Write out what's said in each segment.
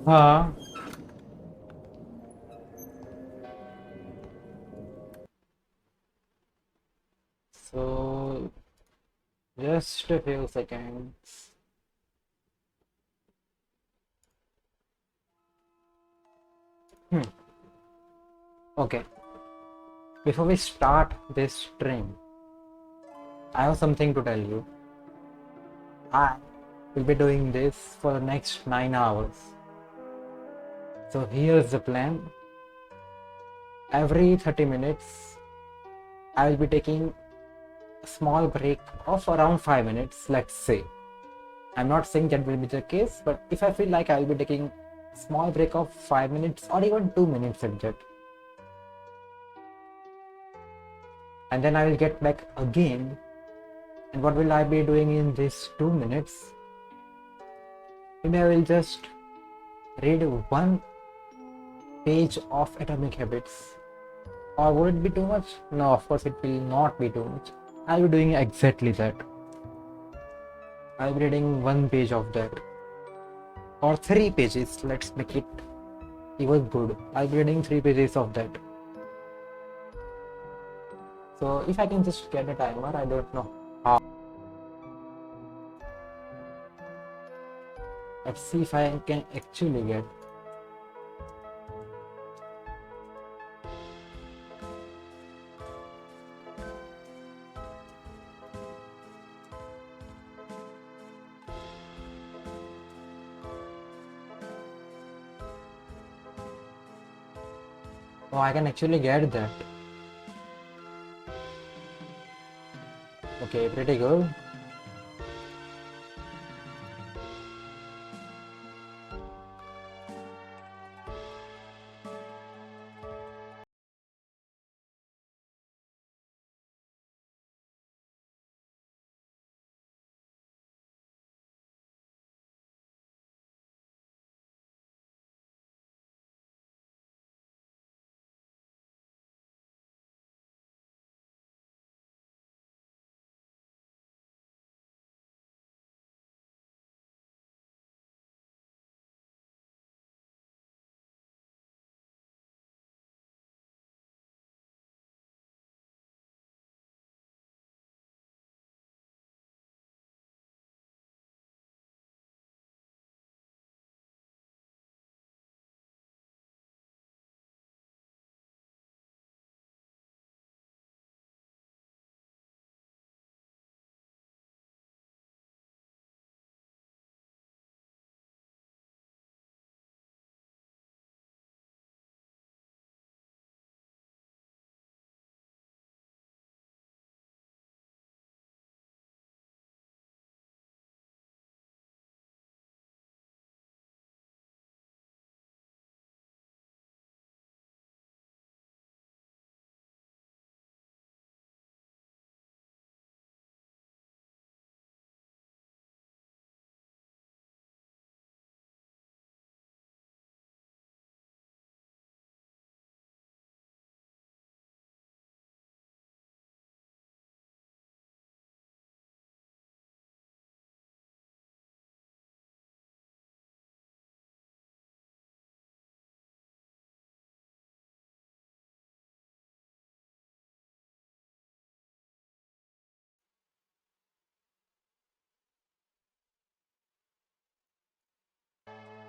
हाँ. So just a few seconds. Hmm. Okay. Before we start this stream, I have something to tell you. I will be doing this for the next 9 hours. So here's the plan. Every 30 minutes, I will be taking a small break of around 5 minutes, let's say. I'm not saying that will be the case, but if I feel like I will be taking a small break of 5 minutes or even 2 minutes at that. And then I will get back again. And what will I be doing in these 2 minutes? Maybe I will just read one page of Atomic Habits. Or would it be too much? No, of course it will not be too much. I'll be doing exactly that. I'll be reading one page of that. Or 3 pages, let's make it even good. I'll be reading 3 pages of that. So if I can just get a timer, I don't know how. Let's see if I can actually get. Oh, I can actually get that. Okay, pretty good.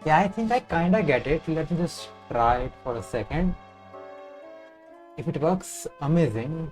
Yeah, I think I kinda get it. Let me just try it for a second. If it works, amazing.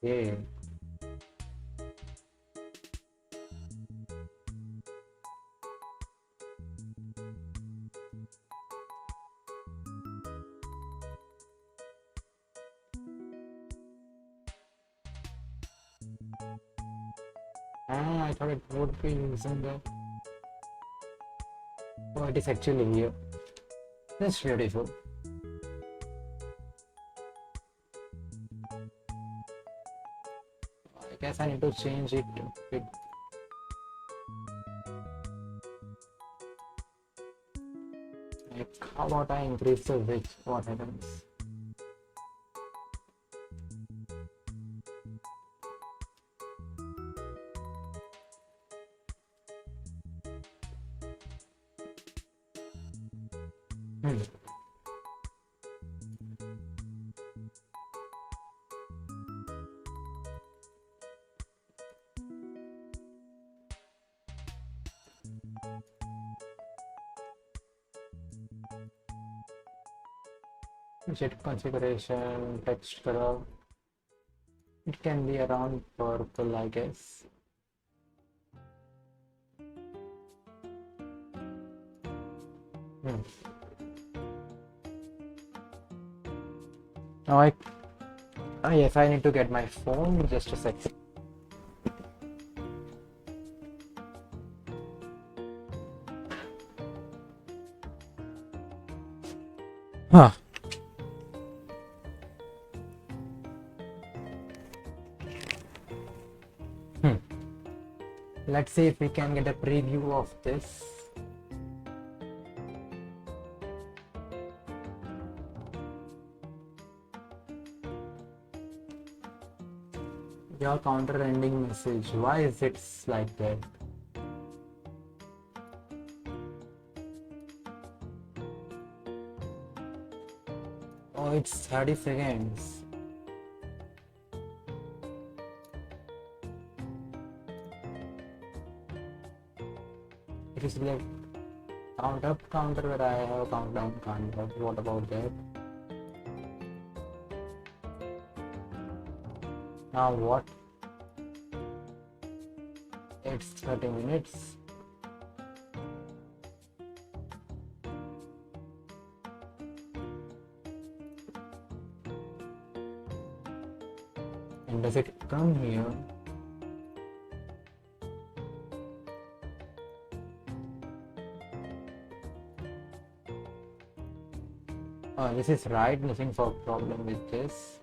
Yeah. Ah, I thought it would be using the. Oh, it is actually here. That's beautiful. I guess I need to change it a bit. Like, how about I increase the width? What happens? Hmm. Jet configuration, text color. It can be around purple, I guess. Hmm. Now yes, I need to get my phone. Just a sec. Huh. Hmm. Let's see if we can get a preview of this. Your counter ending message. Why is it like that? Oh, it's 30 seconds. It is like count up counter where I have countdown counter. What about that? Now what? It's 30 minutes. And does it come here? Oh, this is right. Nothing for problem with this.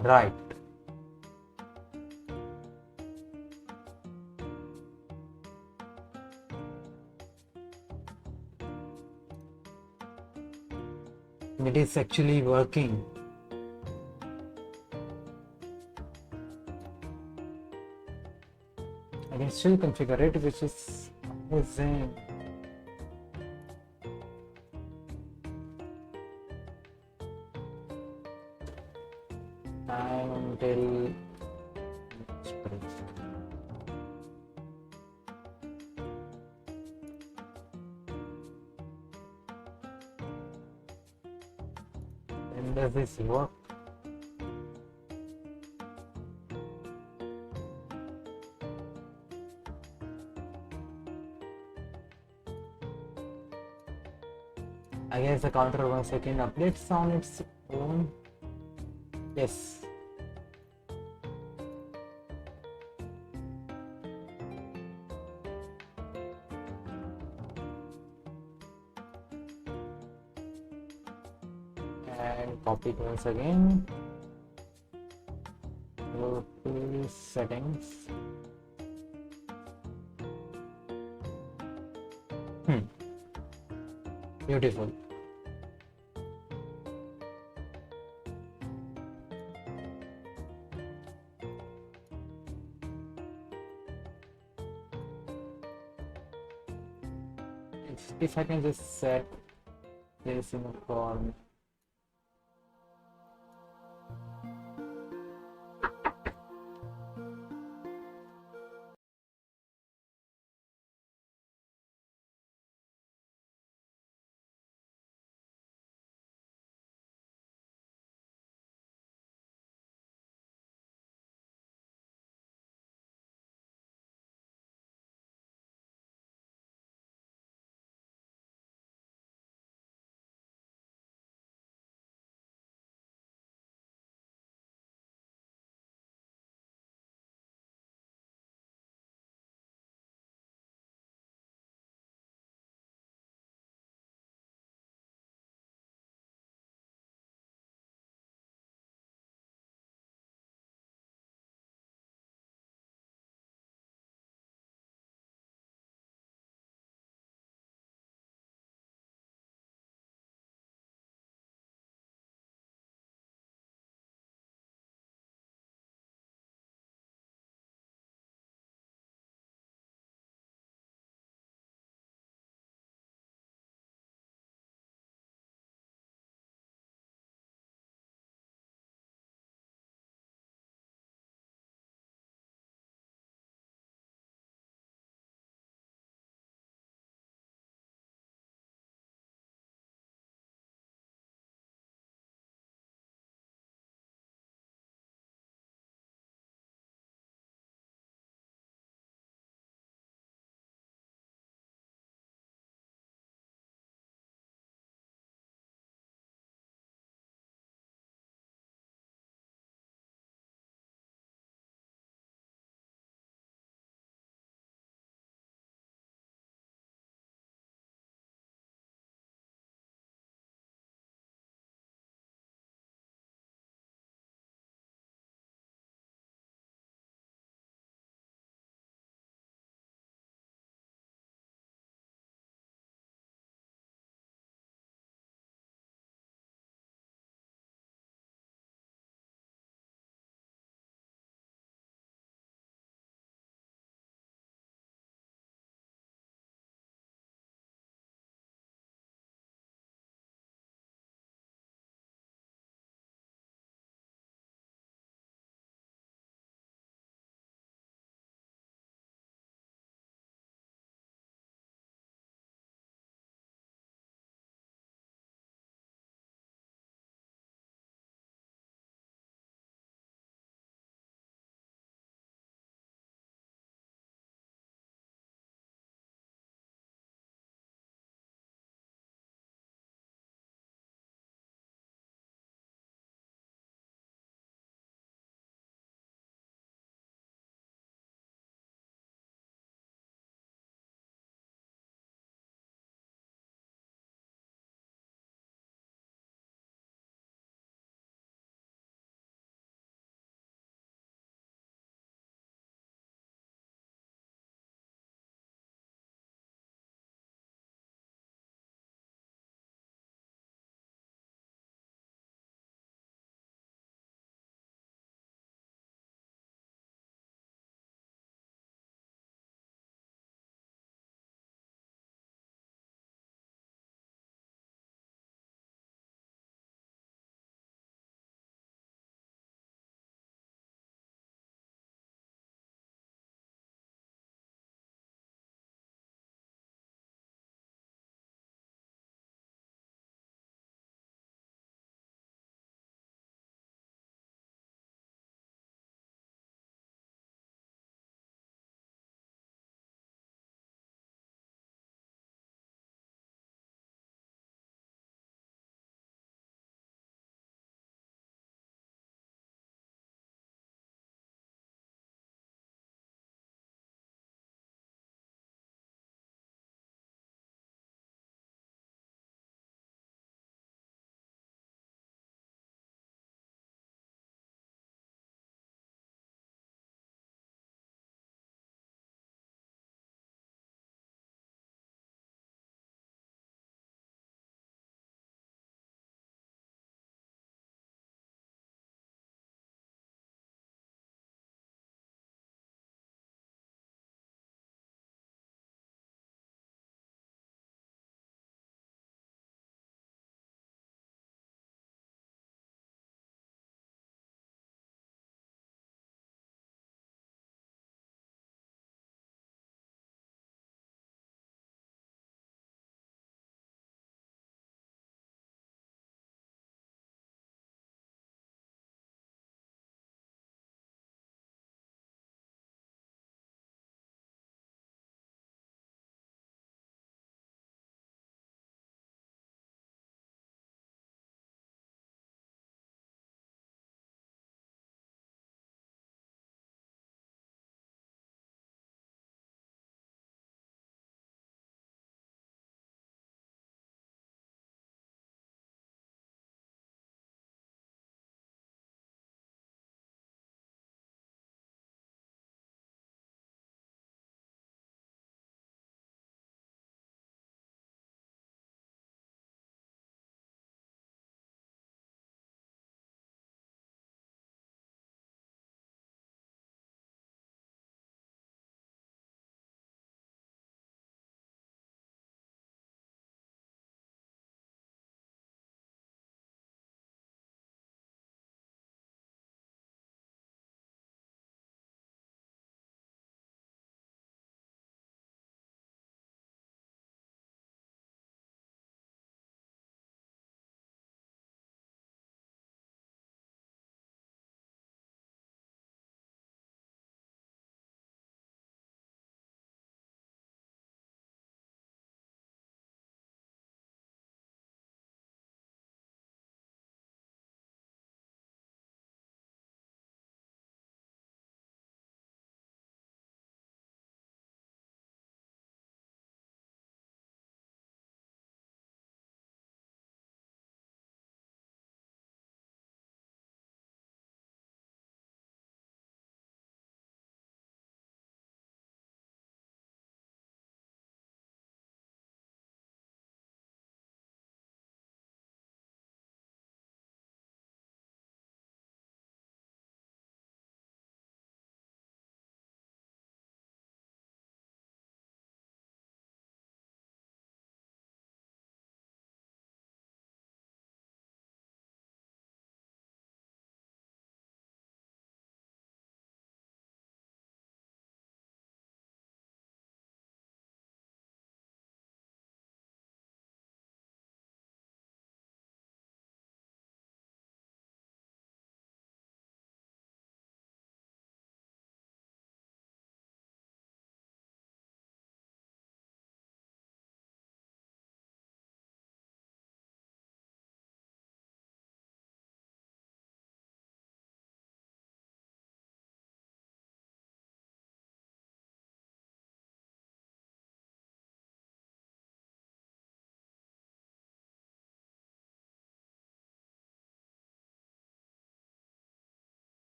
Right. It is actually working. I can still configure it, which is amazing. Time until spring. And does this work? I guess the counter 1 second updates on its own. Yes. And copy it once again. Go to settings. Beautiful. If I can just set this in a form.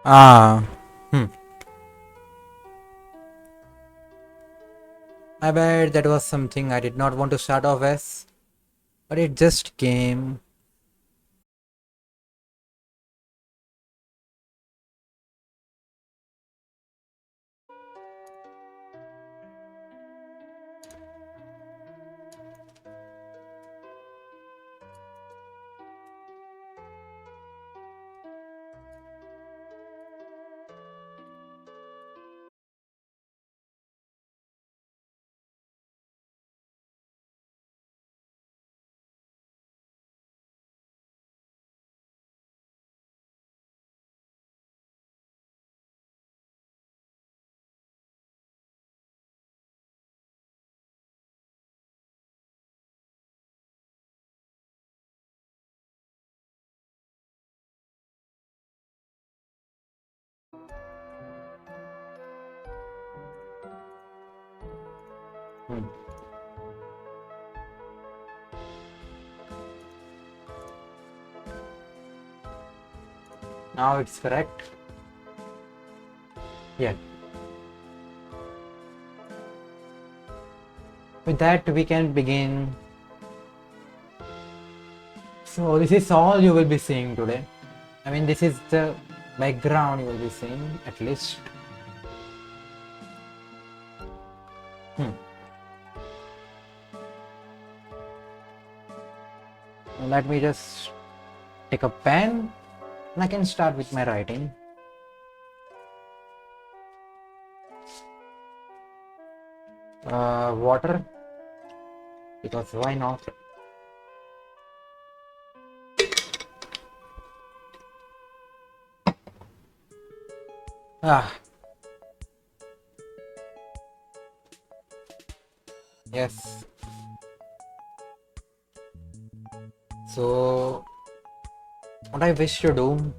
Ah, hmm. I bet that was something I did not want to start off as, but it just came. Hmm. Now it's correct. Yeah. With that, we can begin. So, this is all you will be seeing today. I mean, this is the background you will be seeing at least. Hmm. Let me just take a pen and I can start with my writing. Water, because why not? Ah, yes. So, what I wish to do,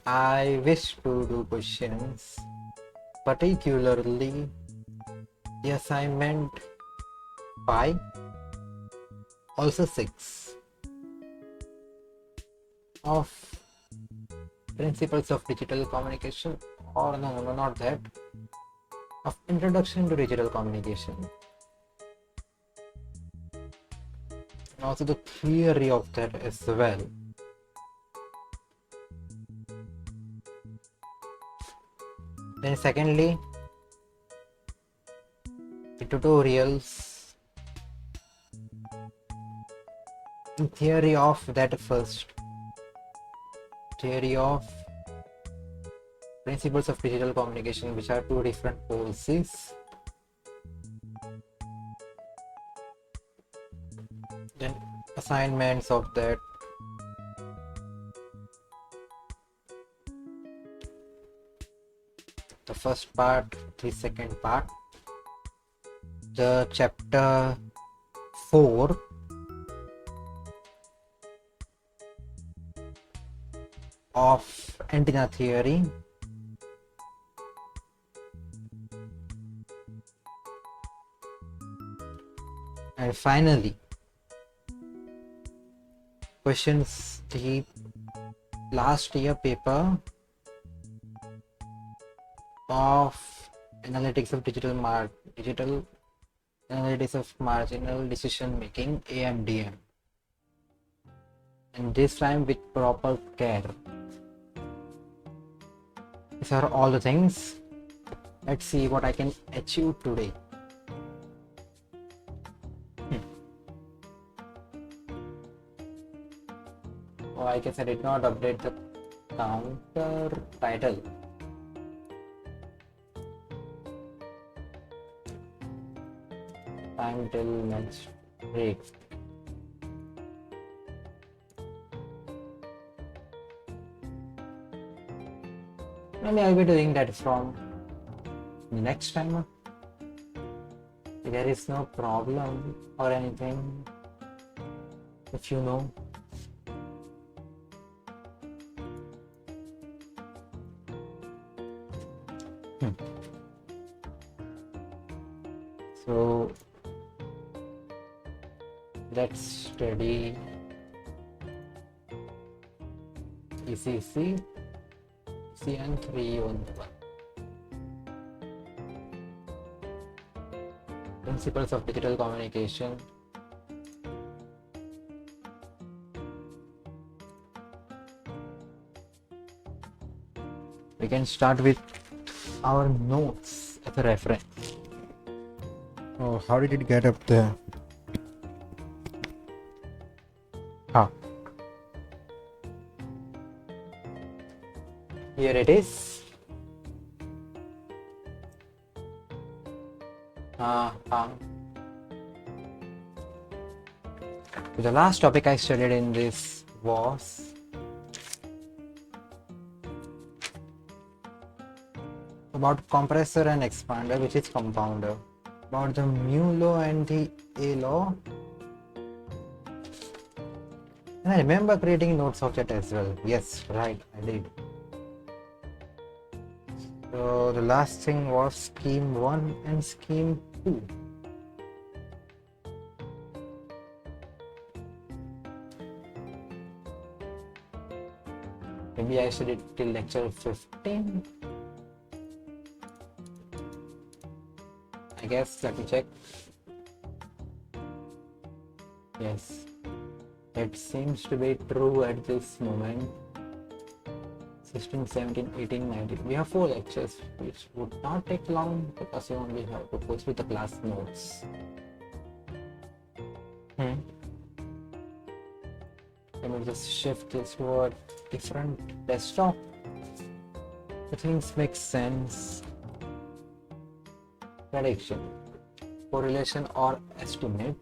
I wish to do questions, particularly the assignment 5, also 6 of principles of digital communication, or no, not that, of introduction to digital communication, and also the theory of that as well. Then secondly, the tutorials, the theory of that first, theory of principles of digital communication, which are two different courses. Then assignments of that, the first part, the second part, the chapter 4 of antenna theory, and finally questions the last year paper of analytics of digital analytics of marginal decision making, AMDM, and this time with proper care. These are all the things. Let's see what I can achieve today. Oh, I guess I did not update the counter title. Time till next break. Maybe I'll be doing that from next time. There is no problem or anything, if you know. So let's study ECC, CN311. Principles of digital communication. We can start with our notes as a reference. Oh, how did it get up there? Here it is. The last topic I studied in this was about compressor and expander, which is compounder. About the mu law and the A law. And I remember creating notes of that as well. Yes, right, I did. So the last thing was scheme 1 and scheme 2. Maybe I should it till lecture 15. I guess, let me check. Yes, it seems to be true at this moment. 16, 17, 18, 19. We have 4 lectures, which would not take long because we only have to go through the class notes. Let me just shift this to a different desktop. The things make sense. Prediction, correlation or estimate.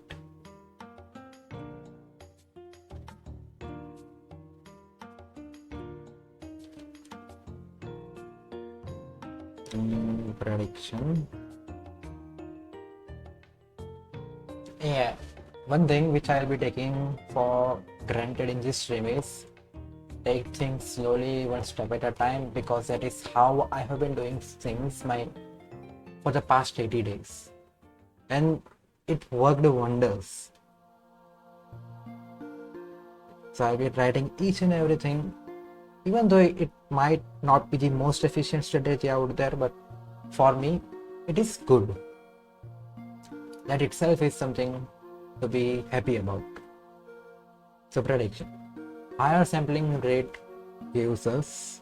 Prediction. Yeah, one thing which I'll be taking for granted in this stream is take things slowly, one step at a time, because that is how I have been doing things for the past 80 days, and it worked wonders. So I'll be writing each and everything, even though it might not be the most efficient strategy out there, but for me it is good. That itself is something to be happy about. So prediction, higher sampling rate gives us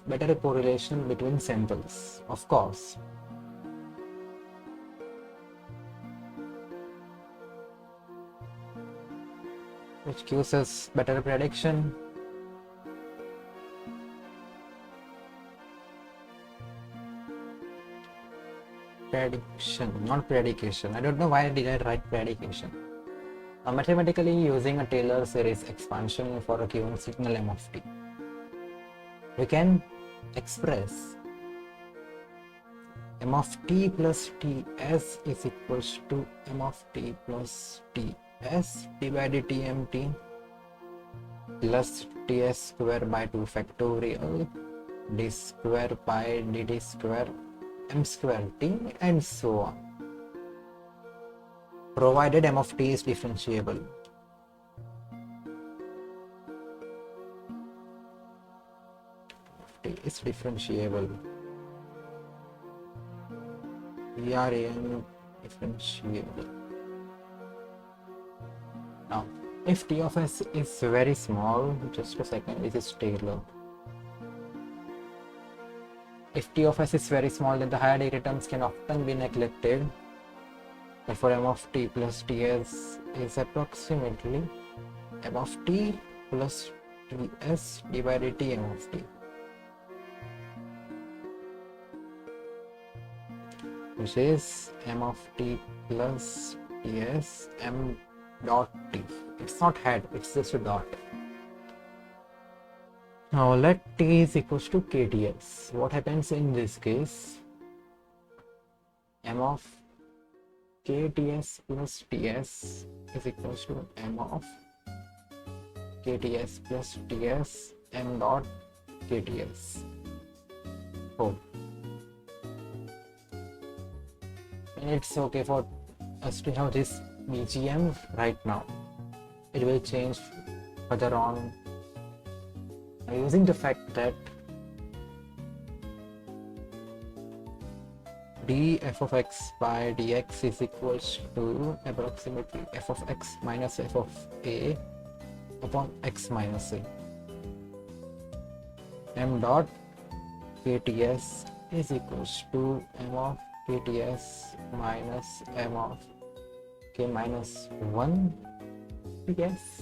better correlation between samples, of course. Which gives us better prediction. Prediction, not predication. I don't know why did I write predication. Mathematically, using a Taylor series expansion for a given signal m of t, we can express m of t plus ts is equals to m of t plus ts divided tmt plus ts square by 2 factorial d square by dt square m square t and so on, provided m of t is differentiable. T is differentiable. Differentiable. Now, if t of s is very small, just a second, this is Taylor. If t of s is very small, then the higher degree terms can often be neglected. Therefore, m of t plus ts is approximately m of t plus ts divided tm of t, which is m of t plus ts m dot t. It's not head, it's just a dot. Now let t is equals to kts. What happens in this case? M of kts plus ts is equals to m of kts plus ts m dot kts. Oh, and it's okay for us to have this BGM right now. It will change further on using the fact that df of x by dx is equals to approximately f of x minus f of a upon x minus a. M dot kts is equals to m of kts minus m of k minus 1 ts.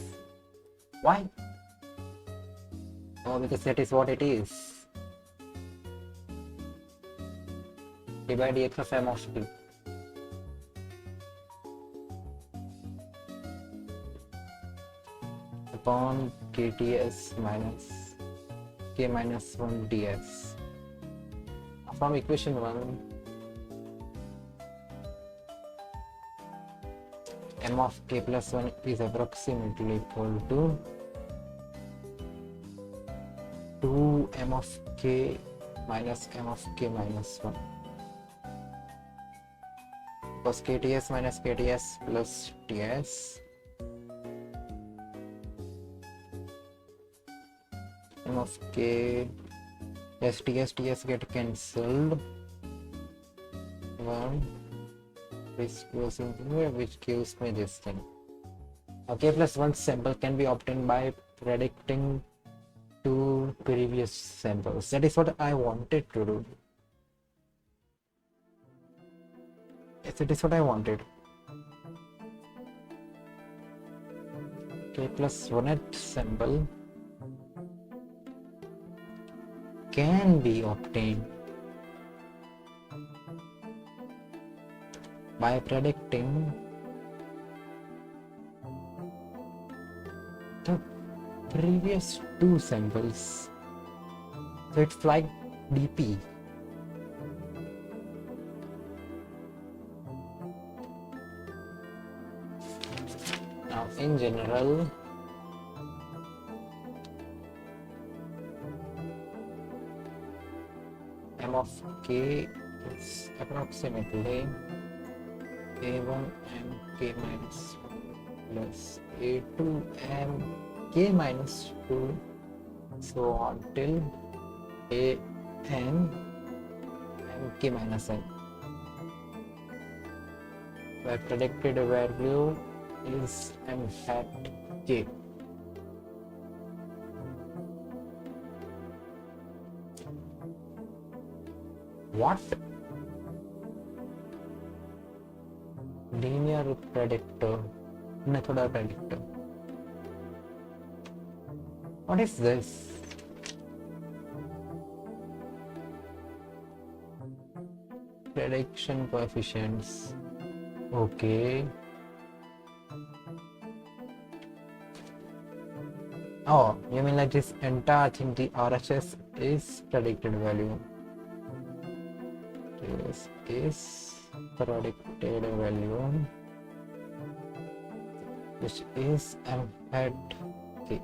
Why? Oh, because that is what it is. d by dx of m of t upon kts minus k minus 1 ds. From equation 1, m of k plus 1 is approximately equal to 2 m of k minus m of k minus 1. Because kts minus kts plus ts, m of k, yes, ts get cancelled, 1, this goes into here, which gives me this thing. K plus 1 sample can be obtained by predicting two previous samples. That is what I wanted to do. Yes, it is what I wanted. K plus 1th sample can be obtained by predicting the previous two samples. So it's like DP. Now in general, m of k is approximately a1 m k minus 1 plus a2 m k minus 2, so on till a n m k minus n, where predicted value is m hat k. What? Linear predictor, method predictor. What is this? Prediction coefficients. Okay. Oh, you mean like this entire thing, the RHS is predicted value. This is predicted value, which is m hat k,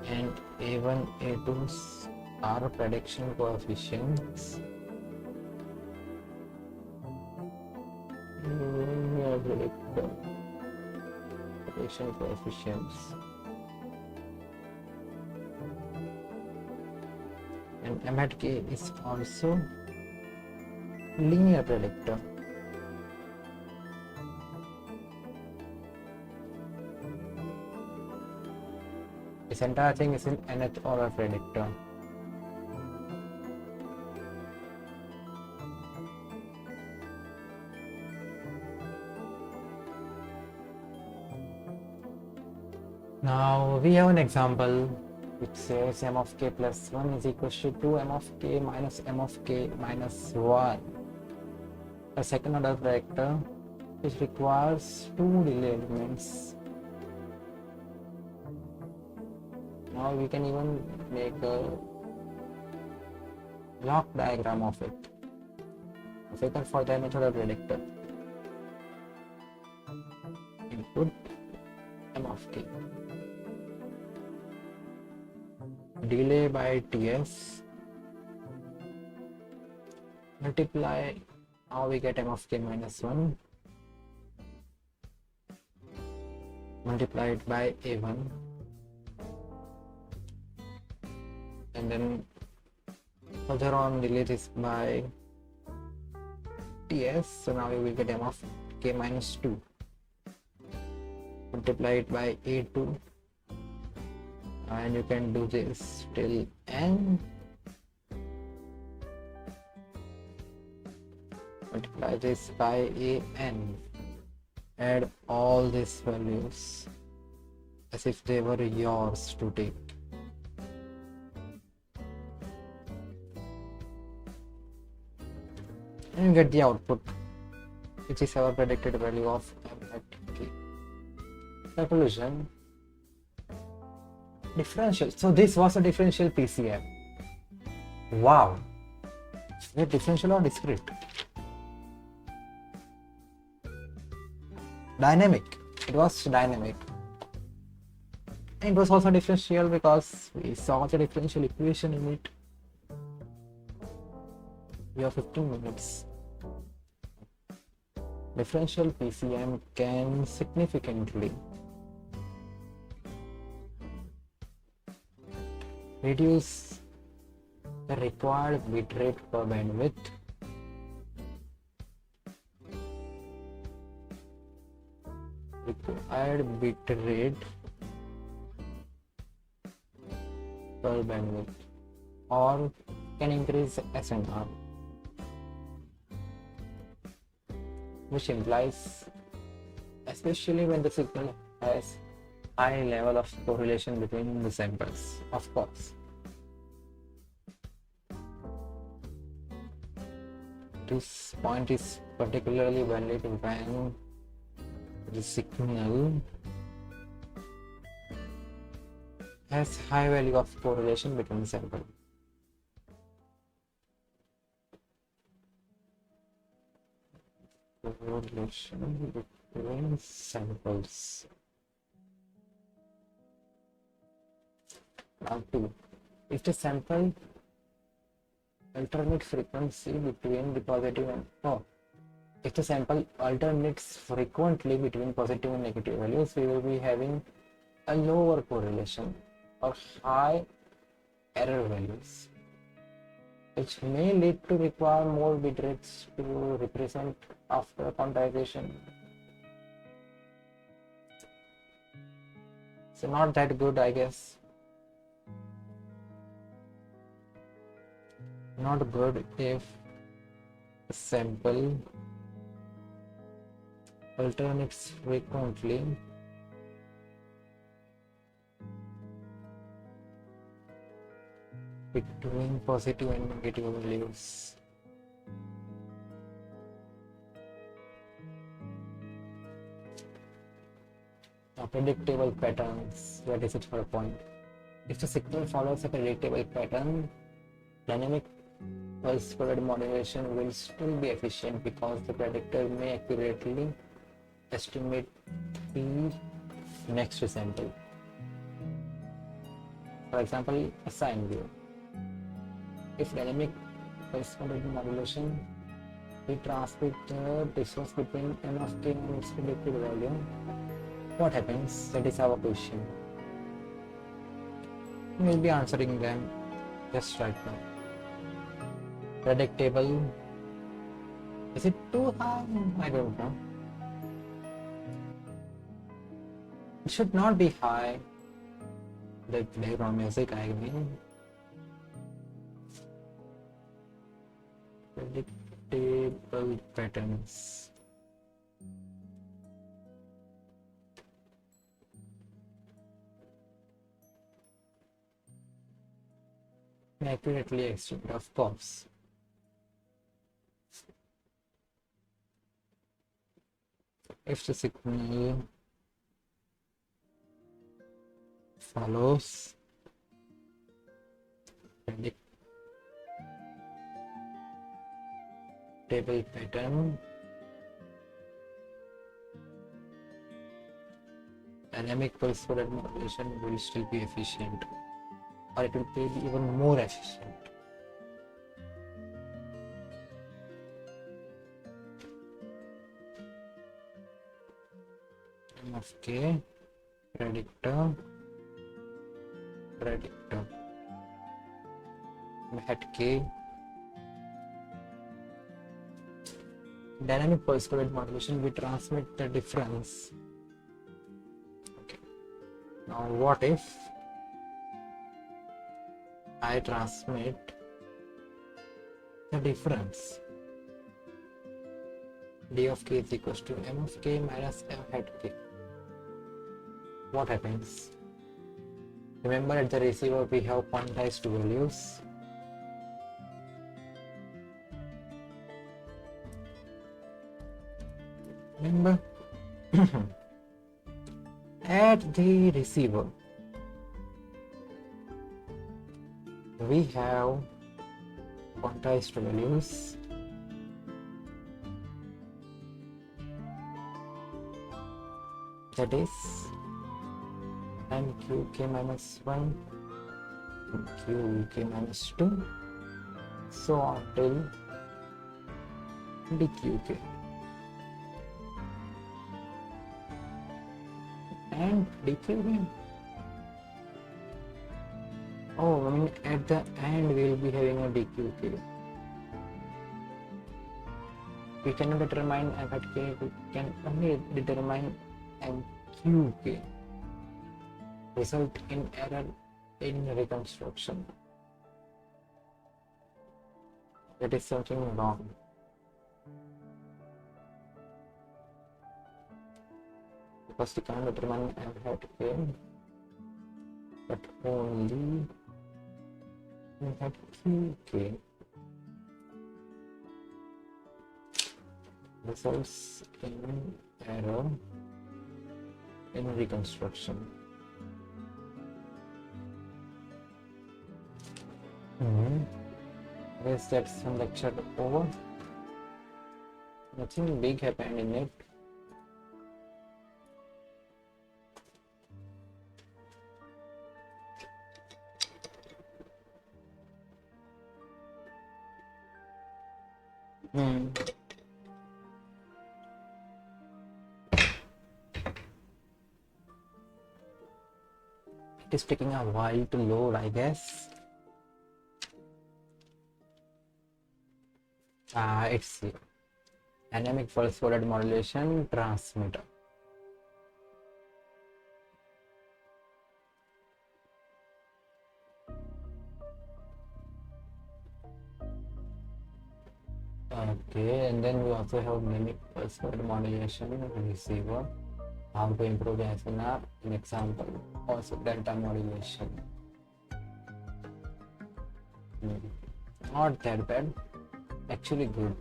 and a1 a2s are prediction coefficients. Prediction coefficients, and m hat k is also linear predictor. This entire thing is in nth order predictor. Now we have an example which says m of k plus 1 is equal to 2 m of k minus m of k minus 1, a second order vector which requires two delay elements. Now we can even make a block diagram of it, a figure for the method of predictor. Input m of k, delay by ts, multiply Now we get m of k minus 1 multiplied by a1, and then further on delete this by ts, so now we will get m of k minus 2 multiplied by a2, and you can do this till n, multiply this by an, add all these values as if they were yours to take. And you get the output, which is our predicted value of m at k. Conclusion: differential. So this was a differential PCM. Wow. Is it differential or discrete? Dynamic. It was dynamic. And it was also differential because we saw the differential equation in it. We have 15 minutes. Differential PCM can significantly reduce the required bitrate per bandwidth per bandwidth, or can increase SNR, which implies, especially when the signal has high level of correlation between the samples, of course. This point is particularly valid when the signal has high value of correlation between samples. Correlation between samples. Now 2. If the sample alternate frequency between the positive and if the sample alternates frequently between positive and negative values, we will be having a lower correlation or high error values, which may lead to require more bit rates to represent after quantization. So not that good, I guess. Not good if the sample alternates frequently between positive and negative values. Now, predictable patterns. What is it for a point? If the signal follows a predictable pattern, dynamic pulse period modulation will still be efficient because the predictor may accurately estimate the next sample. For example, a sine wave. If dynamic pulse period modulation, we transmit the distance between n of k and its predicted value. What happens? That is our question. We will be answering them just right now. Predictable. Is it too high? I don't know. It should not be high. The background music, I mean. Predictable patterns. Accurately estimate, of course. If the signal follows predictable pattern, dynamic pulse period modulation will still be efficient, or it will be even more efficient. M of k, predictor, hat k, dynamic pulse coded modulation, we transmit the difference. Okay. Now what if I transmit the difference? D of k is equals to M of k minus M hat k. What happens? Remember, at the receiver we have quantized values. Remember, at the receiver we have quantized values. That is MQK minus 1, QK minus 2, so on till DQK. And DQK. Oh, I mean at the end we will be having a DQK. We cannot determine M at K, we can only determine MQK. Result in error in reconstruction. That is something wrong. Because we cannot determine M hat K, but only M hat QK. Results in error in reconstruction. Yes, that's some lecture over. Nothing big happened in it. It is taking a while to load, I guess. It's the dynamic pulse coded modulation transmitter. Okay, and then we also have dynamic pulse coded modulation receiver. How to improve the SNR? An example, also delta modulation. Not that bad, actually good.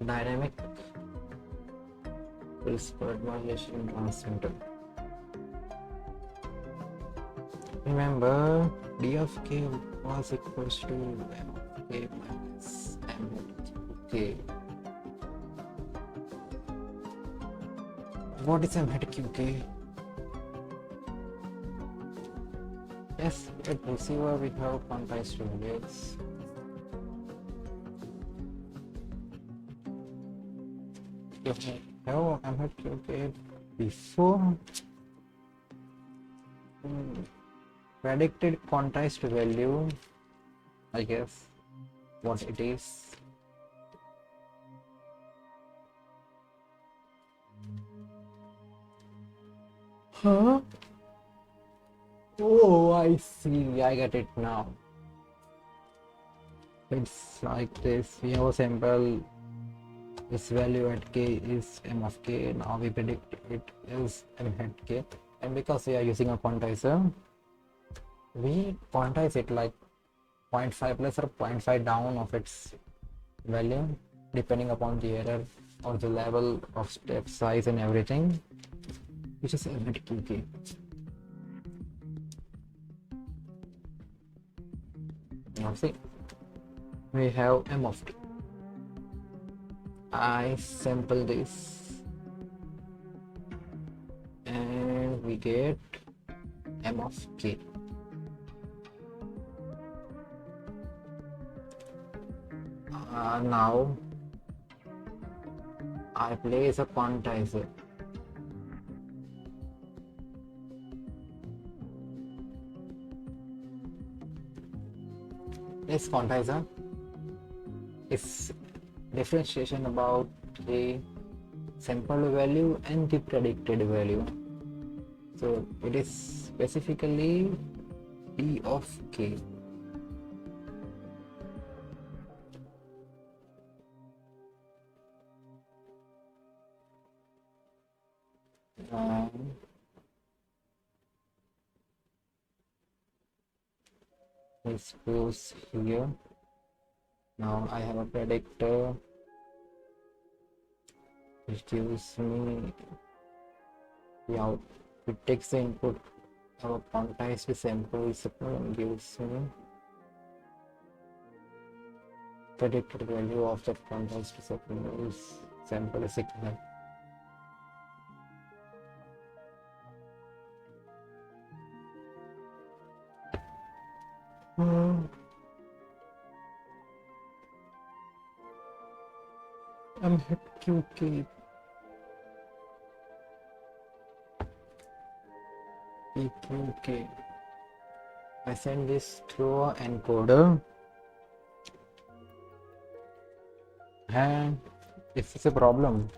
Dynamic pulse coded modulation transmitter. Remember, D of k was equals to M of k minus M of k. What is M hat QK? Yes, at receiver we have quantized values. If we have M hat QK before predicted quantized value, I guess what it is. Huh? Oh, I see. I get it now. It's like this. We have a sample. Its value at k is M of k. Now we predict it is M hat k. And because we are using a quantizer, we quantize it like 0.5 plus or 0.5 down of its value, depending upon the error or the level of step size and everything, which is M hat QK. Now see, we have M of t. I sample this and we get M of k. Now I place a quantizer. This quantizer is differentiation about the sample value and the predicted value. So it is specifically P of k. This goes here. Now I have a predictor which gives me the out. It takes the input of a quantized sample signal and gives me predicted value of that quantized sample signal. MHQK PQK. I send this through an encoder, and this is a problem.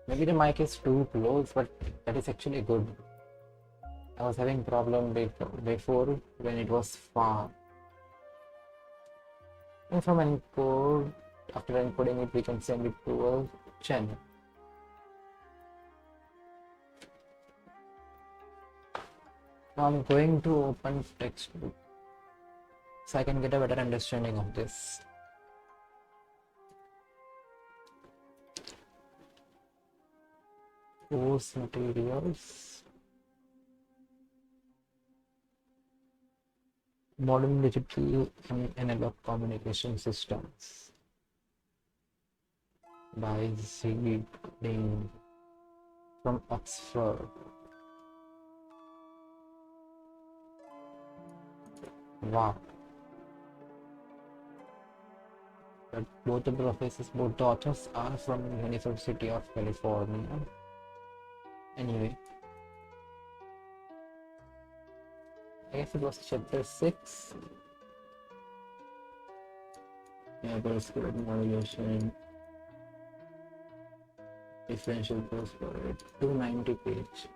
Maybe the mic is too close, but that is actually good. I was having problem before when it was far. And from encode, after encoding it, we can send it to a channel. Now I'm going to open textbook so I can get a better understanding of this. Course materials. Modern digital and analog communication systems by Z. Ding from Oxford. Wow. But both the professors, both the authors are from University of California. Anyway, I guess it was chapter 6. Yeah, postgrad modulation, differential postgrad, 290 page.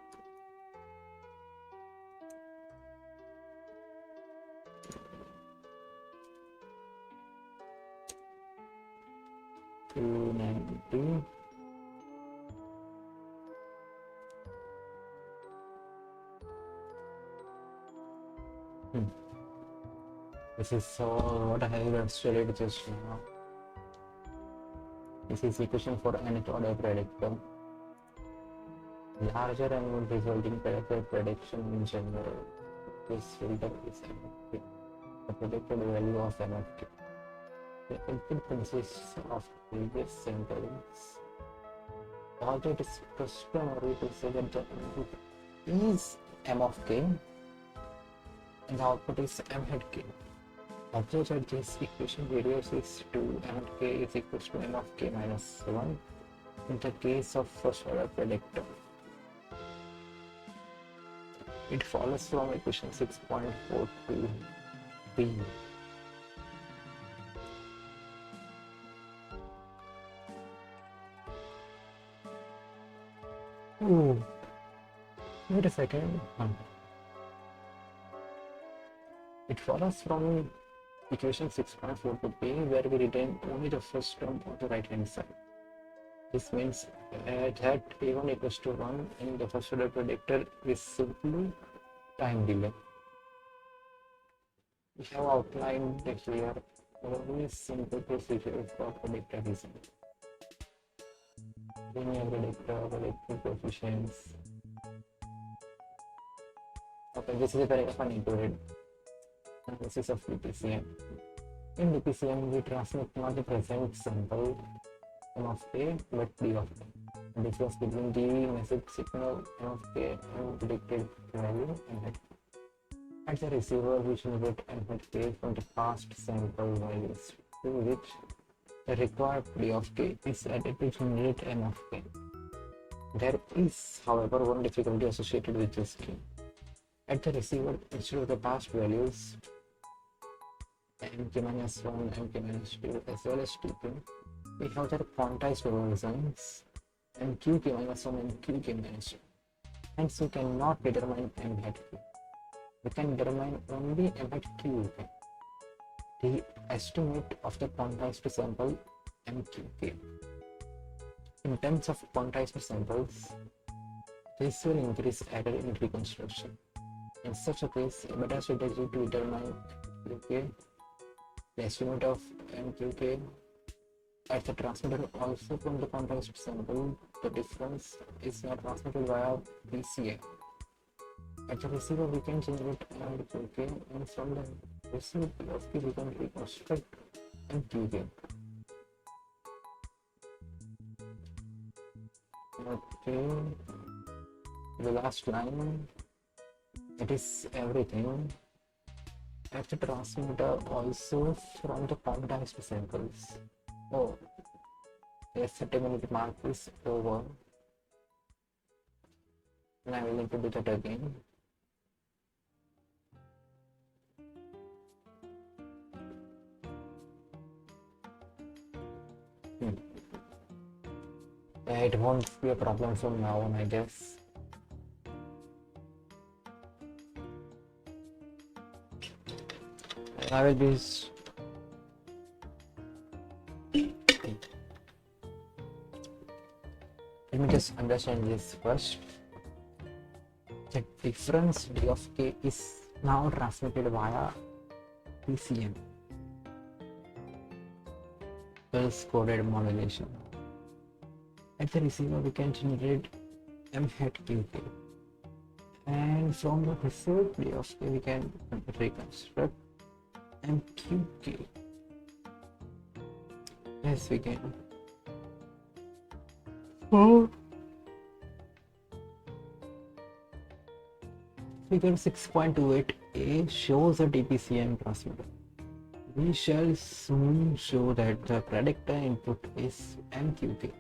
This is so what I have studied just now. This is equation for nth order predictor. Larger and resulting prediction in general. This filter is MFK. The predicted value of MFK. The input consists of previous samples. Although it is customary to say that the input is M of k and the output is M hat k. Observe that this equation reduces to M hat k is equals to M of k minus 1 in the case of first order predictor. It follows from equation 6.42b. Oh, wait a second. It follows from equation 6.42b where we retain only the first term on the right hand side. This means that a1 equals to 1 and the first order predictor is simply time delay. We have outlined here very simple procedure for predictor design. Linear predictor, predictor coefficients. Okay, this is a very funny period. Analysis of DPCM. In DPCM, we transmit not the present sample M of k but D of k. The difference between the message signal M of k and predicted value M hat. At the receiver, we generate MHK from the past sample values to which the required P of k is added to generate M of k. There is, however, one difficulty associated with this scheme. At the receiver, instead of the past values mk minus 1, mk minus 2, as well as tk, we have their quantized versions mqk minus 1 and qk minus 2. Hence, we cannot determine m hat q. We can determine only m hat q, the estimate of the quantized sample mqk. In terms of quantized samples, this will increase error in reconstruction. In such a case, a better strategy to determine mqk, the estimate of mqk at the transmitter also from the quantized sample, the difference is not transmitted via PCA. At the receiver, we can generate mqk, and from the received P of k, we can reconstruct mqk. Okay, the last line, it is everything. At the transmitter also from the quantized samples. Oh, the 30-minute mark is over, and I will need to do that again. Yeah, it won't be a problem from now on, I guess. I will be let me just understand this first. The difference d of k is now transmitted via PCM, pulse coded modulation. At the receiver, we can generate m hat qk, and from the received d of k, we can reconstruct mqk. Yes, we can. Oh. Figure 6.28a shows a DPCM transmitter. We shall soon show that the predictor input is mqk.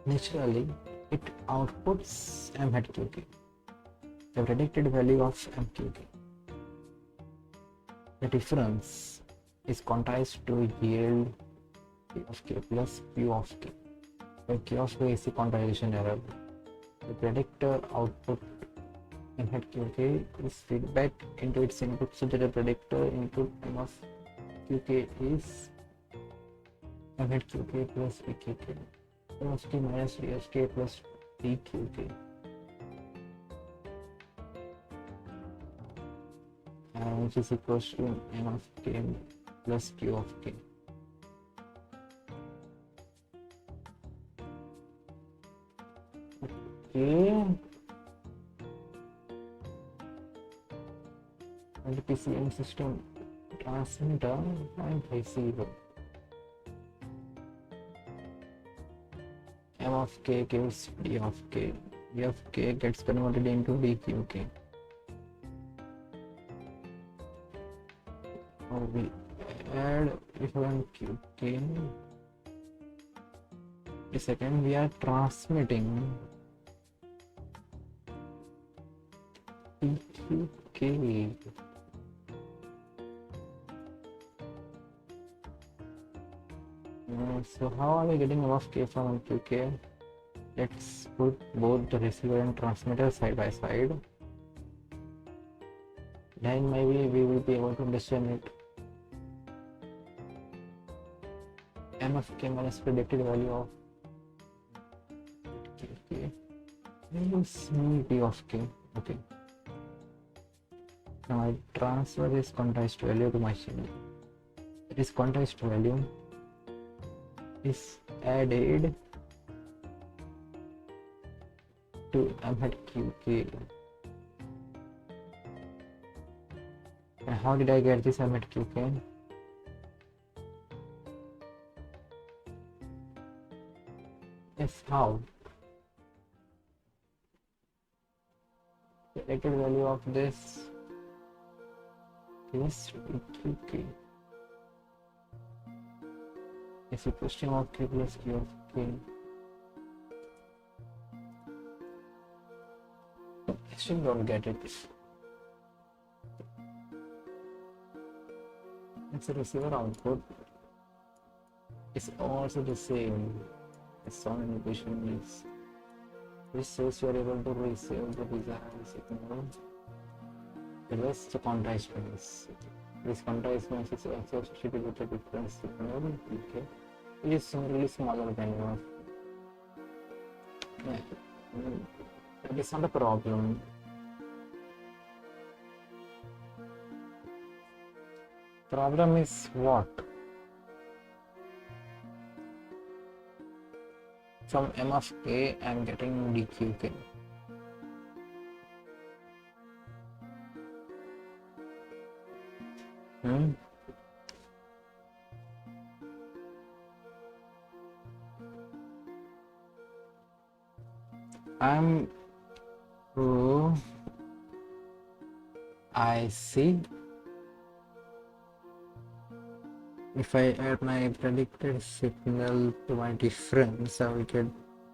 Naturally, it outputs m hat qk, the predicted value of mqk. The difference is quantized to yield p of k plus q of k, where q of k is the quantization error. The predictor output m hat qk is feedback into its input, so that the predictor input m of qk is m hat qk plus pkk, m of k minus d of k plus dqk, which is equals to m of k plus q of k. Okay. And the PCM system transmitter and receiver. M of k gives d of k. D of k gets converted into dqk. Now we add qk. The second, we are transmitting dqk. So how are we getting M of k from qk? Let's put both the receiver and transmitter side by side. Then maybe we will be able to understand it. M of k minus predicted value of qk. Use d of k. Okay. Now I transfer this quantized value to my signal. This quantized value is added to m hat qk. And how did I get this m hat qk? Yes, how? The predicted value of this Yes, okay. If you question of k plus q of k, I still don't get it. It's a receiver output. It's also the same as sound equation is, which says you are able to receive the desired signal. Reverse the contrast noise. This contrast noise is associated with a different signal, okay, which is similarly smaller than yours. Yeah. That is not a problem. Problem is what? From m of k, I am getting dqk. I'm I see. If I add my predicted signal to my difference, I will get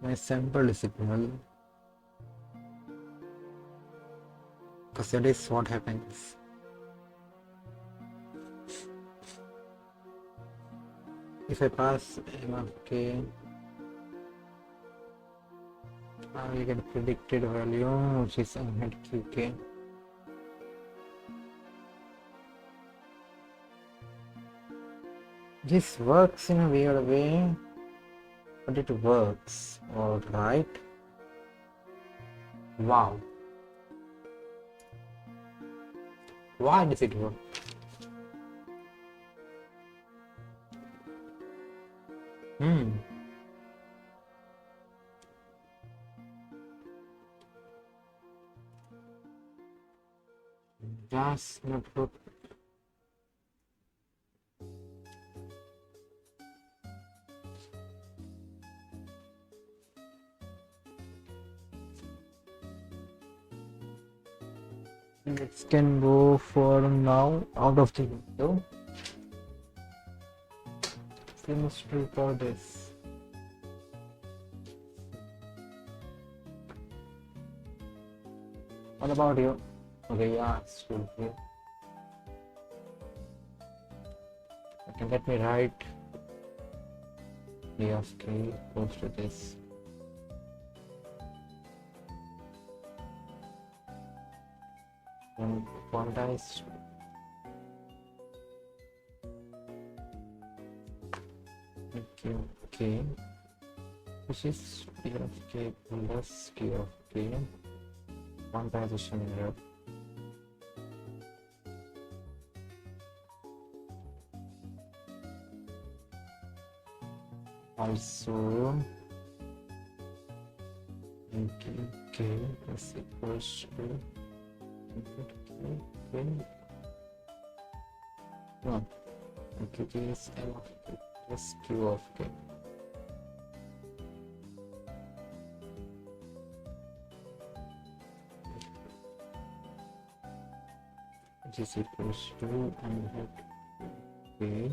my sampled signal. Because that is what happens. If I pass m of k, I will get predicted value, which is m hat qk. This works in a weird way, but it works, alright. Wow. Why does it work? That's not good. Let's can go for now out of the window. Seems to for this. What about you? Okay, yeah, it's still here. Okay, let me write d of k goes to this. And quantized k, which is p of k plus q of k, quantization error. Also, k is equals to no, k is m of k plus q of k. Which is equals to m hat k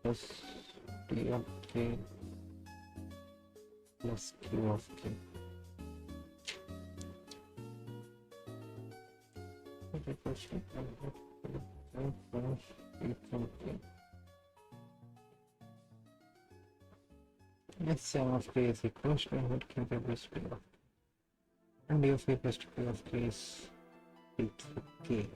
plus d of k plus q of k. Yes, sum of k is equals to m hat k plus p of k, and d of k plus p of k is k.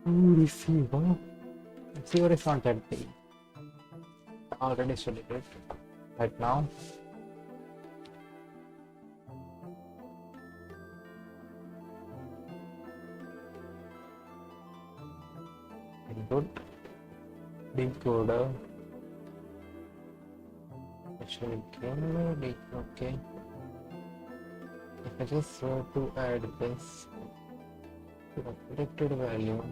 Receiver. Receiver is not that big. I already studied it right now. Very good. Decoder. Actually, okay. If I just were to add this to the predicted value,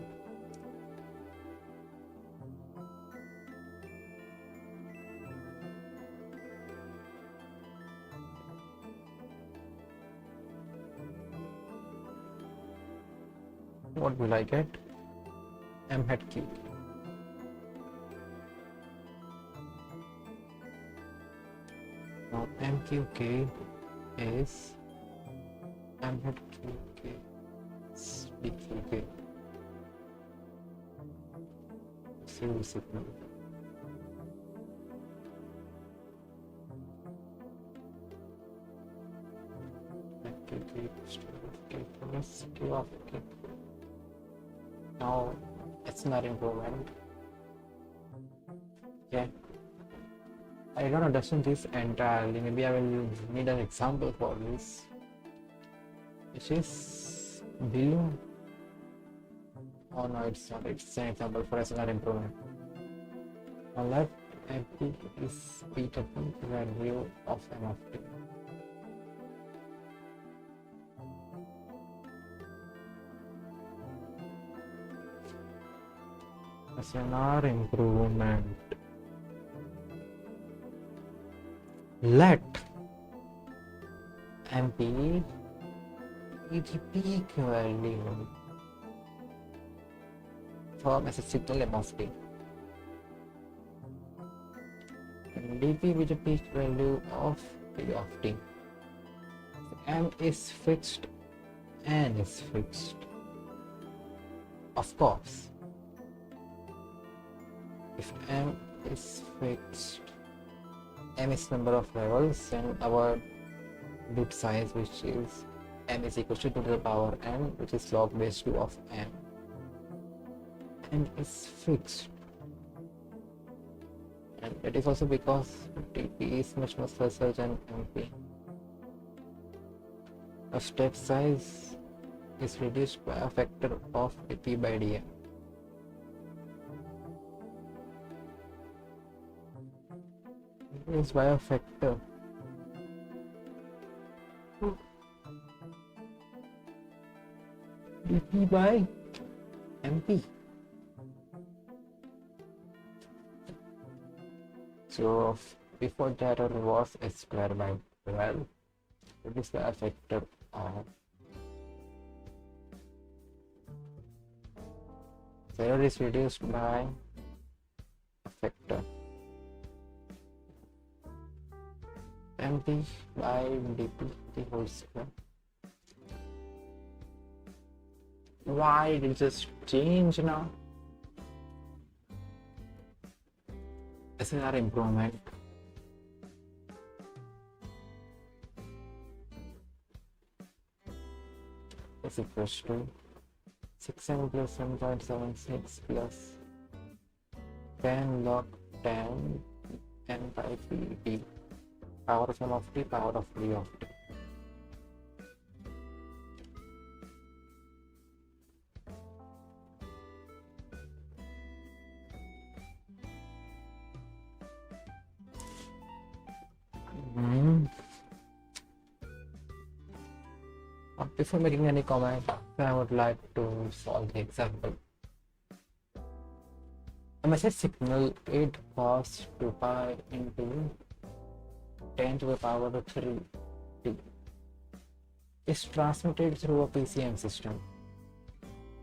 what will I get? M hat Q. Now MQK is M hat QK is DQK. Same signal. MQK plus Q of K. Now it's not improvement. Okay. I don't understand this entirely. Maybe I will need an example for this. Which is below. Oh no, it's not. It's an example for SNR improvement. Now let MP is beta value of M of T. SNR improvement. Let MP be the peak value from as a signal M of T. And dp with the peak value of P of T. M is fixed, N is fixed. Of course, if M is fixed, M is number of levels, and our bit size, which is M is equal to 2 to the power N, which is log base 2 of M. M is fixed, and it is also because TP is much lesser than MP. A step size is reduced by a factor of dp by dm. Reduced by a factor. dp by mp. So before that error was a square by 12. Reduced by a factor of. So error is reduced by a factor. mp by dp the whole square. Why did it just change now? SNR improvement. Is equals to 6m plus 1.76 plus 10 log 10 n by pt. Power of m of t, power of d of t. Before making any comment, I would like to solve the example. A message signal 8 cos 2 pi into 10 to the power of 3 t is transmitted through a PCM system.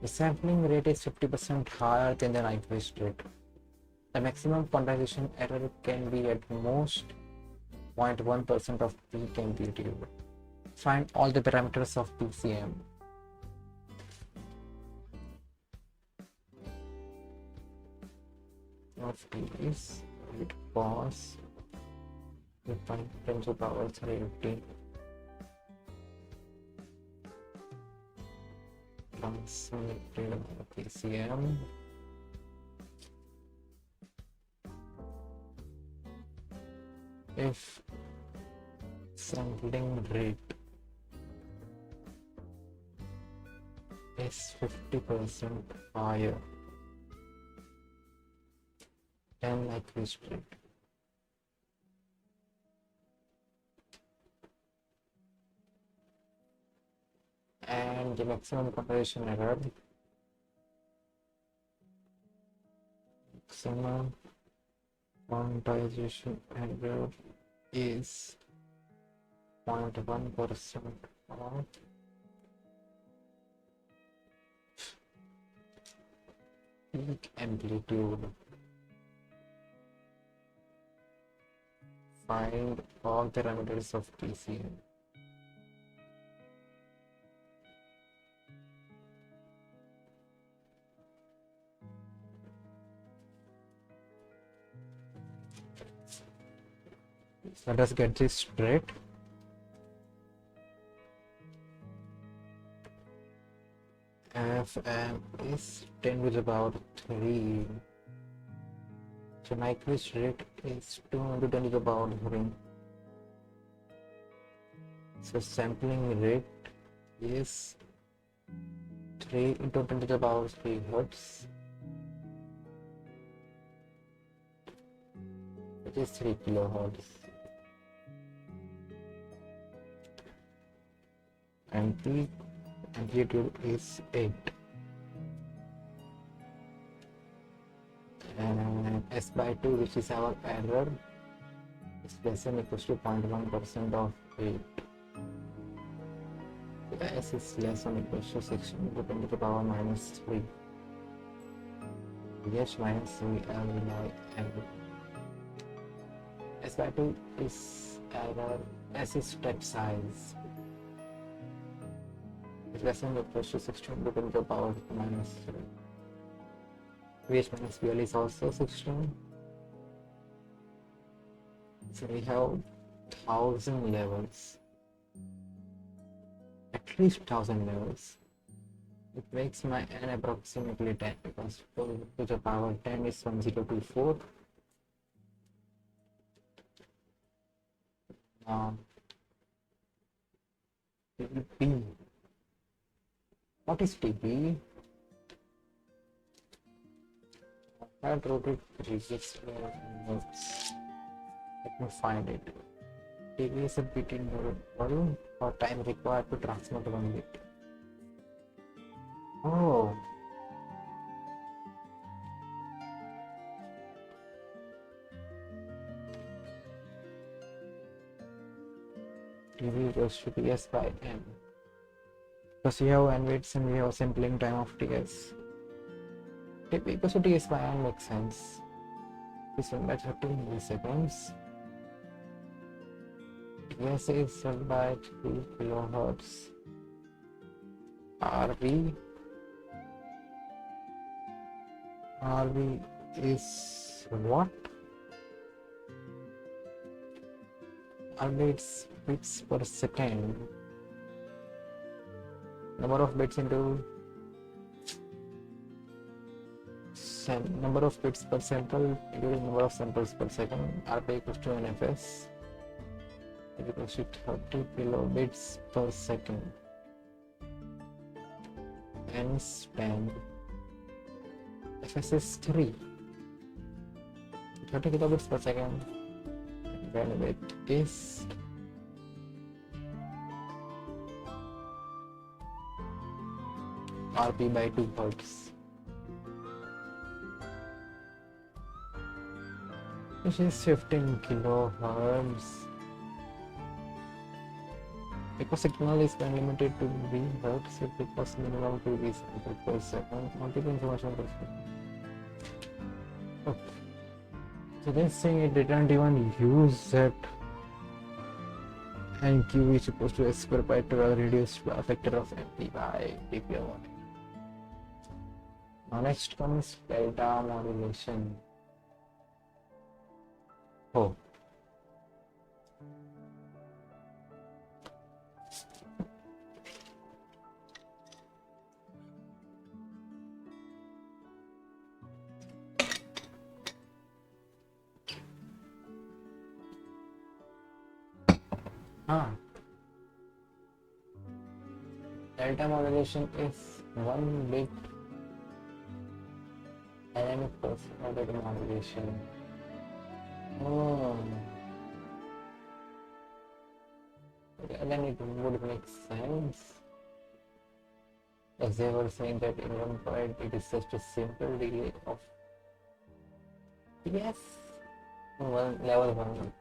The sampling rate is 50% higher than the Nyquist rate. The maximum quantization error can be at most 0.1% of P can be due. Find all the parameters of PCM. Of T is 8 cos 10 to the power 3 t transmitted by PCM. If sampling rate is 50% higher than Nyquist rate, and the maximum quantization error is 0.1% of Peak amplitude. Find all parameters of TCM. Let us get this straight. Fm is 10 to the power 3. So Nyquist rate is 2 into 10 to the power 3. So sampling rate is 3 into 10 to the power 3 hertz, which is 3 kilohertz. And peak amplitude is 8. And S by 2, which is our error, is less than equals to 0.1% of 8. So S is less than equals to 16 into 10 to the power minus 3. H minus 3 L by L. S by 2 is error. S is step size. It's less than equals to 16 into 10 to the power minus 3. VH minus VL is also 16. So we have 1000 levels. At least 1000 levels. It makes my n approximately 10 because 4 to the power 10 is 1024. TB. What is TB? I wrote it previously in notes. Let me find it. TB is a bit interval or time required to transmit one bit. Oh. TB equals to TS by n. Because we have n bits and we have sampling time of TS. TB equals to TS by n makes sense. This one by 30 milliseconds. TS is set by 2 kilohertz. RV is what? RV is bits per second. Number of bits into number of bits per sample into number of samples per second. RP equals to NFS. It equals to 30 kilobits per second. N is 10. FS is 3. 30 kilobits per second. Bandwidth is RP by 2 hertz. Which is 15 kilohertz. Because signal is when limited to V hertz, it requires minimum 2 V samples per second. Multiple information per second. Okay. So this thing it didn't even use that, and Q is supposed to S square by 12 reduced by a factor of MP by dpl. Now next comes delta modulation. Oh. Delta modulation is 1 bit dynamic delta modulation. Oh. And then it would make sense, as they were saying that in one point it is just a simple delay of level 1.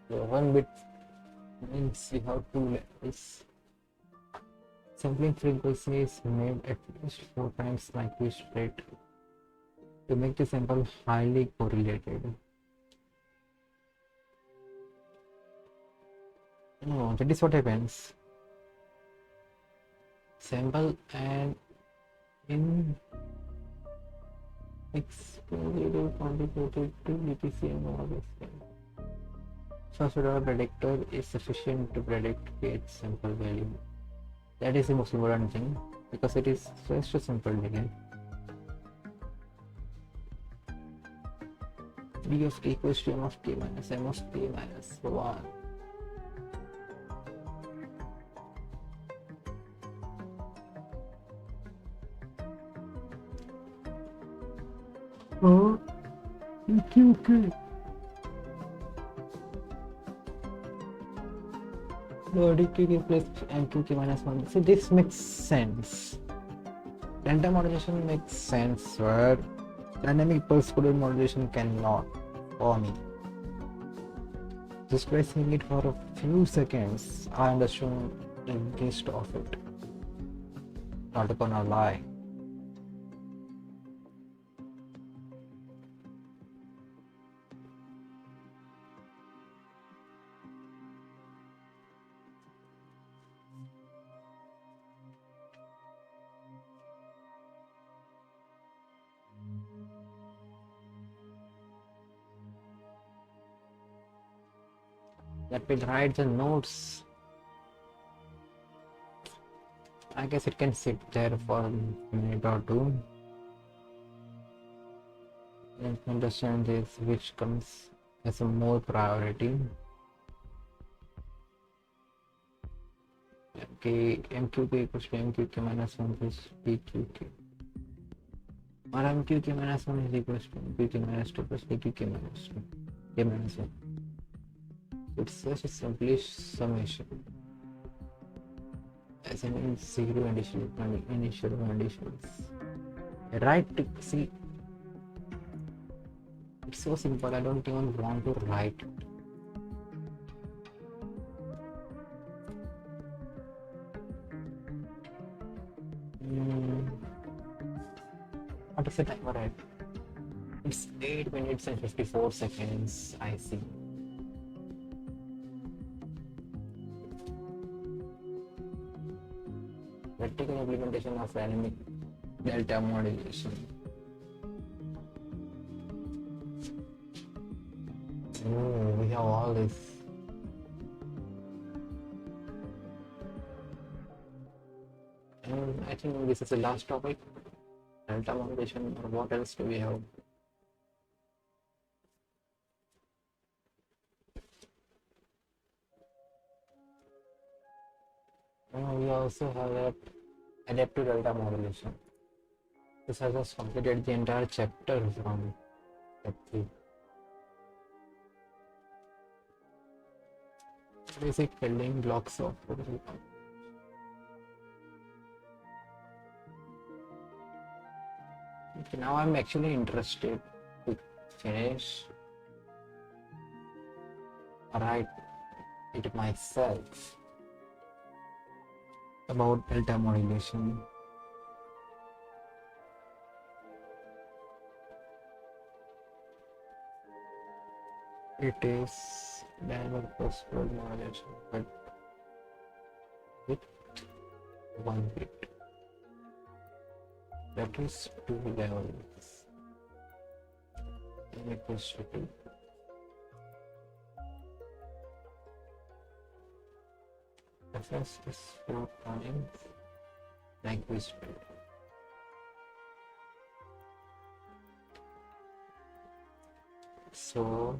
So 1 bit means we have 2 levels. sampling frequency is made at least 4 times Nyquist rate to make the sample highly correlated. No, that is what happens. Sample and in exposure contributed to BPCM or this. First order predictor is sufficient to predict pH sample value. That is the most important thing because it is just a simple again. B of k equals to m of k minus m of k minus 1. Oh, okay. DQK plus MQK minus 1. See, this makes sense. Delta modulation makes sense, where dynamic pulse coded modulation cannot for me. Just by seeing it for a few seconds, I understood the gist of it. Not gonna lie. Let me write the notes. I guess it can sit there for a minute or two. Let me understand this, which comes as a more priority. Okay, MQK equals to MQK minus 1 plus PQK. Or MQK minus 1 is equals to MQK minus 2 plus PQK minus 2. K minus 1. It's such a simplish summation. As in zero initial conditions. Right, see, it's so simple, I don't even want to write it. What is the timer at? It's 8 minutes and 54 seconds, I see. Practical implementation of dynamic delta modulation. Oh, we have all this. And I think this is the last topic. Delta modulation, or what else do we have? We also have adaptive delta modulation. This has just completed the entire chapter from chapter 3. Basic building blocks of protocol. Okay, now I'm actually interested to finish write it myself about delta modulation. It is dynamic possible modulation, but with one bit. That is 2 levels. N equals to 2. The first is 4 times Nyquist rate. So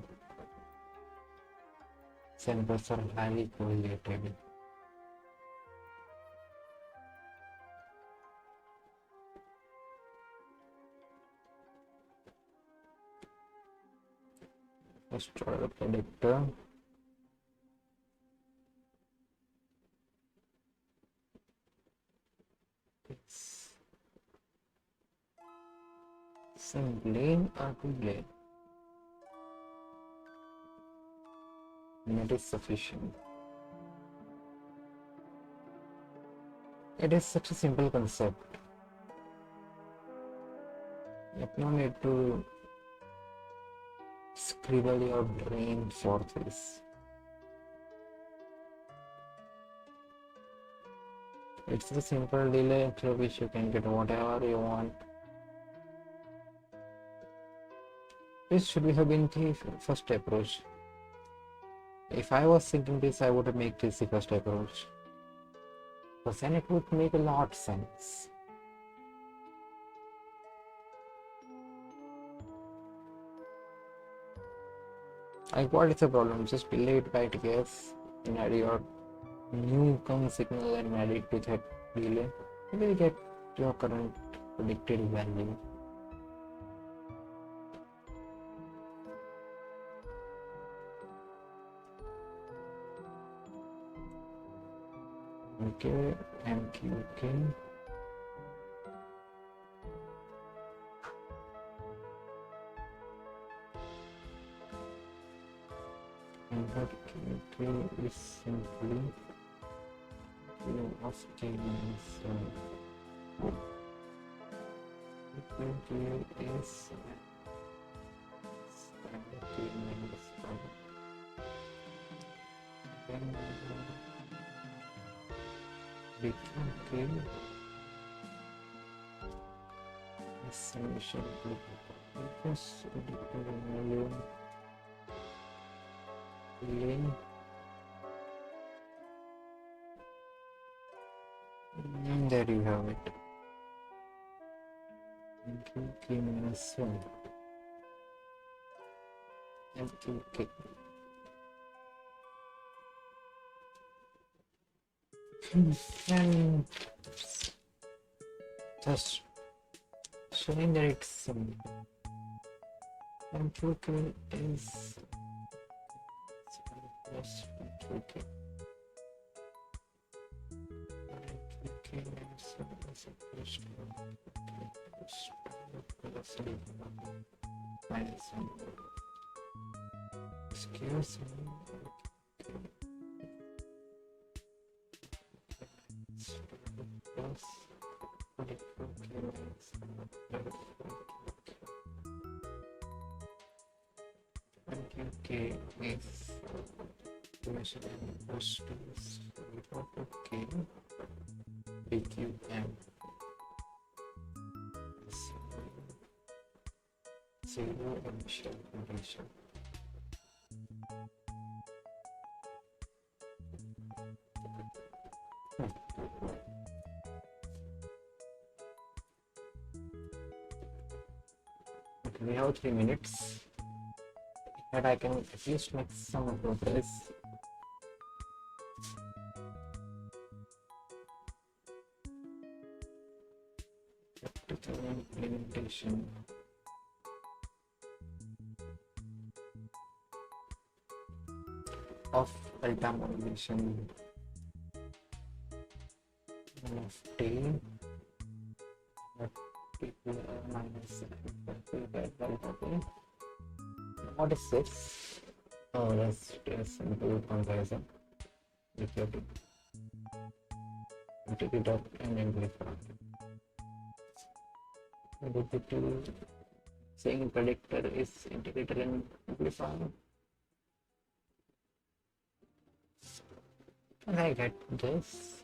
samples are highly correlated. Let's draw the predictor. It's sampling or delay. And it is sufficient. It is such a simple concept. You have no need to scribble your brain for this. It's a simple delay through which you can get whatever you want. This should have been the first approach. If I was thinking this, I would make this the first approach. Because then it would make a lot sense. Like, what is the problem? Just delay it by guess and add your new come signal and add it to that delay. You will get your current predicted value. Okay, MQK. And that QK is simply Q of K minus QK is K minus 1. Then BQK is summation because value lane and there you have it. MQK minus 1. MQK. And just showing that it's MQK is plus MQK. MQK minus 1 is equals to plus minus 1. Excuse me. Plus MQK is dimension equals to K BQM zero initial condition. Okay, we have 3 minutes. That I can at least make some progress. Practical implementation. Of delta modulation of T minus delta T. What is this? Oh, that's a simple comparison. Take it up and amplify. Saying predictor is integrator and amplifier. And I get this.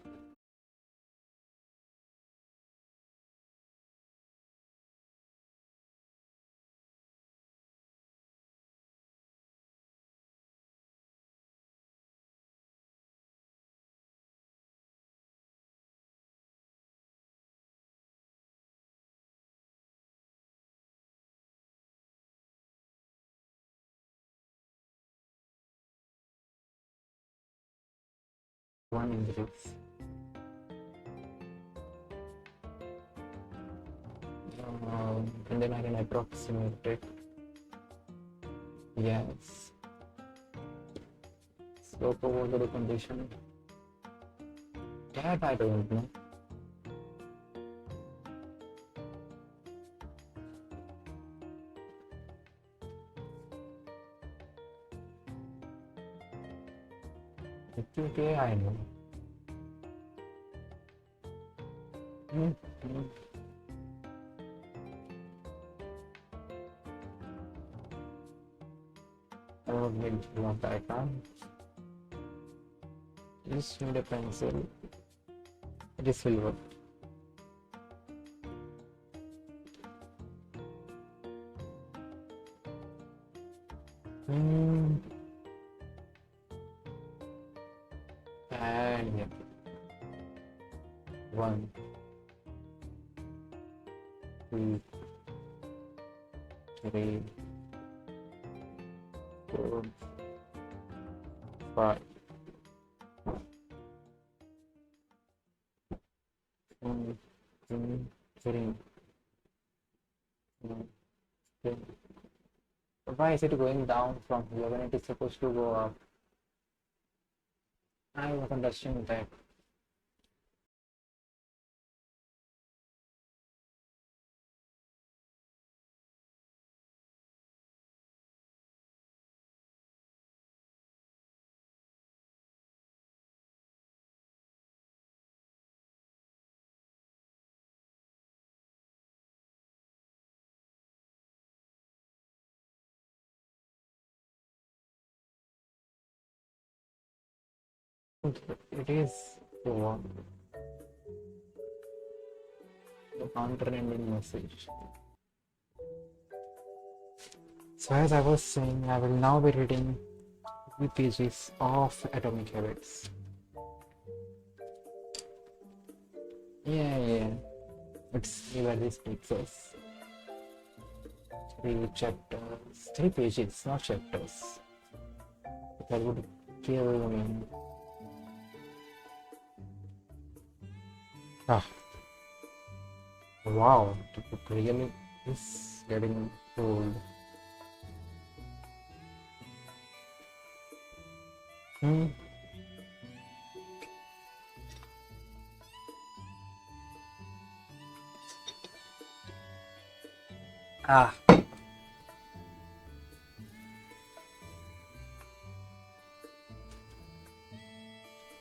One increase. And then I can approximate it. Yes. Slope over the condition. That I don't know. QK I know. Hmm, hmm. I don't need one diagram. Just need a pencil. It is silver. Hmm. And yeah. 1, 2, 3, 4, 5. 1, 2, 3. Why is it going down from here when it is supposed to go up? I don't understand that. It is the counter ending message. So as I was saying, I will now be reading the pages of Atomic Habits. Yeah. Let's see where this takes us. 3 chapters, 3 pages, not chapters. That would kill me. Ah, wow, the book really is getting old. Hmm. Ah,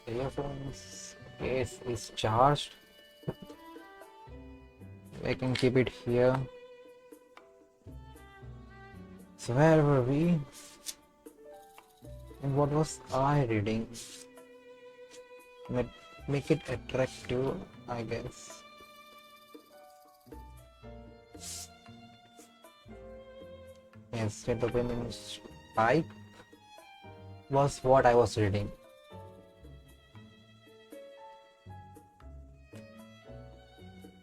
earphones case is charged. I can keep it here. So where were we? And what was I reading? Make it attractive, I guess. Yes, the dopamine spike was what I was reading.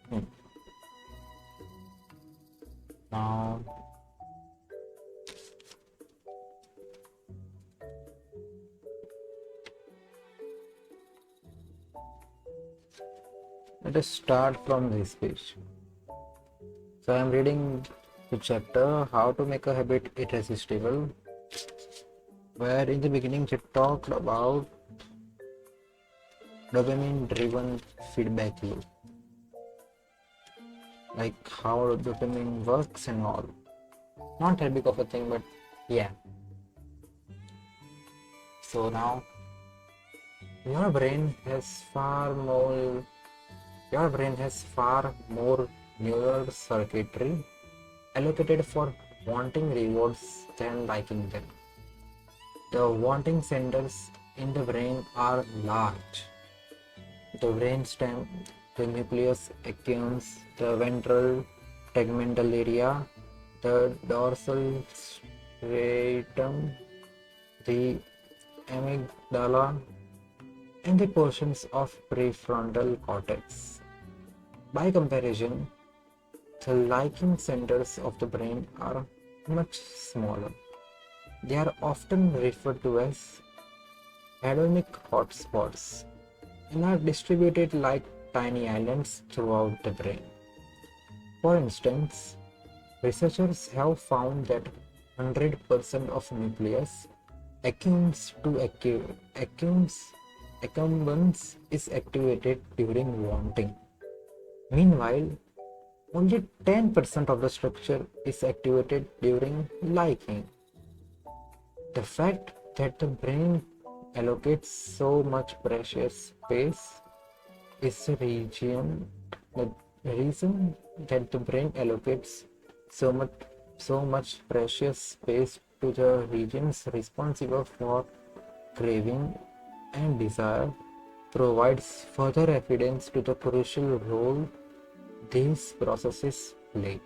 Hmm. Now, let us start from this page. So I am reading the chapter How to Make a Habit Irresistible, where in the beginning it talked about dopamine driven feedback loop, like how dopamine works and all. Not that big of a thing, but yeah. So now your brain has far more your brain has far more neural circuitry allocated for wanting rewards than liking them. The wanting centers in the brain are large. The brainstem, the nucleus accumbens, the ventral tegmental area, the dorsal striatum, the amygdala, and the portions of prefrontal cortex. By comparison, the liking centers of the brain are much smaller. They are often referred to as hedonic hotspots and are distributed like tiny islands throughout the brain. For instance, researchers have found that 100% of nucleus accumbens is activated during wanting. Meanwhile, only 10% of the structure is activated during liking. The fact that the brain allocates so much precious space is a region The reason that the brain allocates so much so much precious space to the regions responsible for craving and desire provides further evidence to the crucial role these processes play.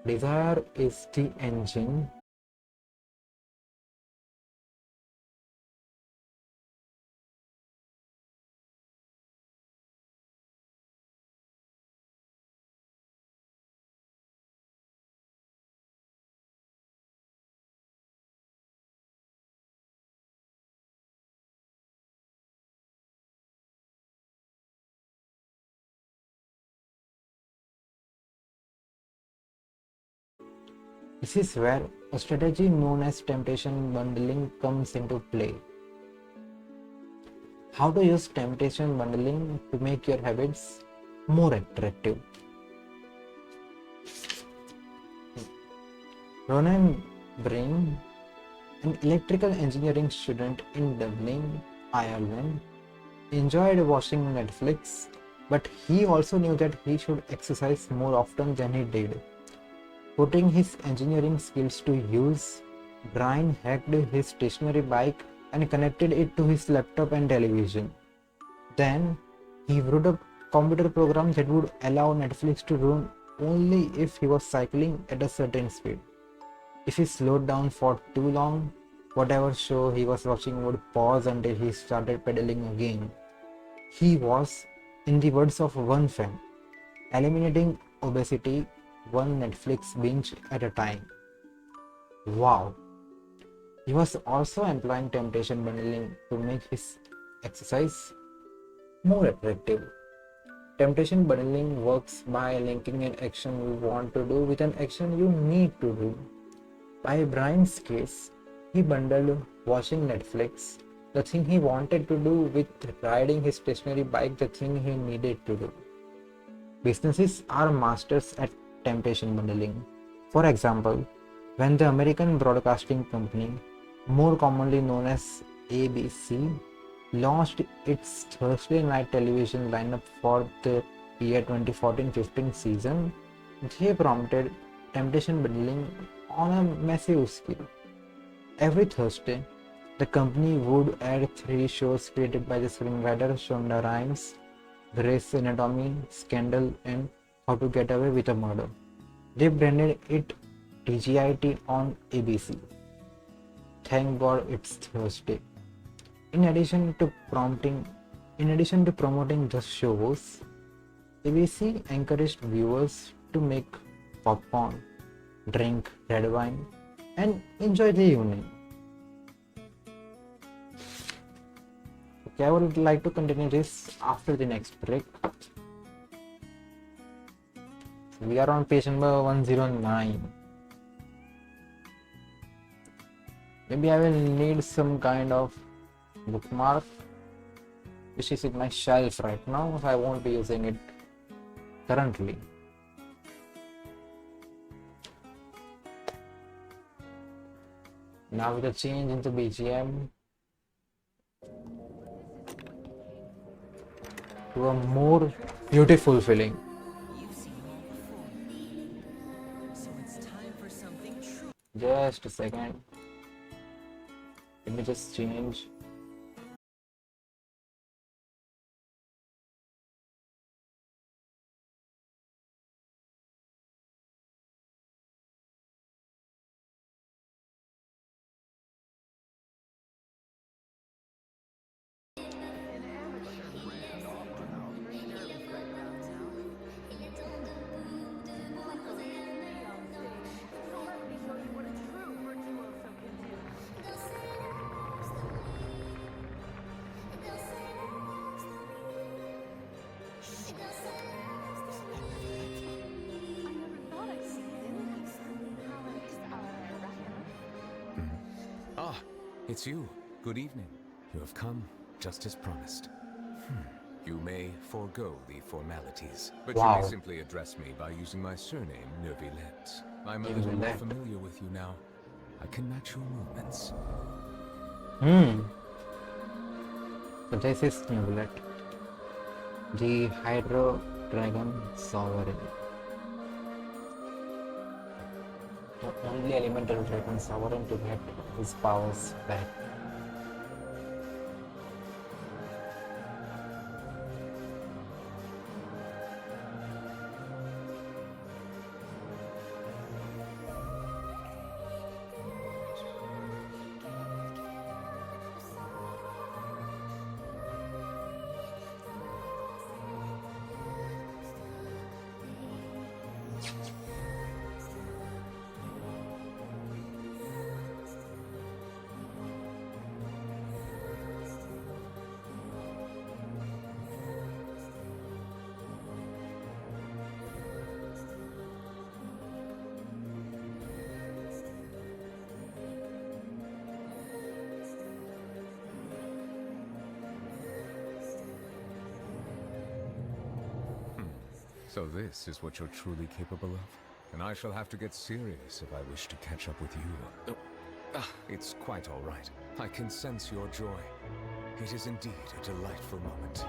Desire is the engine. This is where a strategy known as temptation bundling comes into play. How to use temptation bundling to make your habits more attractive. Ronan Breen, an electrical engineering student in Dublin, Ireland, enjoyed watching Netflix, but he also knew that he should exercise more often than he did. Putting his engineering skills to use, Brian hacked his stationary bike and connected it to his laptop and television. Then, he wrote a computer program that would allow Netflix to run only if he was cycling at a certain speed. If he slowed down for too long, whatever show he was watching would pause until he started pedaling again. He was, in the words of one fan, eliminating obesity one Netflix binge at a time. Wow! He was also employing temptation bundling to make his exercise more attractive. Temptation bundling works by linking an action you want to do with an action you need to do. By Brian's case, he bundled watching Netflix, the thing he wanted to do, with riding his stationary bike, the thing he needed to do. Businesses are masters at temptation bundling. For example, when the American Broadcasting Company, more commonly known as ABC, launched its Thursday night television lineup for the year 2014-15 season, they prompted temptation bundling on a massive scale. Every Thursday, the company would add 3 shows created by the screenwriter Shonda Rhimes: Grey's Anatomy, Scandal, and How to Get Away with a Murder. They branded it TGIT on ABC. Thank God it's Thursday. In addition to promoting the shows, ABC encouraged viewers to make popcorn, drink red wine, and enjoy the evening. Okay, I would like to continue this after the next break. We are on page number 109. Maybe I will need some kind of bookmark which is in my shelf right now, so I won't be using it currently. Now with a change into BGM to a more beautiful feeling. Just a second. Let me just change. Ah, it's you. Good evening. You have come just as promised. You may forego the formalities, but you Wow. may simply address me by using my surname, Neuvillette. I'm a little more Neuvillette. familiar with you now. I can match your movements. So this is Neuvillette, the hydro Dragon Sovereign. The only elemental dragon sovereign to get his powers back. So this is what you're truly capable of? And I shall have to get serious if I wish to catch up with you. It's quite all right. I can sense your joy. It is indeed a delightful moment.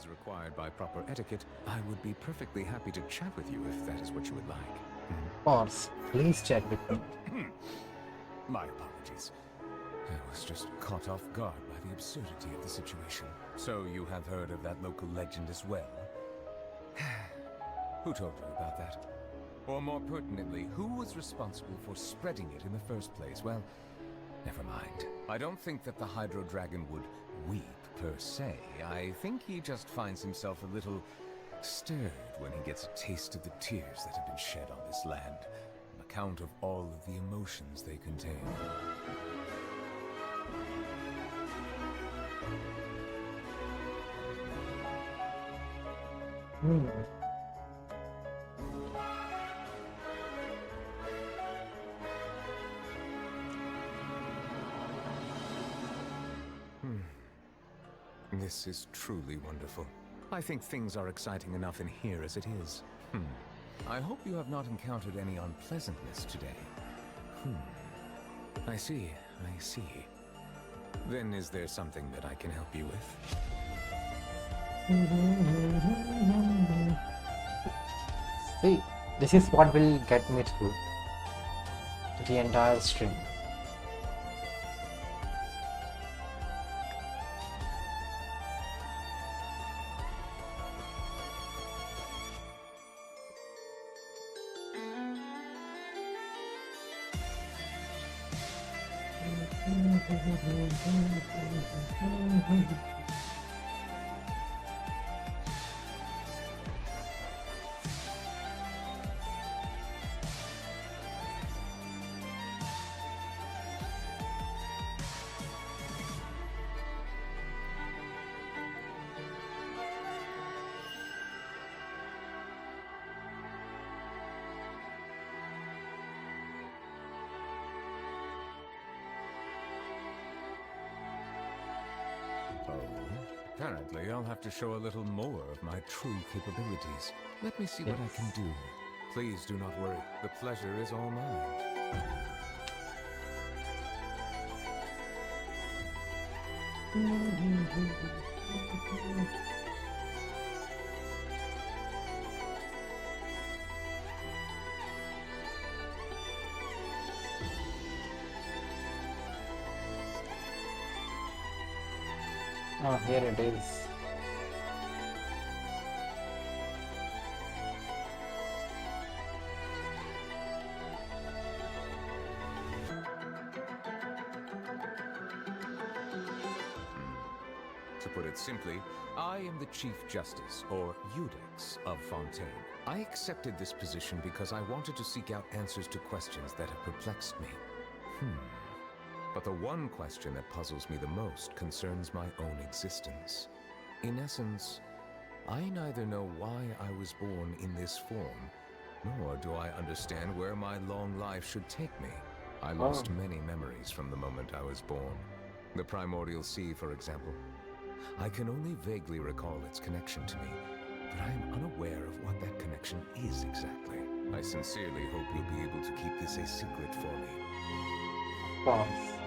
Required by proper etiquette, I would be perfectly happy to chat with you if that is what you would like. Of course, please chat with me. My apologies. I was just caught off guard by the absurdity of the situation. So you have heard of that local legend as well? Who told you about that? Or more pertinently, who was responsible for spreading it in the first place? Well, never mind. I don't think that the Hydro Dragon would weep per se. I think he just finds himself a little stirred when he gets a taste of the tears that have been shed on this land, on account of all of the emotions they contain. This is truly wonderful. I think things are exciting enough in here as it is. I hope you have not encountered any unpleasantness today. I see. Then is there something that I can help you with? See, this is what will get me through the entire stream. Apparently, I'll have to show a little more of my true capabilities. Let me see what I can do. Please do not worry. The pleasure is all mine. Oh, here it is. To put it simply, I am the Chief Justice, or Iudex, of Fontaine. I accepted this position because I wanted to seek out answers to questions that have perplexed me. But the one question that puzzles me the most concerns my own existence. In essence, I neither know why I was born in this form, nor do I understand where my long life should take me. I lost many memories from the moment I was born. The primordial sea, for example. I can only vaguely recall its connection to me, but I am unaware of what that connection is exactly. I sincerely hope you'll be able to keep this a secret for me. Of course.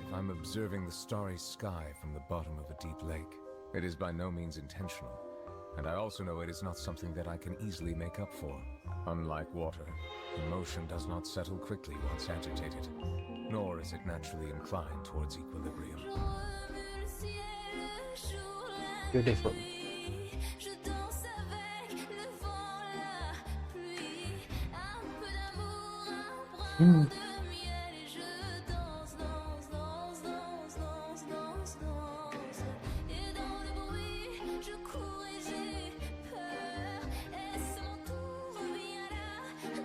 If I'm observing the starry sky from the bottom of a deep lake, it is by no means intentional, and I also know it is not something that I can easily make up for. Unlike water, emotion does not settle quickly once agitated, nor is it naturally inclined towards equilibrium. Beautiful.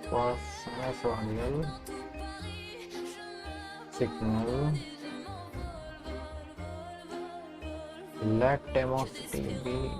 Was Nasonial signal let Demosity be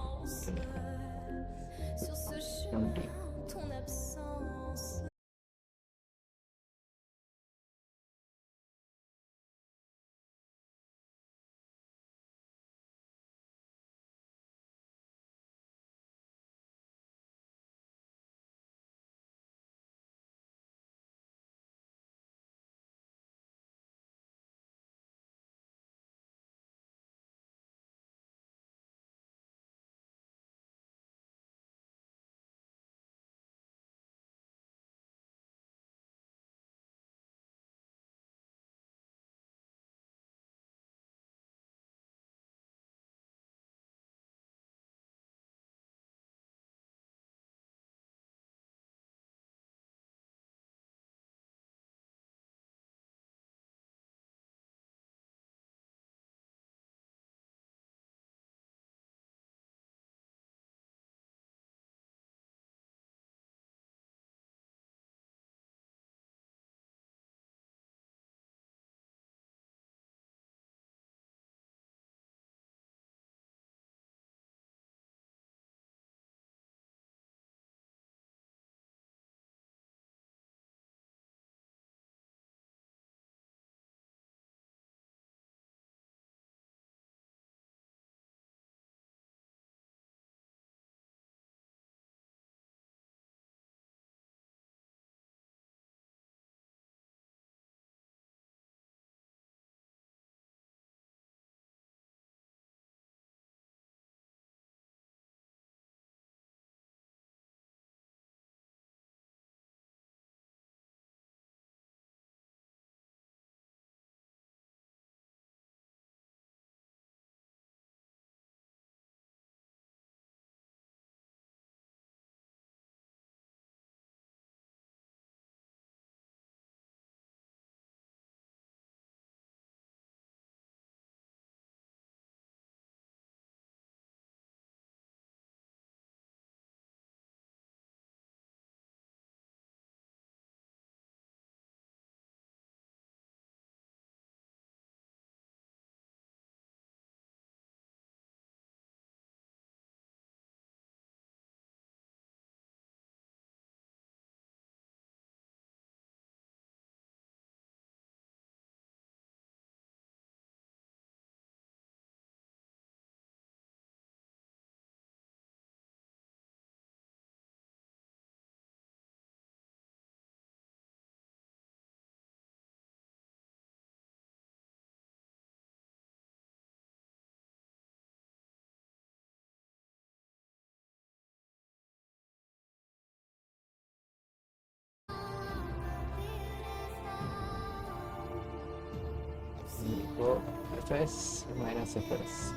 go fs minus fs.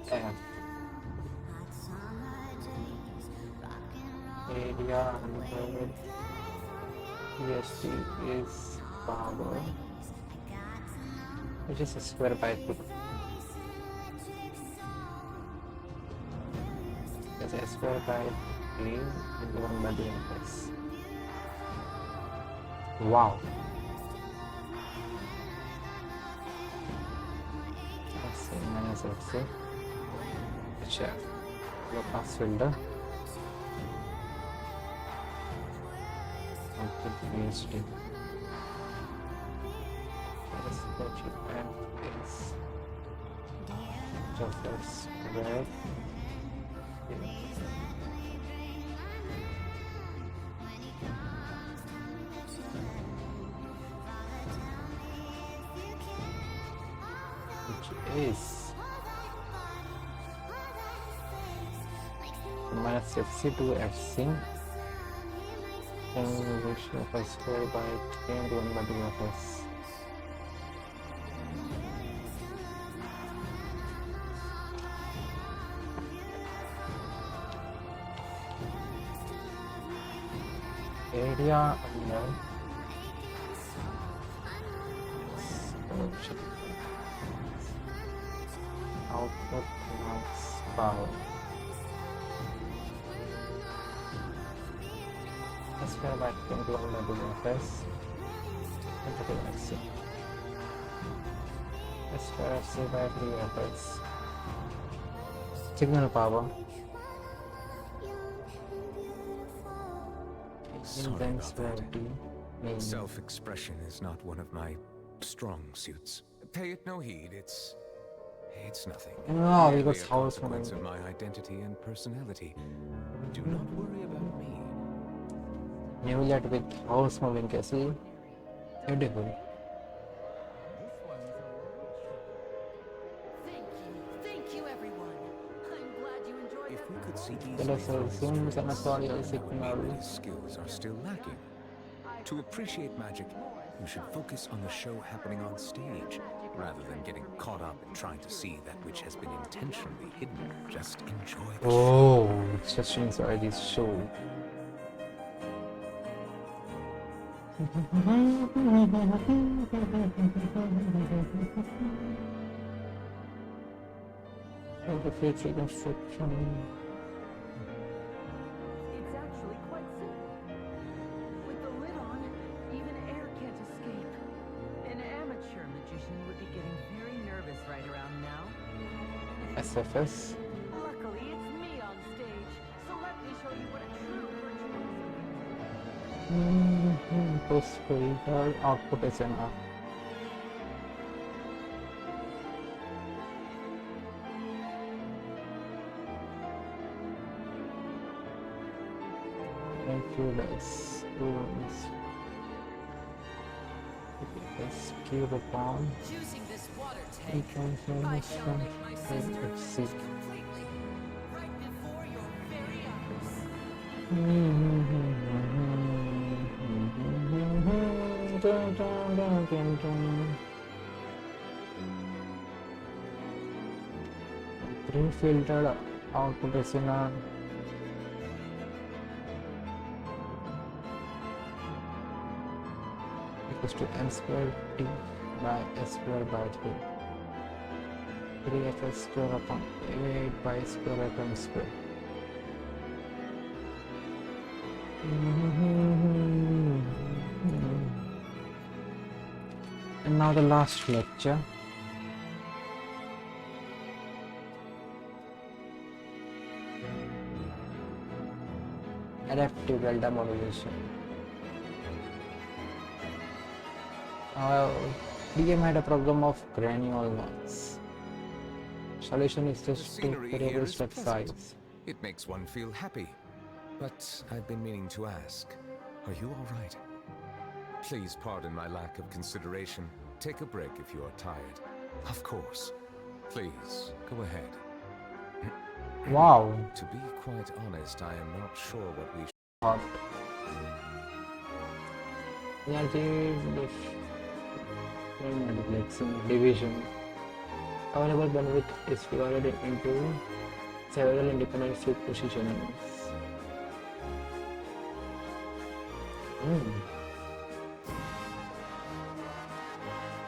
F. Area under EST is power, which is a square by 2. That's a square by 3 and 1 by the fs. Wow. Let's say minus fc. HF. Low pass filter. Output VST. Yes, that you can is just that square. Which is minus fc to fc. And ratio of s square by 3 and 1 by the fs. Area under output max power. S square by 3 and 1 by the fs. Into the fc. S square fc by 3 fs. Signal power. Sorry about that. Means Self-expression is not one of my strong suits. Pay it no heed, it's nothing. no, Merely because a house consequence of my identity and personality. Do not worry about me. Newlet with house moving castle. Beautiful. Thank you, everyone. I'm glad you enjoyed If that. we could see Let us easily through assume his that flaws, Anatolia how is we know signal. that his skills are still lacking. To appreciate magic, you should focus on the show happening on stage, rather than getting caught up in trying to see that which has been intentionally hidden. Just enjoy the show. Oh, just enjoy this show. And the future construction. It's actually quite simple. With the lid on, even air can't escape. An amateur magician would be getting very nervous right around now. SFS. Luckily, it's me on stage, so let me show you what a true virtuoso Post filter output is enough. Intruders, rooms. Let's cube upon. Choosing this water We tank, can I finish shall make my sister see. completely right before your very eyes. Pre-filtered output is in a equals to m squared t by s squared by 3. 3fs square upon 8 by square fm square. And now the last lecture. Adaptive delta modulation. DM had a problem of cranial noise. Solution is The just to scenery here variable is step pleasant. size. It makes one feel happy. But I've been meaning to ask, are you all right? Please pardon my lack of consideration. Take a break if you are tired. Of course. Please, go ahead. Wow. To be quite honest, I am not sure what we Hot. Energy multiplexing division. Available bandwidth is divided into several independent switch positions.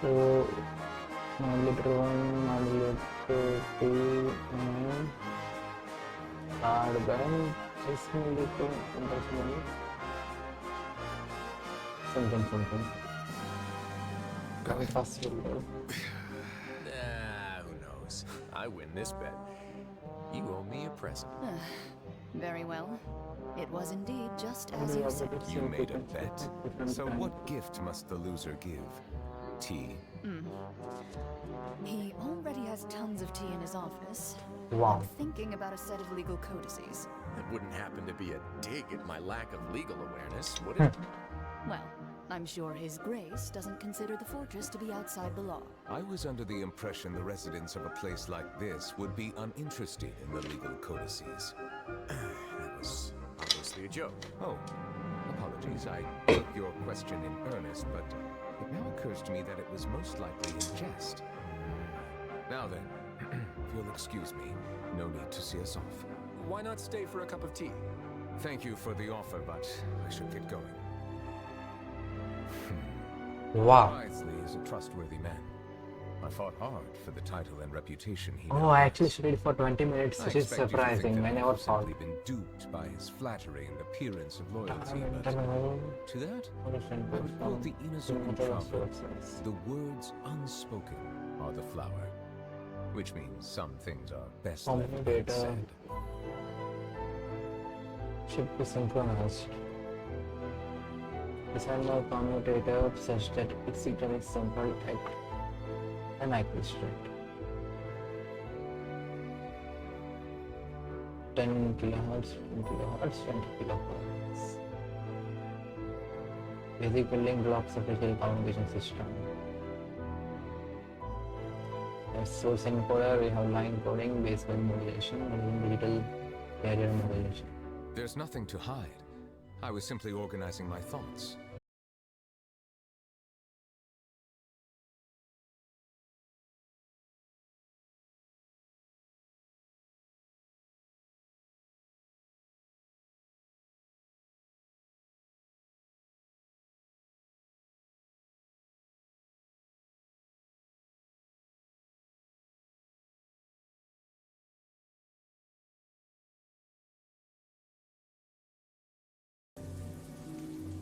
So, modulator 1, modulator 2, and hard band is modulator something. Very possible. who knows? I win this bet. You owe me a present. Very well. It was indeed just as you said. You made a bet? So what gift must the loser give? Tea? He already has tons of tea in his office. Wow. I'm thinking about a set of legal codices. That wouldn't happen to be a dig at my lack of legal awareness, would it? Well, I'm sure His Grace doesn't consider the fortress to be outside the law. I was under the impression the residents of a place like this would be uninterested in the legal codices. That was obviously a joke. Oh, apologies. I took your question in earnest, but it now occurs to me that it was most likely in jest. Now then, if you'll excuse me, no need to see us off. Why not stay for a cup of tea? Thank you for the offer, but I should get going. Wow. Wriothesley is a trustworthy man. I fought hard for the title and reputation he Oh, now I has. actually studied for 20 minutes, I which is expect you to think surprising. that I I never have thought. simply been duped by his flattery and appearance of loyalty, but to that, I would quote the Inazuki proverb, the words unspoken are the flower, which means some things are best left Commutator unsaid. should be synchronized. Design a commutator such that its signal is sampled at an accurate rate. 10 kilohertz, 10 kilohertz, 20 kilohertz. Basic building blocks of digital communication system. As source encoder, we have line coding, baseband modulation, and digital carrier modulation. There's nothing to hide. I was simply organizing my thoughts.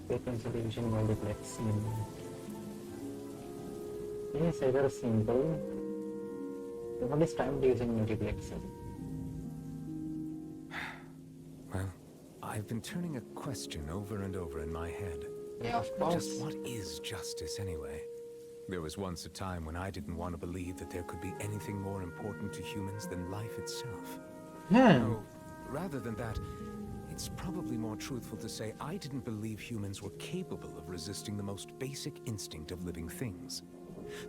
Frequency division multiplexing. Yes, either simple. What is time using multiplexing? Well, I've been turning a question over and over in my head. Yeah, of course. Just what is justice anyway? There was once a time when I didn't want to believe that there could be anything more important to humans than life itself. No, rather than that, it's probably more truthful to say I didn't believe humans were capable of resisting the most basic instinct of living things.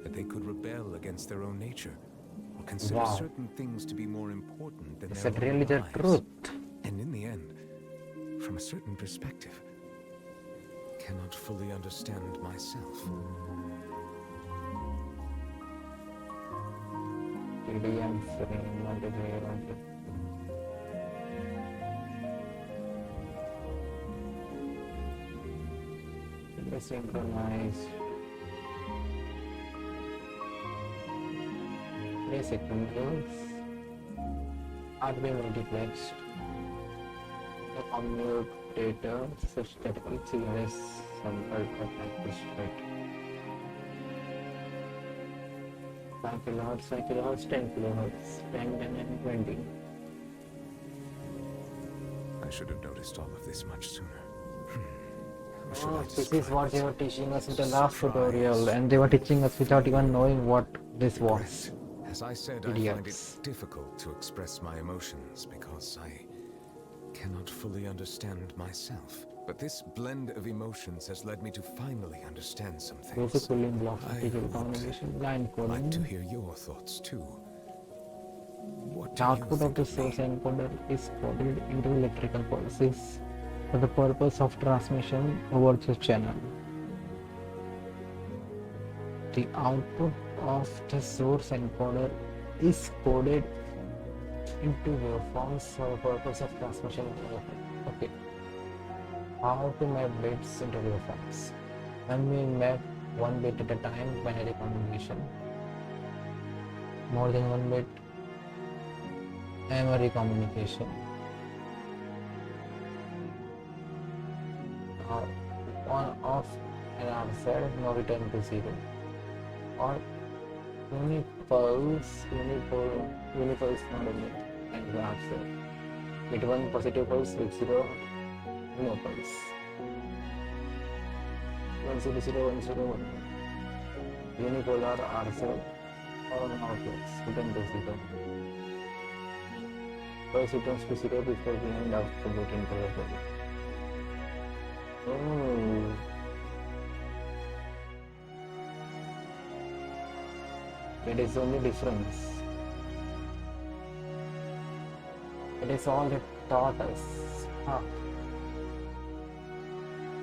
That they could rebel against their own nature, or consider Wow. certain things to be more important than Is their that own really the lives. truth? And in the end, from a certain perspective, cannot fully understand myself. TDM frame multiplayer. Synchronized. Basic controls. RB multiplexed. The commutator such that each signal is sampled at like this rate. 5 kilohertz, 5 kilohertz, 10 kilohertz, 10, 10 and 20. I should have noticed all of this much sooner. How should I This is describe what they it? were teaching us in the last tutorial, and they were teaching us without even knowing what this was. As I said, I find Idiots. it difficult to express my emotions because I cannot fully understand myself. But this blend of emotions has led me to finally understand some things. Basic building blocks of I digital would communication, line like to coding. hear your thoughts too. What The output of the source encoder is coded into electrical pulses for the purpose of transmission over the channel. The output of the source encoder is coded into waveforms for the purpose of transmission. Okay. How to map bits into waveforms? When we map one bit at a time, binary communication. More than one bit, memory communication. On off and answer, no return to zero. Or unipulse not only and the answer. Bit 1 positive pulse, bit 0 no pulse. 100 unipolar answer or outputs return to zero. Pulse returns to zero before the end of the boot interval. Oh. That is the only difference. It is all it taught us. Huh.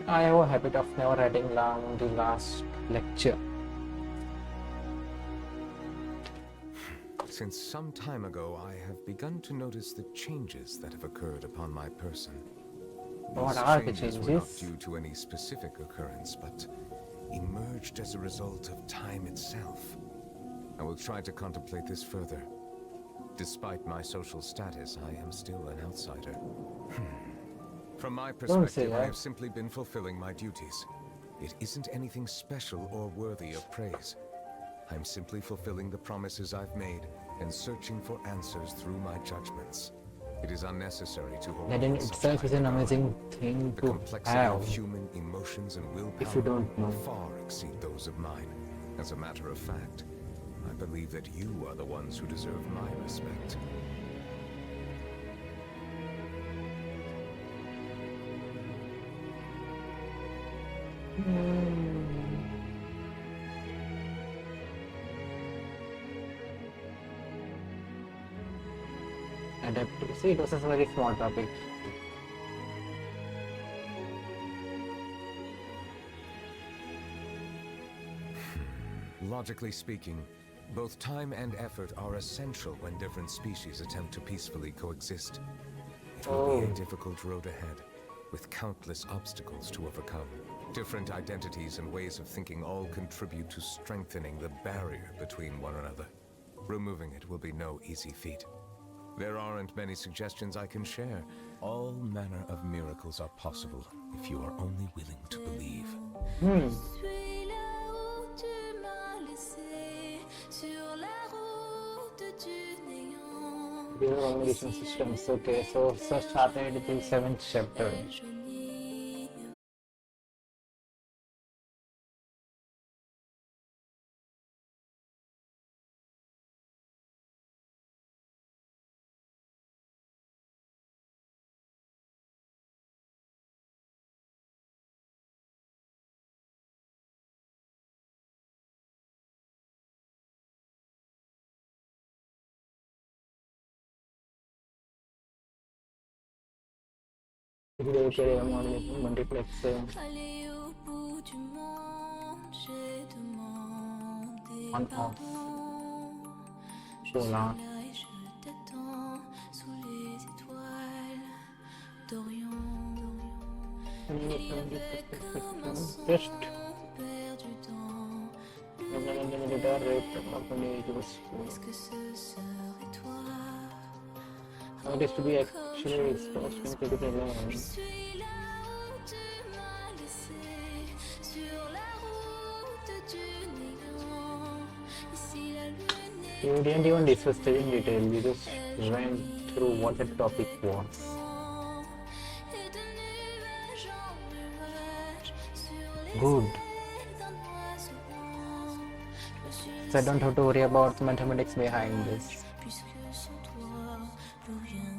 I have a habit of never writing down the last lecture. Since some time ago, I have begun to notice the changes that have occurred upon my person. What These are the changes were not changes? due to any specific occurrence, but emerged as a result of time itself. I will try to contemplate this further. Despite my social status, I am still an outsider. From my say perspective, I that. have simply been fulfilling my duties. It isn't anything special or worthy of praise. I'm simply fulfilling the promises I've made and searching for answers through my judgments. It is unnecessary to hold That in on such itself is high an regard. amazing thing The to complexity have. of human emotions and willpower If you don't know. far exceed those of mine. As a matter of fact, I believe that you are the ones who deserve my respect. Adaptive. See, it was a very small topic. Logically speaking, both time and effort are essential when different species attempt to peacefully coexist. It will be a difficult road ahead, with countless obstacles to overcome. Different identities and ways of thinking all contribute to strengthening the barrier between one another. Removing it will be no easy feat. There aren't many suggestions I can share. All manner of miracles are possible if you are only willing to believe. Suis là où tu m'as laissé, sur la route du néant. These are communication systems. Okay, so started the 7th chapter. Je nie Multiplex. aller au bout du monde, j'ai demandé On off. pardon. Je So suis now. là et je t'attends sous les étoiles d'Orient. Il y avait comme un son Just perdu dans Est-ce que ce serait toi? How it is to be actually exposed in critical Je level. suis là où tu m'as laissé, sur la route du néant. Ici la lune est You didn't even discuss it in detail, you just went through what the topic was. blanche, et de nuage en nuage, sur les Good. ailes d'un oiseau blanc. Je suis So I don't have to worry about the mathematics behind this. puisque sans toi, plus rien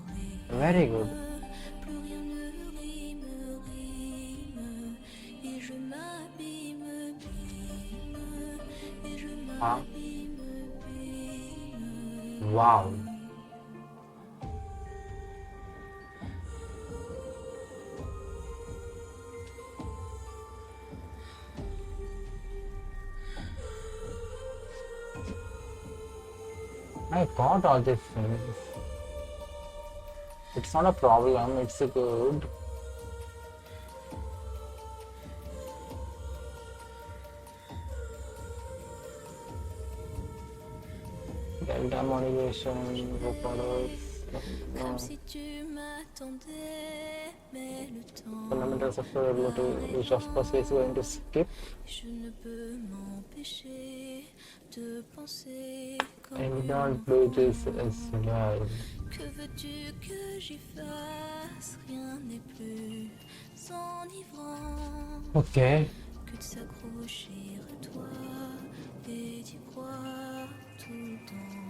ne rime. Very good. Plus rien ne rime, et je m'abîme, et je Huh? m'abîme. Wow. I got all these things. It's not a problem, it's a good. Delta motivation, vocals, Comme si tu m'attendais, mais le temps. fundamentals of durability, which of course is going to skip. Je ne peux m'empêcher de penser And we comme don't do this as well. que veux-tu que j'y fasse? Rien n'est plus enivrant Okay. que de s'accrocher à toi et d'y croire tout le temps.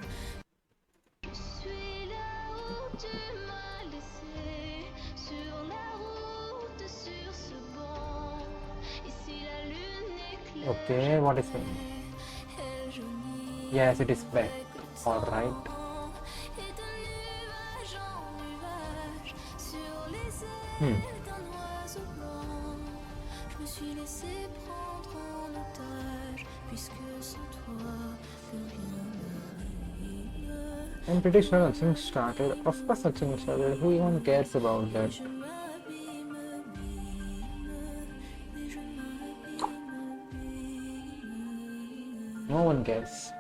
Je suis là où tu m'as laissé, sur la route, sur ce banc. Ici la lune éclaire. Okay, what is it? Elle jaunit Yes, it is back. Alright. et de nuage en nuage sur les ailes d'un oiseau blanc. Je me suis laissé prendre en otage, puisque sans toi, plus rien n'arrive. I'm pretty sure nothing started. Of course nothing started. Who even cares about that? Je m'abîme, et je m'abîme. No one cares.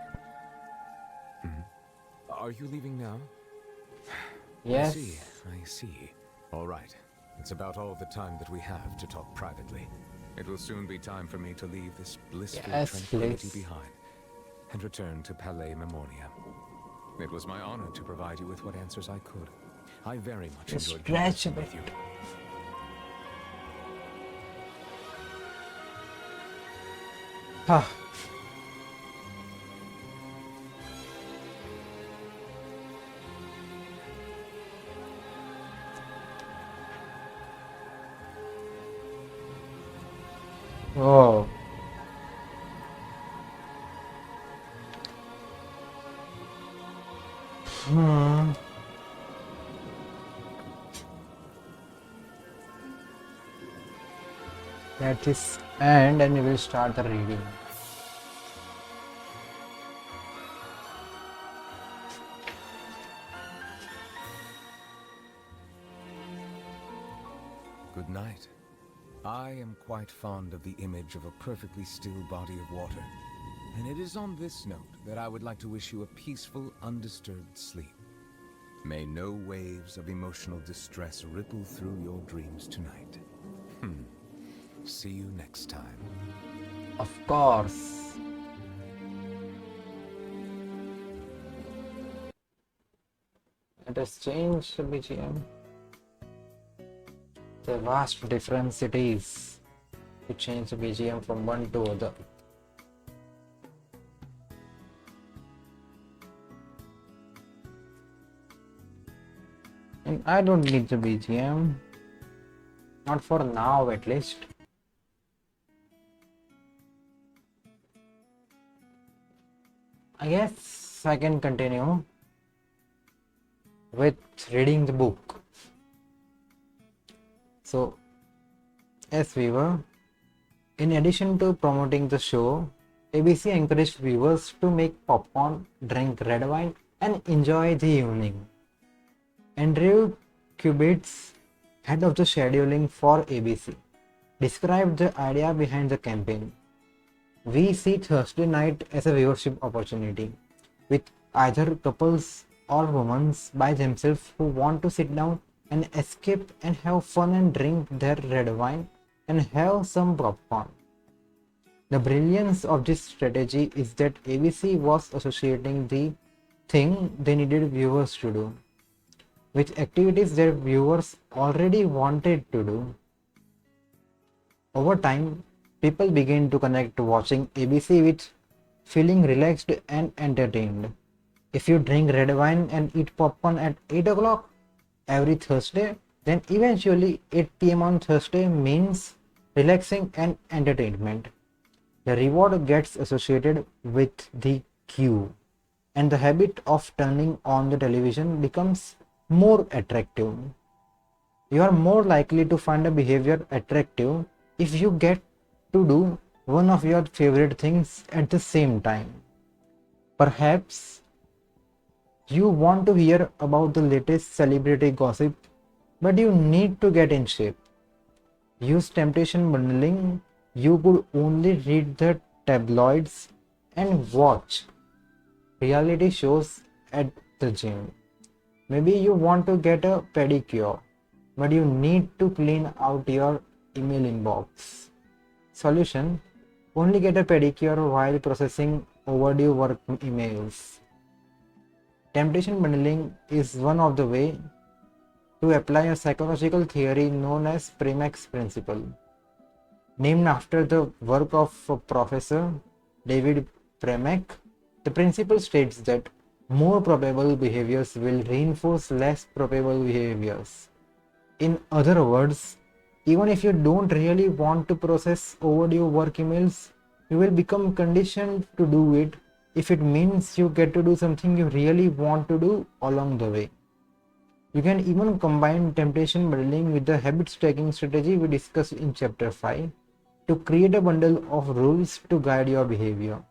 Are you leaving now? Yes. I see. All right. It's about all the time that we have to talk privately. It will soon be time for me to leave this blissful Yes, tranquility please. behind and return to Palais Memoria. It was my honor to provide you with what answers I could. I very much Just enjoyed stretch conversing a with you. bit. Ah. Oh. Hmm. That is end, and we will start the reading. Good night. I am quite fond of the image of a perfectly still body of water, and it is on this note that I would like to wish you a peaceful, undisturbed sleep. May no waves of emotional distress ripple through your dreams tonight. See you next time. Of course. Let us change the BGM. The vast difference it is to change the BGM from one to other. And I don't need the BGM. Not for now, at least. I guess I can continue with reading the book. So, as viewer, in addition to promoting the show, ABC encouraged viewers to make popcorn, drink red wine, and enjoy the evening. Andrew Kubitz, head of the scheduling for ABC, described the idea behind the campaign. We see Thursday night as a viewership opportunity, with either couples or women by themselves who want to sit down and escape and have fun and drink their red wine and have some popcorn. The brilliance of this strategy is that ABC was associating the thing they needed viewers to do with activities that viewers already wanted to do. Over time, people begin to connect to watching ABC with feeling relaxed and entertained. If you drink red wine and eat popcorn at 8 o'clock every Thursday, then eventually 8 p.m. on Thursday means relaxing and entertainment. The reward gets associated with the cue, and the habit of turning on the television becomes more attractive. You are more likely to find a behavior attractive if you get to do one of your favorite things at the same time. Perhaps You want to hear about the latest celebrity gossip, but you need to get in shape. Use temptation bundling. You could only read the tabloids and watch reality shows at the gym. Maybe you want to get a pedicure, but you need to clean out your email inbox. Solution: only get a pedicure while processing overdue work emails. Temptation bundling is one of the way to apply a psychological theory known as Premack's principle. Named after the work of Professor David Premack, the principle states that more probable behaviors will reinforce less probable behaviors. In other words, even if you don't really want to process overdue work emails, you will become conditioned to do it if it means you get to do something you really want to do along the way. You can even combine temptation bundling with the habit stacking strategy we discussed in chapter 5 to create a bundle of rules to guide your behavior.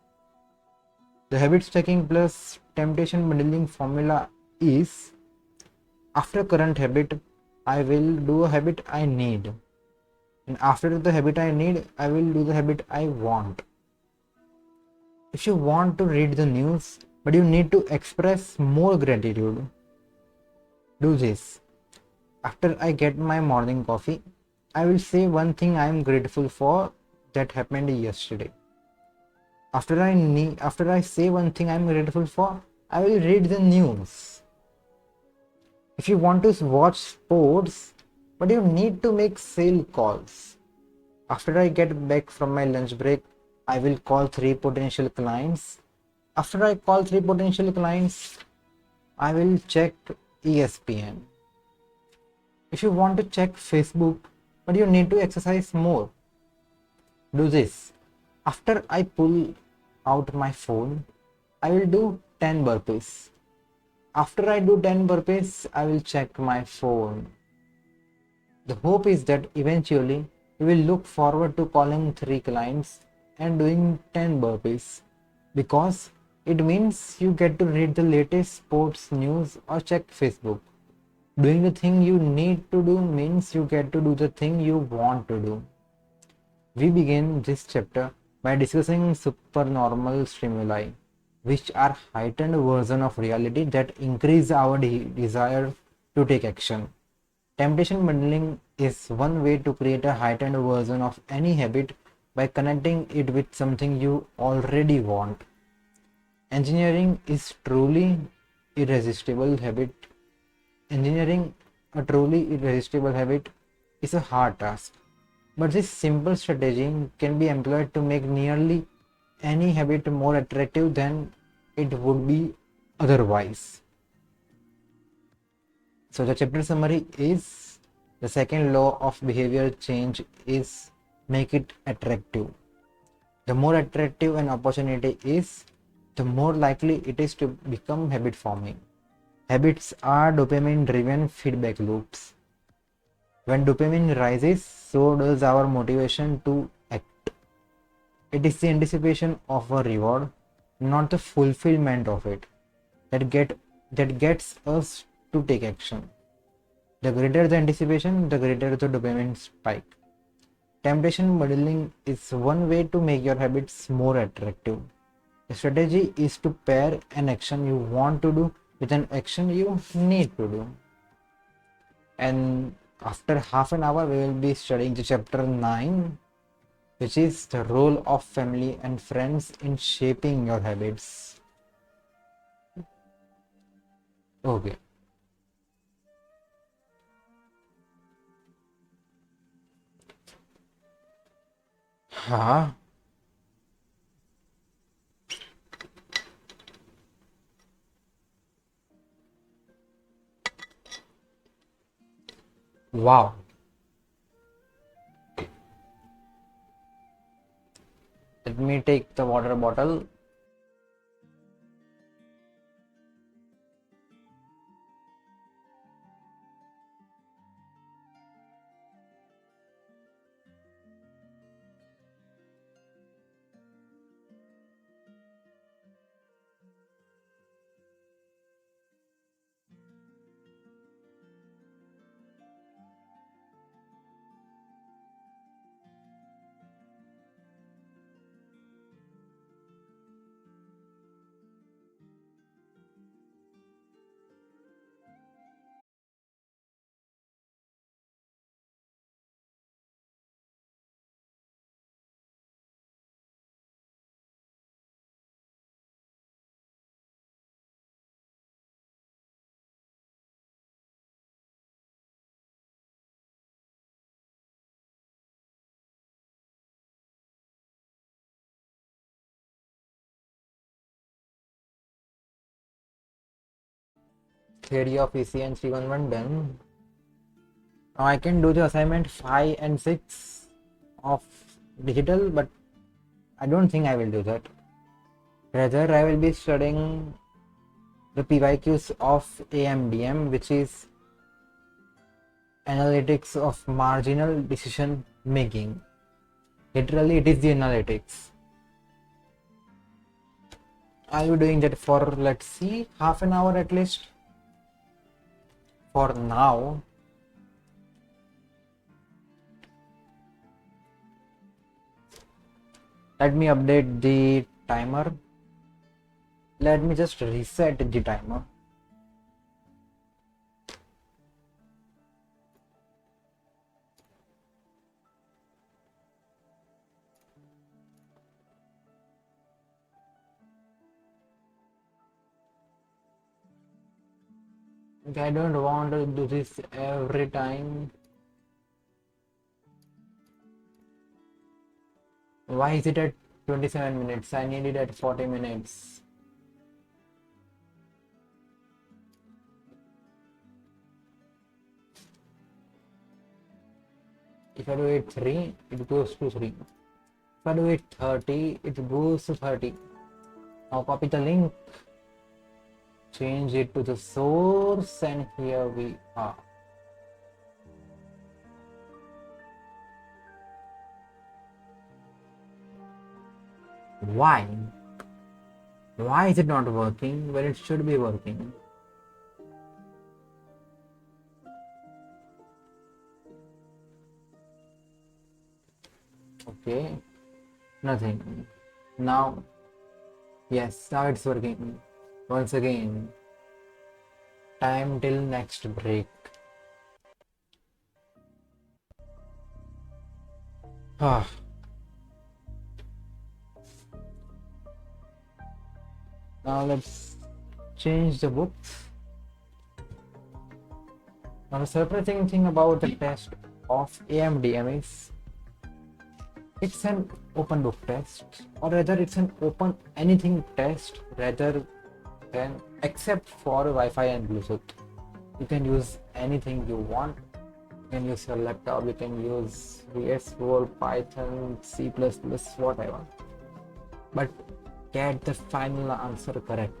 The habit stacking plus temptation bundling formula is: after current habit, I will do a habit I need. And after the habit I need, I will do the habit I want. If you want to read the news, but you need to express more gratitude, do this. After I get my morning coffee, I will say one thing I am grateful for that happened yesterday. After I say one thing I am grateful for, I will read the news. If you want to watch sports, but you need to make sale calls. After I get back from my lunch break, I will call 3 potential clients. After I call 3 potential clients, I will check ESPN. If you want to check Facebook, but you need to exercise more, do this. After I pull out my phone, I will do 10 burpees. After I do 10 burpees, I will check my phone. The hope is that eventually you will look forward to calling 3 clients and doing 10 burpees, because it means you get to read the latest sports news or check Facebook. Doing the thing you need to do means you get to do the thing you want to do. We begin this chapter by discussing supernormal stimuli, which are heightened versions of reality that increase our desire to take action. Temptation bundling is one way to create a heightened version of any habit by connecting it with something you already want. Engineering is truly irresistible habit. Engineering a truly irresistible habit is a hard task, but this simple strategy can be employed to make nearly any habit more attractive than it would be otherwise. So the chapter summary is: the second law of behavior change is make it attractive. The more attractive an opportunity is, the more likely it is to become habit forming. Habits are dopamine driven feedback loops. When dopamine rises, so does our motivation to act. It is the anticipation of a reward, not the fulfillment of it, that gets us to take action. The greater the anticipation, the greater the dopamine spike. Temptation bundling is one way to make your habits more attractive. The strategy is to pair an action you want to do with an action you need to do. And after half an hour, we will be studying the chapter 9, which is the role of family and friends in shaping your habits. Okay. हाँ. Wow. Let me take the water bottle. theory of ECN 311 done. Now I can do the assignment 5 and 6 of digital, but I don't think I will do that. Rather, I will be studying the PYQs of AMDM, which is analytics of marginal decision making. Literally, it is the analytics. I'll be doing that for, let's see, half an hour at least. For now. Let me update the timer. Let me just reset the timer. I don't want to do this every time. Why is it at 27 minutes? I need it at 40 minutes. If I do it 3, it goes to 3. If I do it 30, it goes to 30. Now copy the link, change it to the source, and here we are. Why? Why is it not working when it should be working? Okay, nothing. Now, yes, now it's working. Once again, time till next break. Ah. Now let's change the books. Now the surprising thing about the test of AMDM is it's an open book test, or rather it's an open anything test rather than, except for Wi-Fi and Bluetooth. You can use anything you want. You can use your laptop, you can use VS Code, Python, C++, whatever. But get the final answer correct.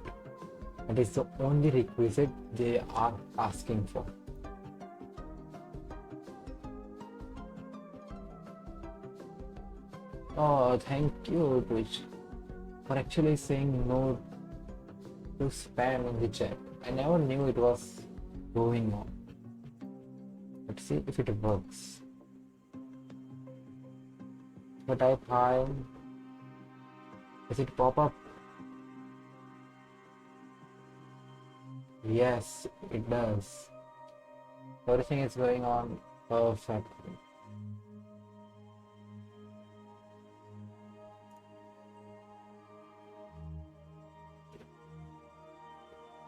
That is the only requisite they are asking for. Oh, thank you, Twitch, for actually saying no to spam in the chat. I never knew it was going on. Let's see if it works. If I type hi, does it pop up? Yes, it does. Everything is going on perfectly.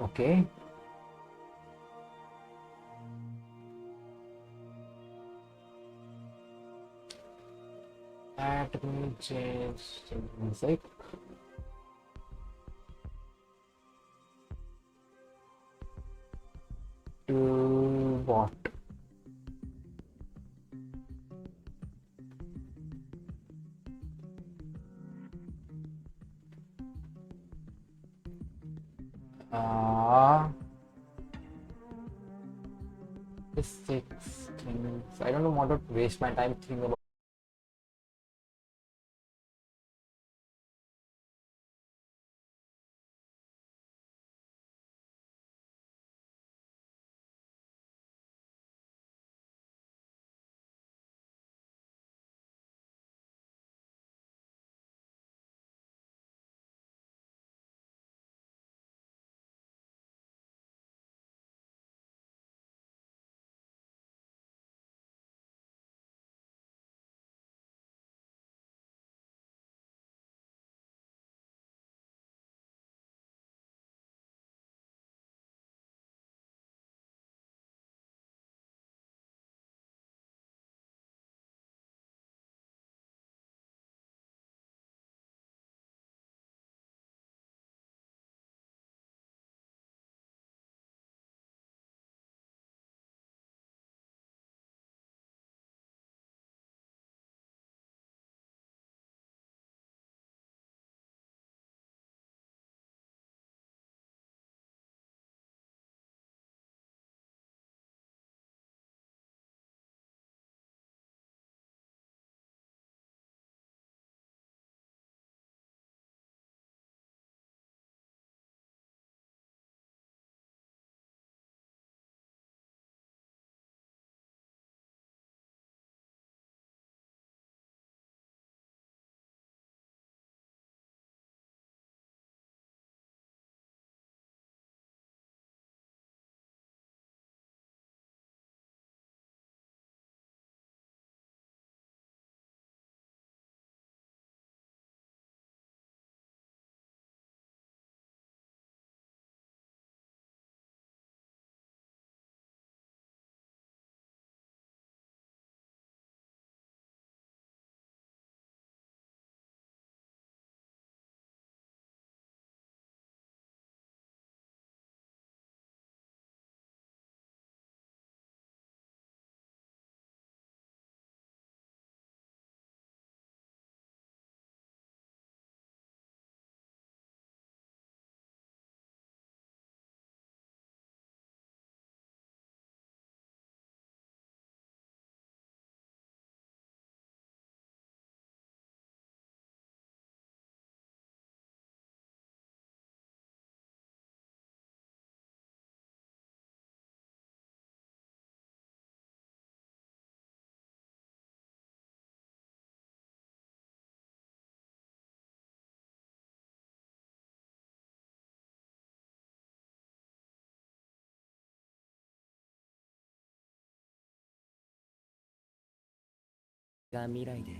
Okay. Let me change the music. To what? This 6 things. I don't want to waste my time thinking about が未来で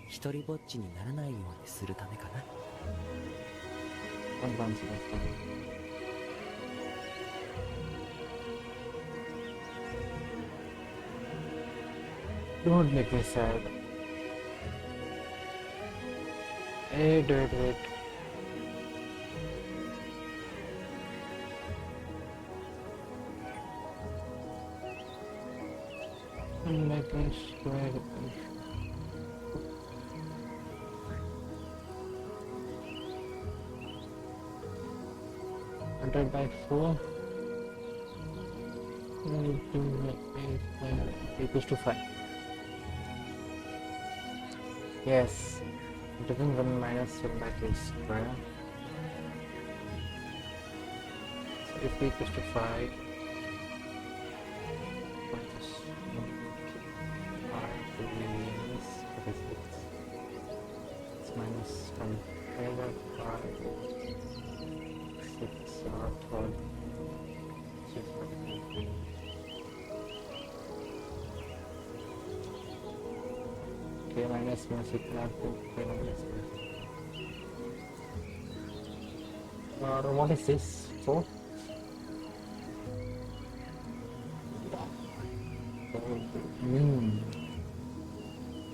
一人ぼっちにならないようにするためかな。 One bounce back. Don't make me sad. Wait. I'm making sure. 100 by 4 equals to 5. Yes, taking 1 minus 1 by 3 square. So if equals to 5, minus 5 is 46. It's minus 1 over 5. 6 or 12. 6 or 12. K minus minus equal to K minus minus. What is this? 4?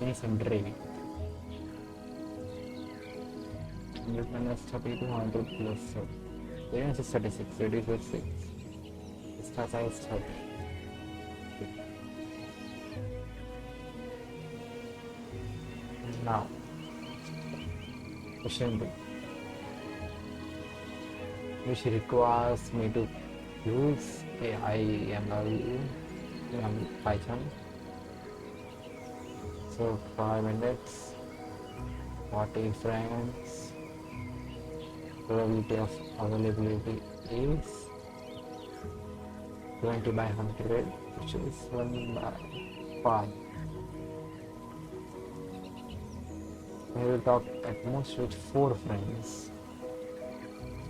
Yes, 100. 100 minus 32, 100 plus 7. Variance is 36, reduce by 6. Star size 30. Now, question 2. Which requires me to use AIML in Python. So 5 minutes, 40 frames. Probability of availability is 20 by 100, which is 1 by 5. We will talk at most with 4 frames.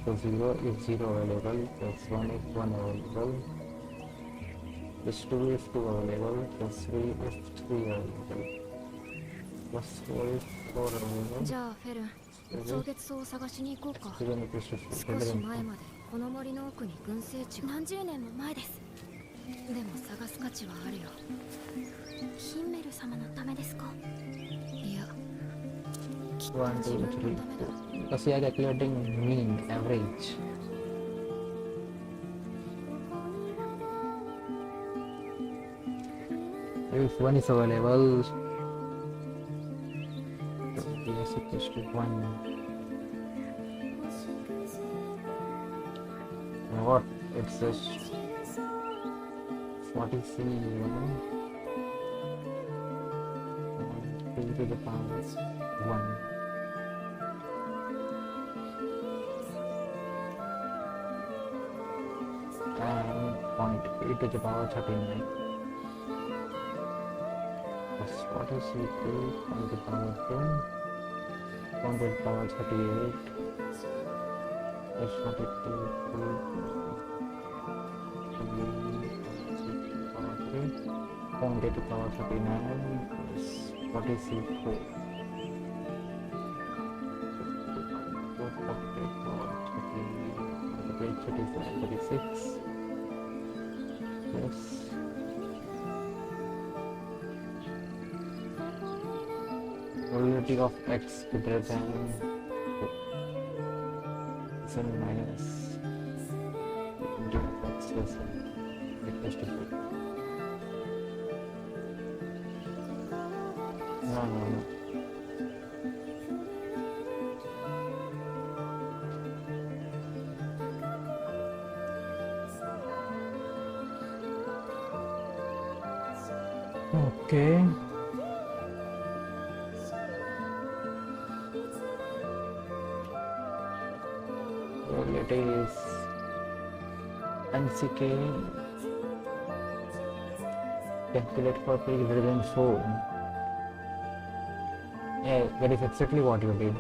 So 0 if 0 available, plus 1 if 1 available, plus 2 if 2 available, plus 3 if 3 available, plus 4 if 4 available. じゃあフェルン、蒼月草を探しに行こうか。 Even if it's 少し前までこの森の奥に群生地が。何十年も前です。でも探す価値はあるよ。ヒンメル様のためですか？いや、きっと 1, 自 2, 分の 3, ためだ。 because we are calculating mean average. If 1 is available, yes, equals to 1. What? It's just 43 3 to the power 1. And 0.8 to the power 39. Plus what is equal to the power 2? 1 to the power 38. Plus what is equal to power 3? 0.8 to the power 39 plus what is equal? 36 plus probability of x greater than x minus x less than equals to 4. No. Okay. Probability is NCK. Calculate for p greater than 4. Yeah, that is exactly what you did.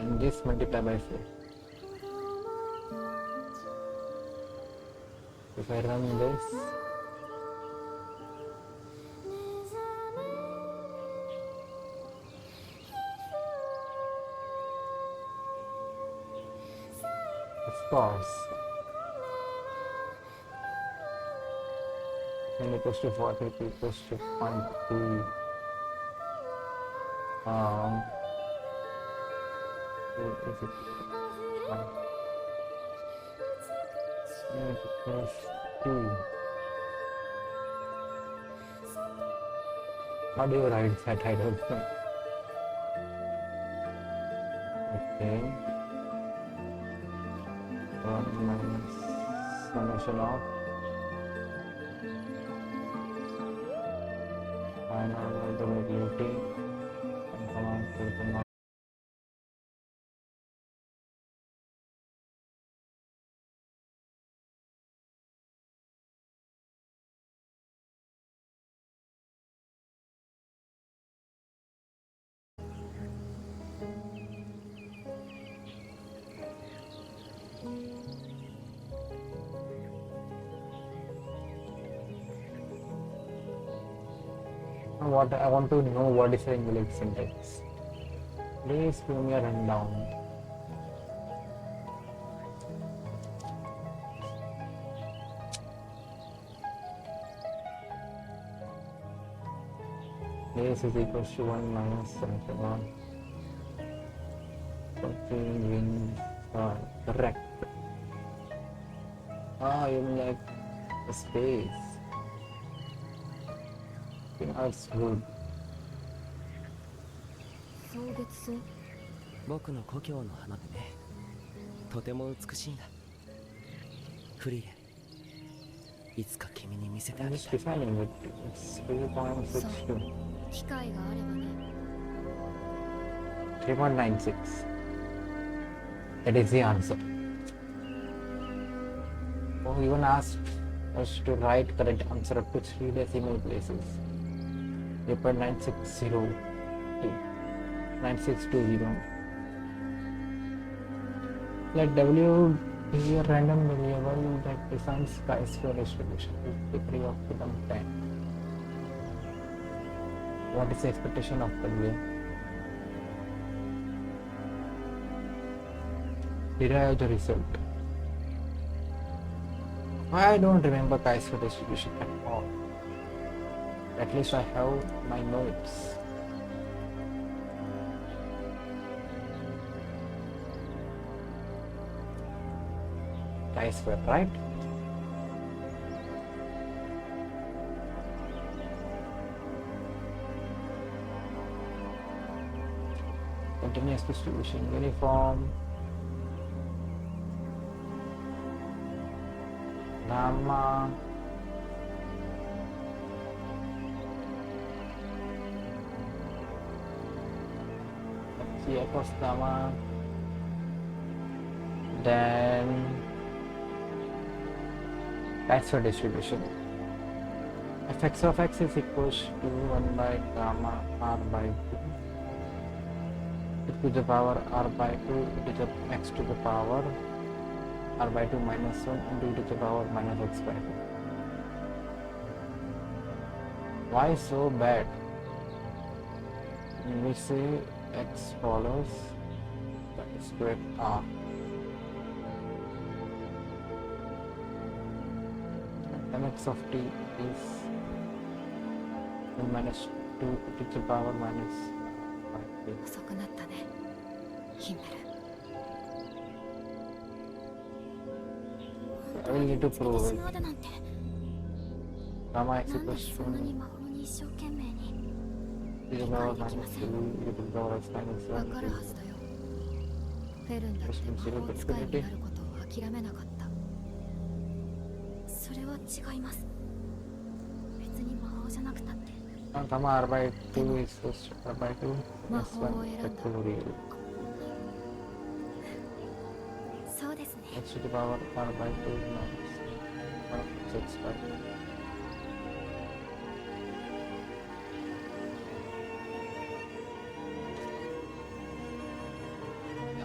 and this multiply by 4. If I run this, of course, when equals to 40 equals to 0.2 is it 1 equals 2. How do you write that? I don't know. Okay. 1 minus summation of final probability and command to command. What I want to know, what is the English syntax? Please give me a rundown. This is equals to 1 minus something on something in correct. Ah, you mean like a space. That's good. 草月草僕の故郷の花でね、とても美しいんだ。フリーレン、いつか君に見せてあ I'm げ just たい。 defining it. It's 3.62. 機会があればね 3.96. That is the answer. Oh, even asked us to write correct answer up to 3 decimal places. 3.9602. 9620. Let W be a random variable that defines chi-square distribution with degree of freedom 10. What is the expectation of W? Derive the result. I don't remember chi-square distribution at all. At least I have my notes. Chi-square, right? Continuous distribution, uniform. Gamma. C across gamma. Then chi-square distribution. Fx of x is equals to 1 by gamma r by 2 to the power r by 2 to the x to the power r by 2 minus 1 into e to the power minus x by 2. Why so bad? When we say x follows the square r. Mx of t is 1 minus 2 to the power minus 5. 遅くなったねヒンメル I will need to prove it. までなんて Gamma x なんで equals そんなに to 魔法に一生懸命に e to the power minus 2 e to the power x minus わかるは 1. ずだよフェルンだって魔法使いになることを諦めなかったそれは違います別に魔法じゃなくたって Gamma r by 2 is equals to r by 2 plus 1 factorial. そうですね X to the power r by 2 minus 1 x by 2.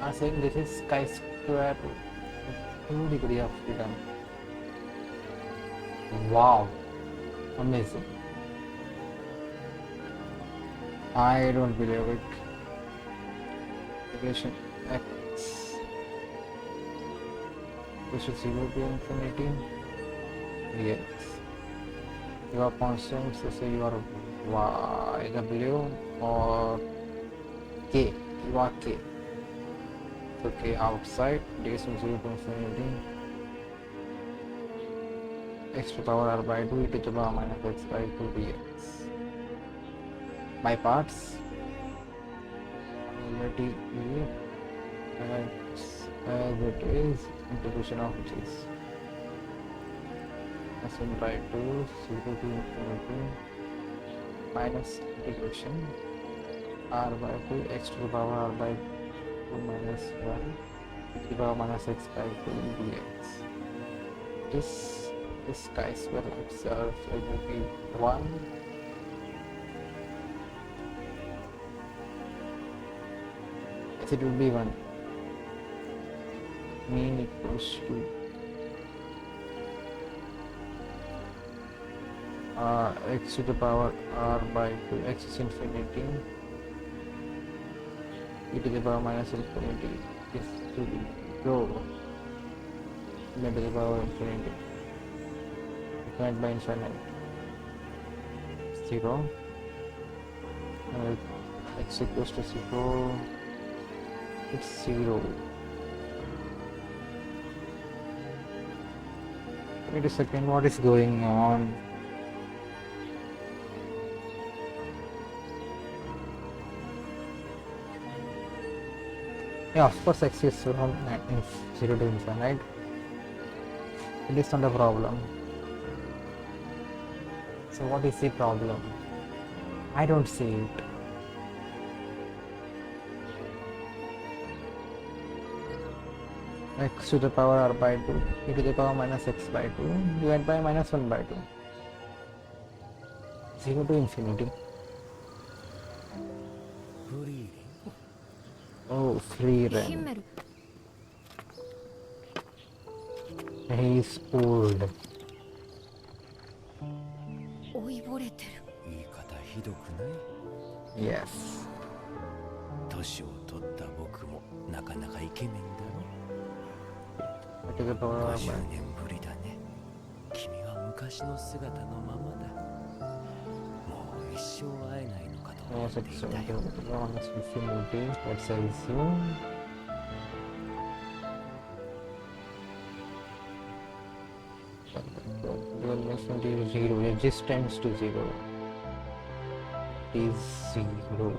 are saying this is chi-square 2 degree of freedom. Wow, amazing. I don't believe it. Equation x equals to 0 to infinity. Yes. You are constants, so say you are y, w or k. You are k. So k outside, ds from 0 to infinity. X to the power r by 2 e to the power minus x by 2 dx. By parts, already as it is, integration of this. S1 by 2, 0 to infinity, minus integration r by 2, x to the power r by 2 minus 1, e to the power minus x by 2 dx. This chi-square itself will be 1. Yes, it will be 1. Mean equals to x to the power r by 2, x is infinity, e to the power minus infinity is to go e to the power infinity, infinite by infinite, 0, x equals to 0, it's 0. Wait a second, what is going on? Yeah, of course x is from 0 to infinite. It is not a problem. So what is the problem? I don't see it. X to the power r by 2, e to the power minus x by 2, divided by minus 1 by 2. 0 to infinity. Oh, free ヒン Ren. メル He's old. 老いぼれてる。言い方ひどくない？ Yes. 年を取った僕もなかなかイケメンだろ。 E to the power r 50 by 年ぶりだね。君は昔の姿のままだ。もう一生会えないのかと思 minus って x い to た the よ。 power minus infinity. Let's assume. Infinity is 0. It just tends to 0. It is 0.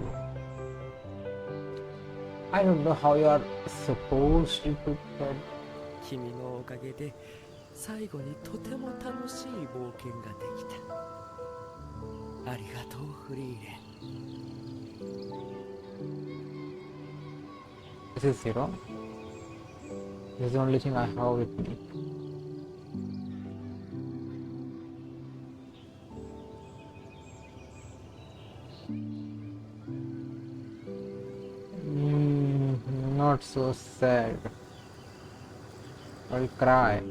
I don't know how you are supposed to put that. 君のおかげで最後にとても楽しい冒険ができた。ありがとうフリーレン。 This is 0. This is the only thing I have with me. Not so sad. I'll cry.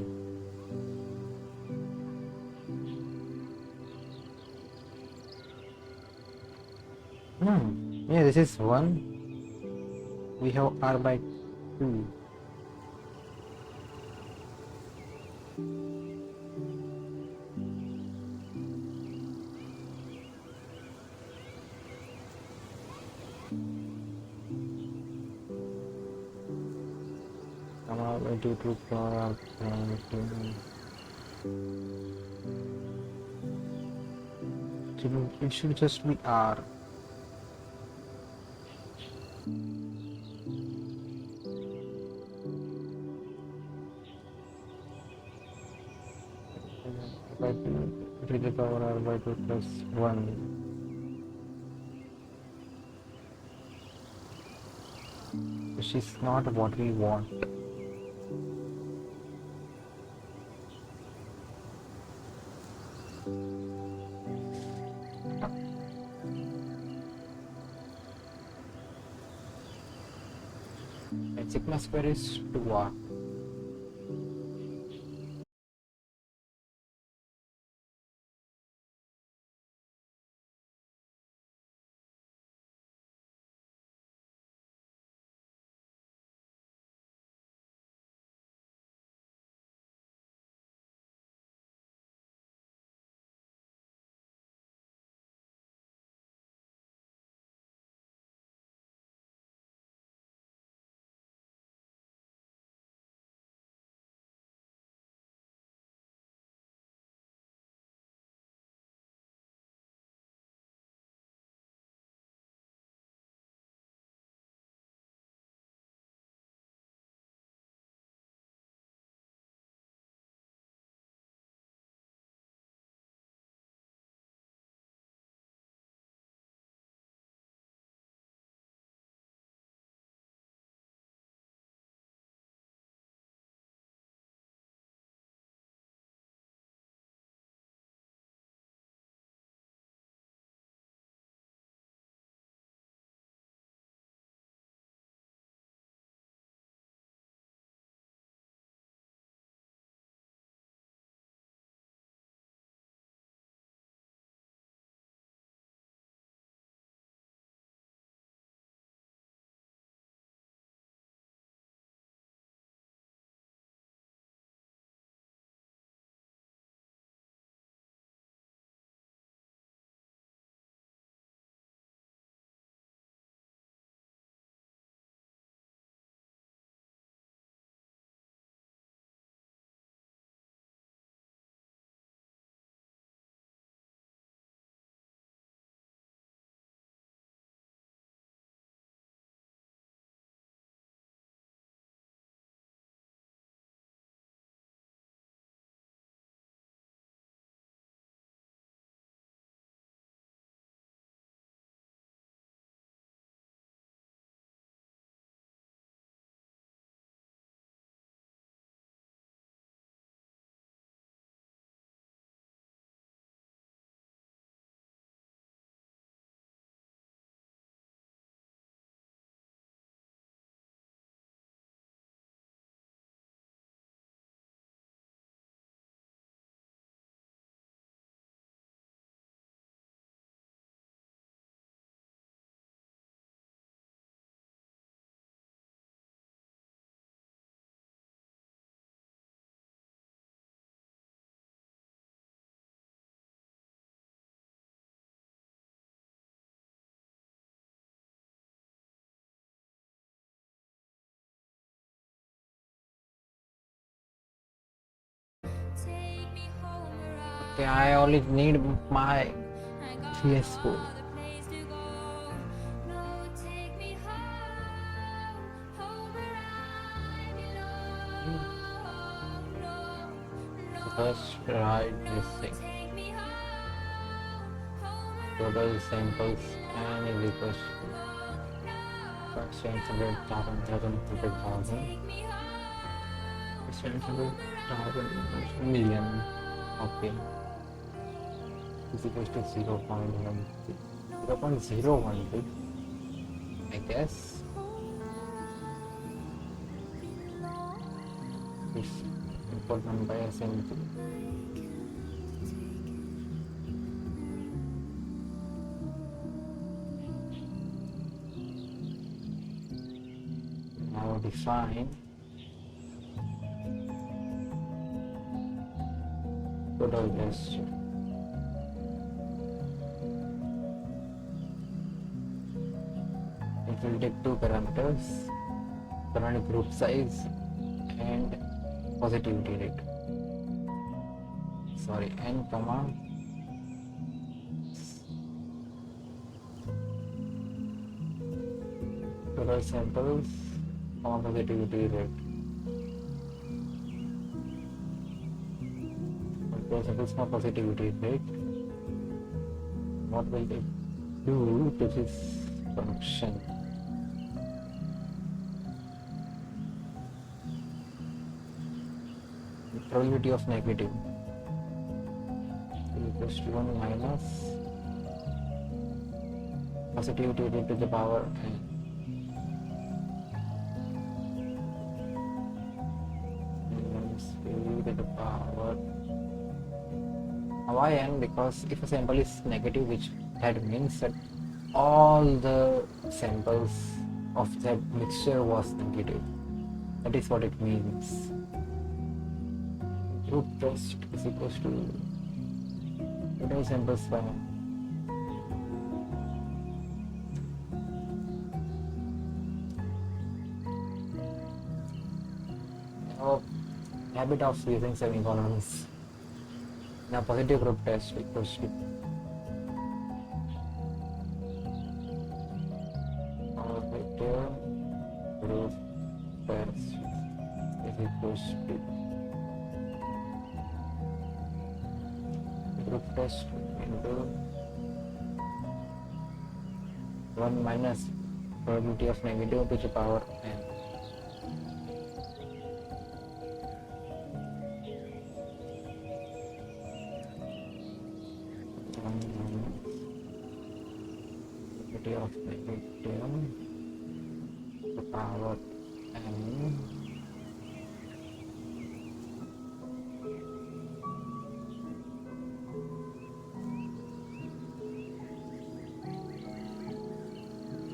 Yeah, this is 1. We have r by 2. To power it should just be r. By 2 to the power r by 2 plus 1. Which is not what we want. And sigma square is 2r. Take me home where Okay, I only need my PS4. place to go. No, take me home, home where I belong. No, no, First right missing. take me home, home where Total samples and is equals to first 100,000 take me home. 100,000 million. Okay. Is equals to 0.1. 0.012, I guess. It's important by SMT. Now define total gesture. It will take two parameters, current group size and positivity rate. Sorry, n comma total samples comma positivity rate. Total samples comma positivity rate. What will it do to this function? Probability of negative equals to 1 minus positivity rate to the power n. to the power why n, because if a sample is negative, which that means that all the samples of that mixture was negative. That is what it means. Group test is equals to total samples by habit of using semicolons. Now positive group test equals to positive group test is equals to group test into 1 minus probability of negative to the power n. Probability of negative to the power n.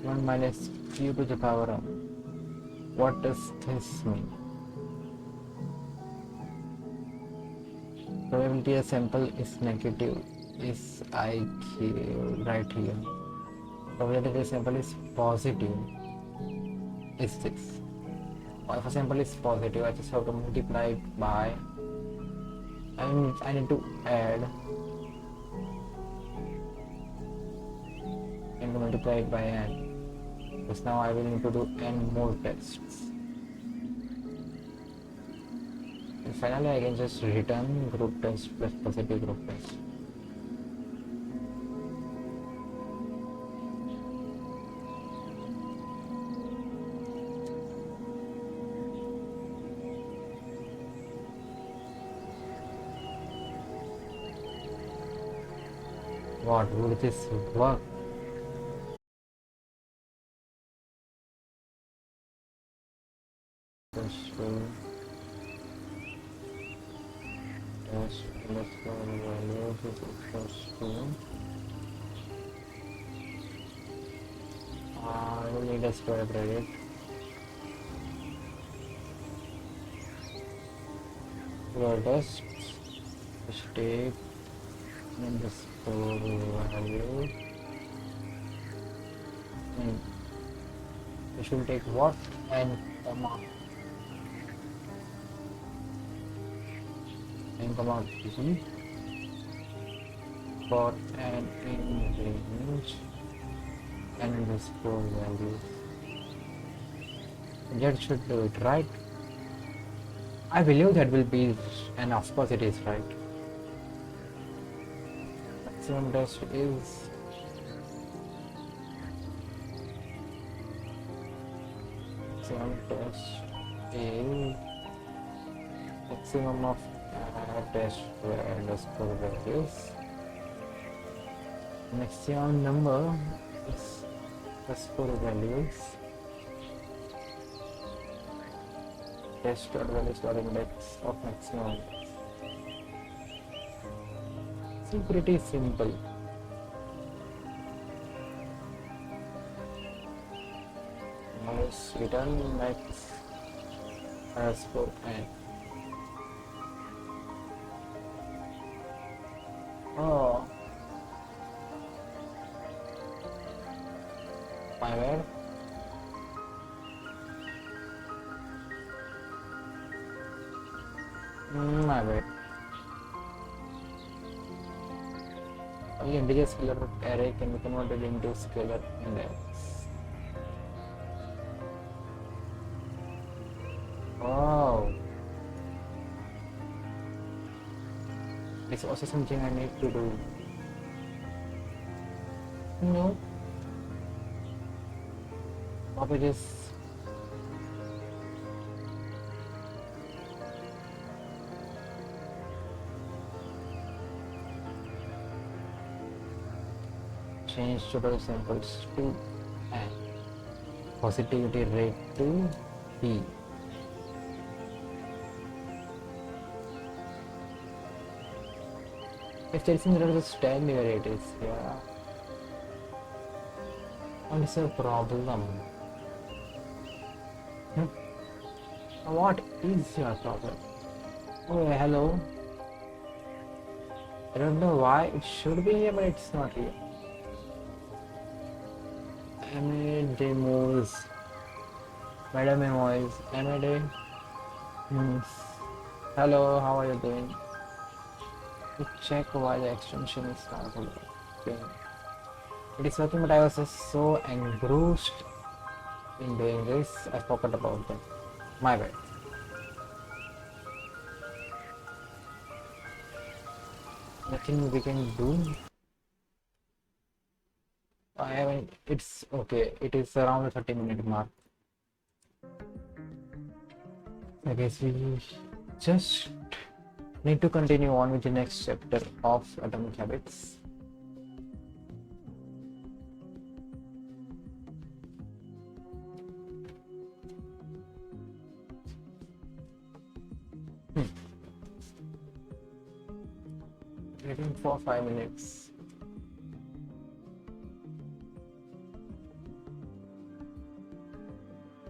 One minus q to the power of. What does this mean? Probability a sample is negative is IQ right here. Probability a sample is positive is this. If a sample is positive, I just have to multiply it by. I need to add and multiply it by n. Because now I will need to do n more tests. And finally I can just return group test plus positive group test. What would this work? Test plus value is equals to I will need a square bracket. Your tests state and the score value, and we should take what and comma b for an in range and the score value. That should do it, right? I believe that will be, and of course it is right. Maximum test is maximum of test underscore values. Maximum number is underscore values. Test values dot index of maximum. It's pretty simple. Now let's return max underscore n. Oh, my bad. My bad. Only integer scalar array can be converted into scalar index. Wow. It's also something I need to do. No. Copy this. Change total samples to n. Positivity rate to p. If there isn't, just tell me where it is. Yeah. What is your problem? Hmm? What is your problem? Oh, hello. I don't know why it should be here, but it's not here. Emily Demos. Madam Emoys. Emily. Hello, how are you doing? To check why the extension is not working. It is working, but I was just so engrossed in doing this, I forgot about them. My bad. Nothing we can do. I haven't. It's okay. It is around the 30-minute mark. I guess we just need to continue on with the next chapter of Atomic Habits. Waiting for 5 minutes.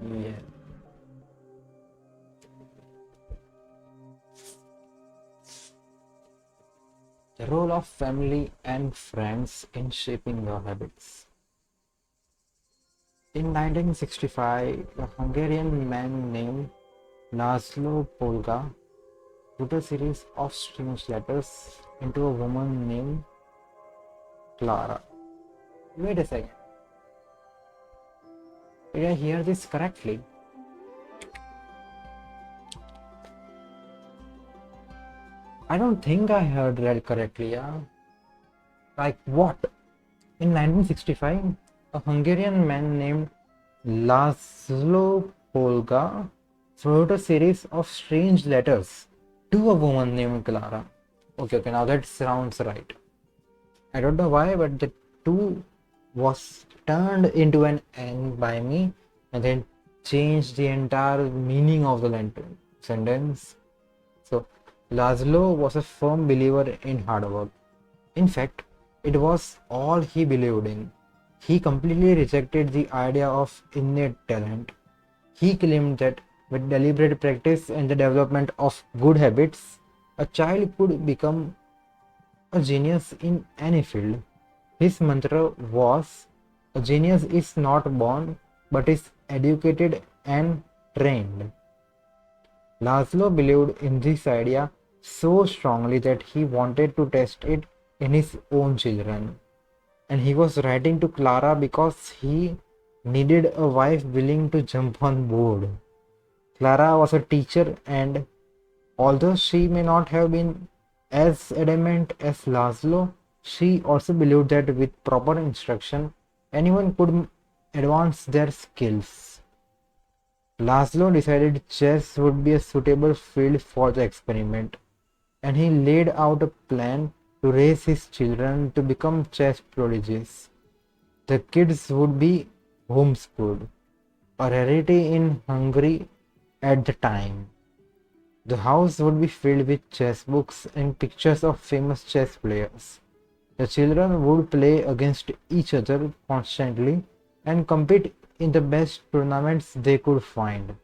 Yeah. The role of family and friends in shaping your habits. In 1965, a Hungarian man named Laszlo Polga put a series of strange letters into a woman named Clara. Wait a second. Did I hear this correctly? I don't think I heard that correctly, yeah. Like what? In 1965, a Hungarian man named Laszlo Polga wrote a series of strange letters to a woman named Clara. Okay, now that sounds right. I don't know why, but the two was turned into an N by me and then changed the entire meaning of the sentence. So, Laszlo was a firm believer in hard work. In fact, it was all he believed in. He completely rejected the idea of innate talent. He claimed that with deliberate practice and the development of good habits, a child could become a genius in any field. His mantra was, a genius is not born but is educated and trained. Laszlo believed in this idea so strongly that he wanted to test it in his own children. And he was writing to Clara because he needed a wife willing to jump on board. Clara was a teacher, and although she may not have been as adamant as Laszlo, she also believed that with proper instruction, anyone could advance their skills. Laszlo decided chess would be a suitable field for the experiment, and he laid out a plan to raise his children to become chess prodigies. The kids would be homeschooled, a rarity in Hungary at the time. The house would be filled with chess books and pictures of famous chess players. The children would play against each other constantly and compete in the best tournaments they could find.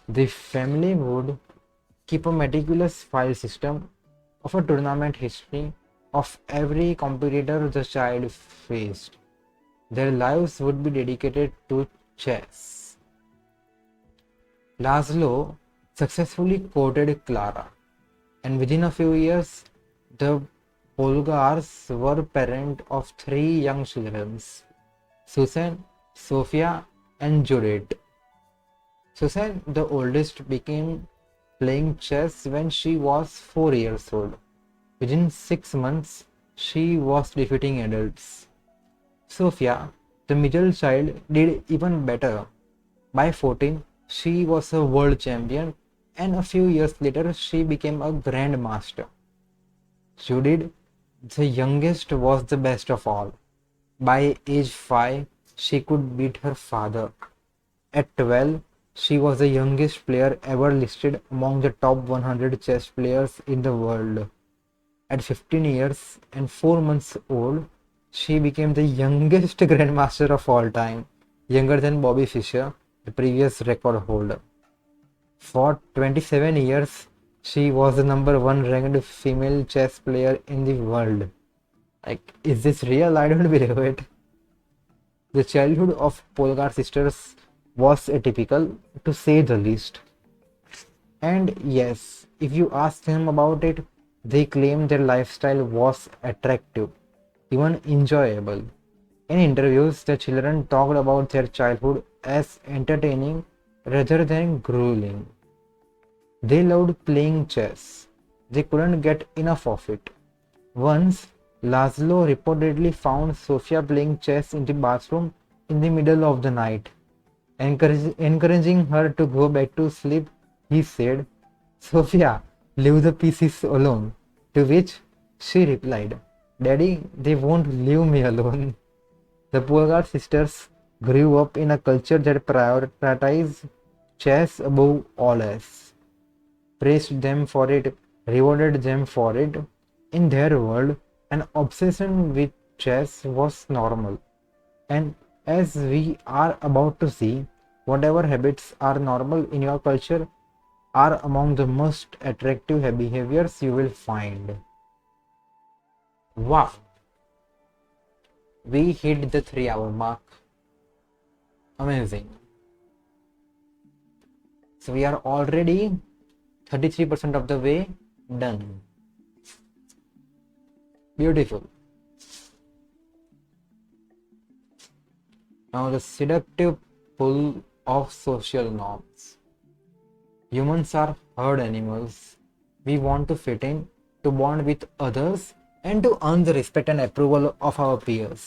The family would keep a meticulous file system of a tournament history of every competitor the child faced. Their lives would be dedicated to chess. Laszlo successfully courted Clara, and within a few years, the Polgars were parents of 3 young children, Susan, Sofia, and Judith. Susan, the oldest, began playing chess when she was 4 years old. Within 6 months, she was defeating adults. Sofia, the middle child, did even better. By 14, she was a world champion, and a few years later, she became a grandmaster. Judith, the youngest, was the best of all. By age 5, she could beat her father. At 12, she was the youngest player ever listed among the top 100 chess players in the world. At 15 years and 4 months old, she became the youngest grandmaster of all time, younger than Bobby Fischer, the previous record holder. For 27 years, she was the number one ranked female chess player in the world. Like, is this real? I don't believe it. The childhood of Polgar sisters was atypical, to say the least. And yes, if you ask them about it, they claim their lifestyle was attractive, even enjoyable. In interviews, the children talked about their childhood as entertaining rather than grueling. They loved playing chess. They couldn't get enough of it. Once, Laszlo reportedly found Sofia playing chess in the bathroom in the middle of the night. Encouraging her to go back to sleep, he said, "Sofia, leave the pieces alone." To which she replied, "Daddy, they won't leave me alone." The Polgar sisters grew up in a culture that prioritized chess above all else, praised them for it, rewarded them for it. In their world, an obsession with chess was normal. And as we are about to see, whatever habits are normal in your culture are among the most attractive behaviors you will find. Wow, we hit the 3 hour mark. Amazing. So we are already 33% of the way done. Beautiful. Now the seductive pull of social norms. Humans are herd animals. We want to fit in, to bond with others, and to earn the respect and approval of our peers.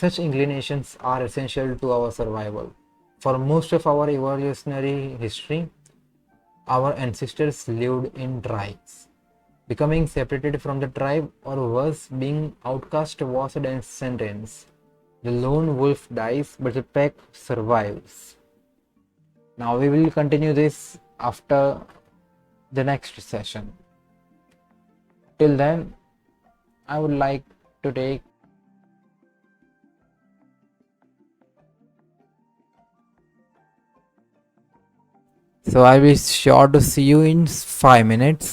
Such inclinations are essential to our survival. For most of our evolutionary history, our ancestors lived in tribes. Becoming separated from the tribe, or worse, being outcast, was a death sentence. The lone wolf dies, but the pack survives. Now we will continue this after the next session. Till then, I would like to take so I will be sure to see you in 5 minutes.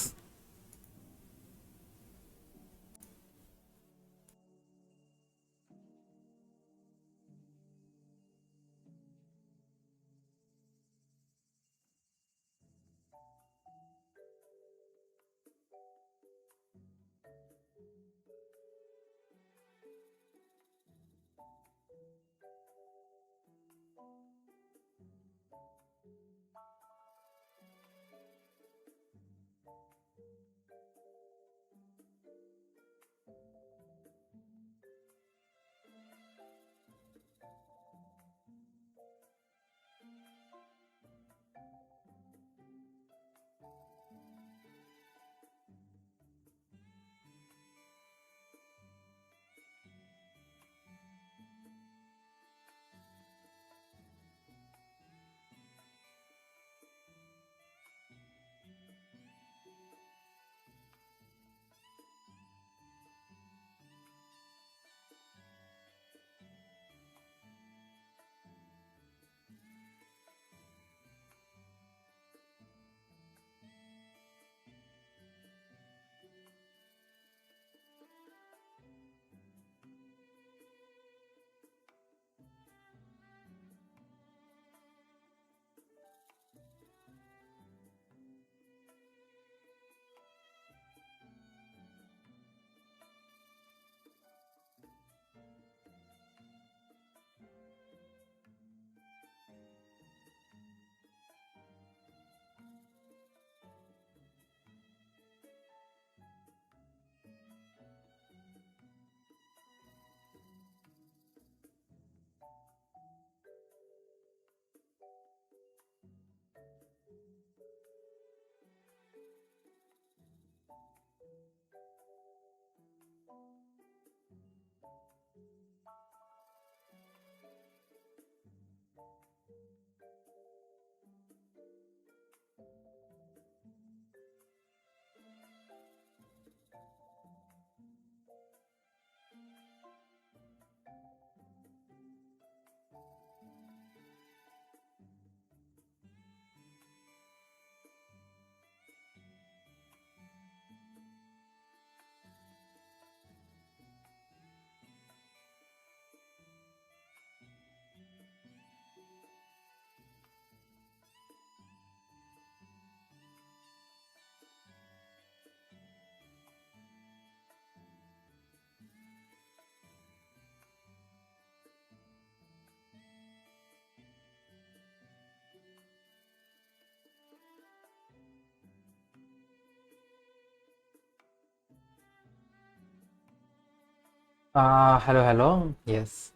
Hello. Yes.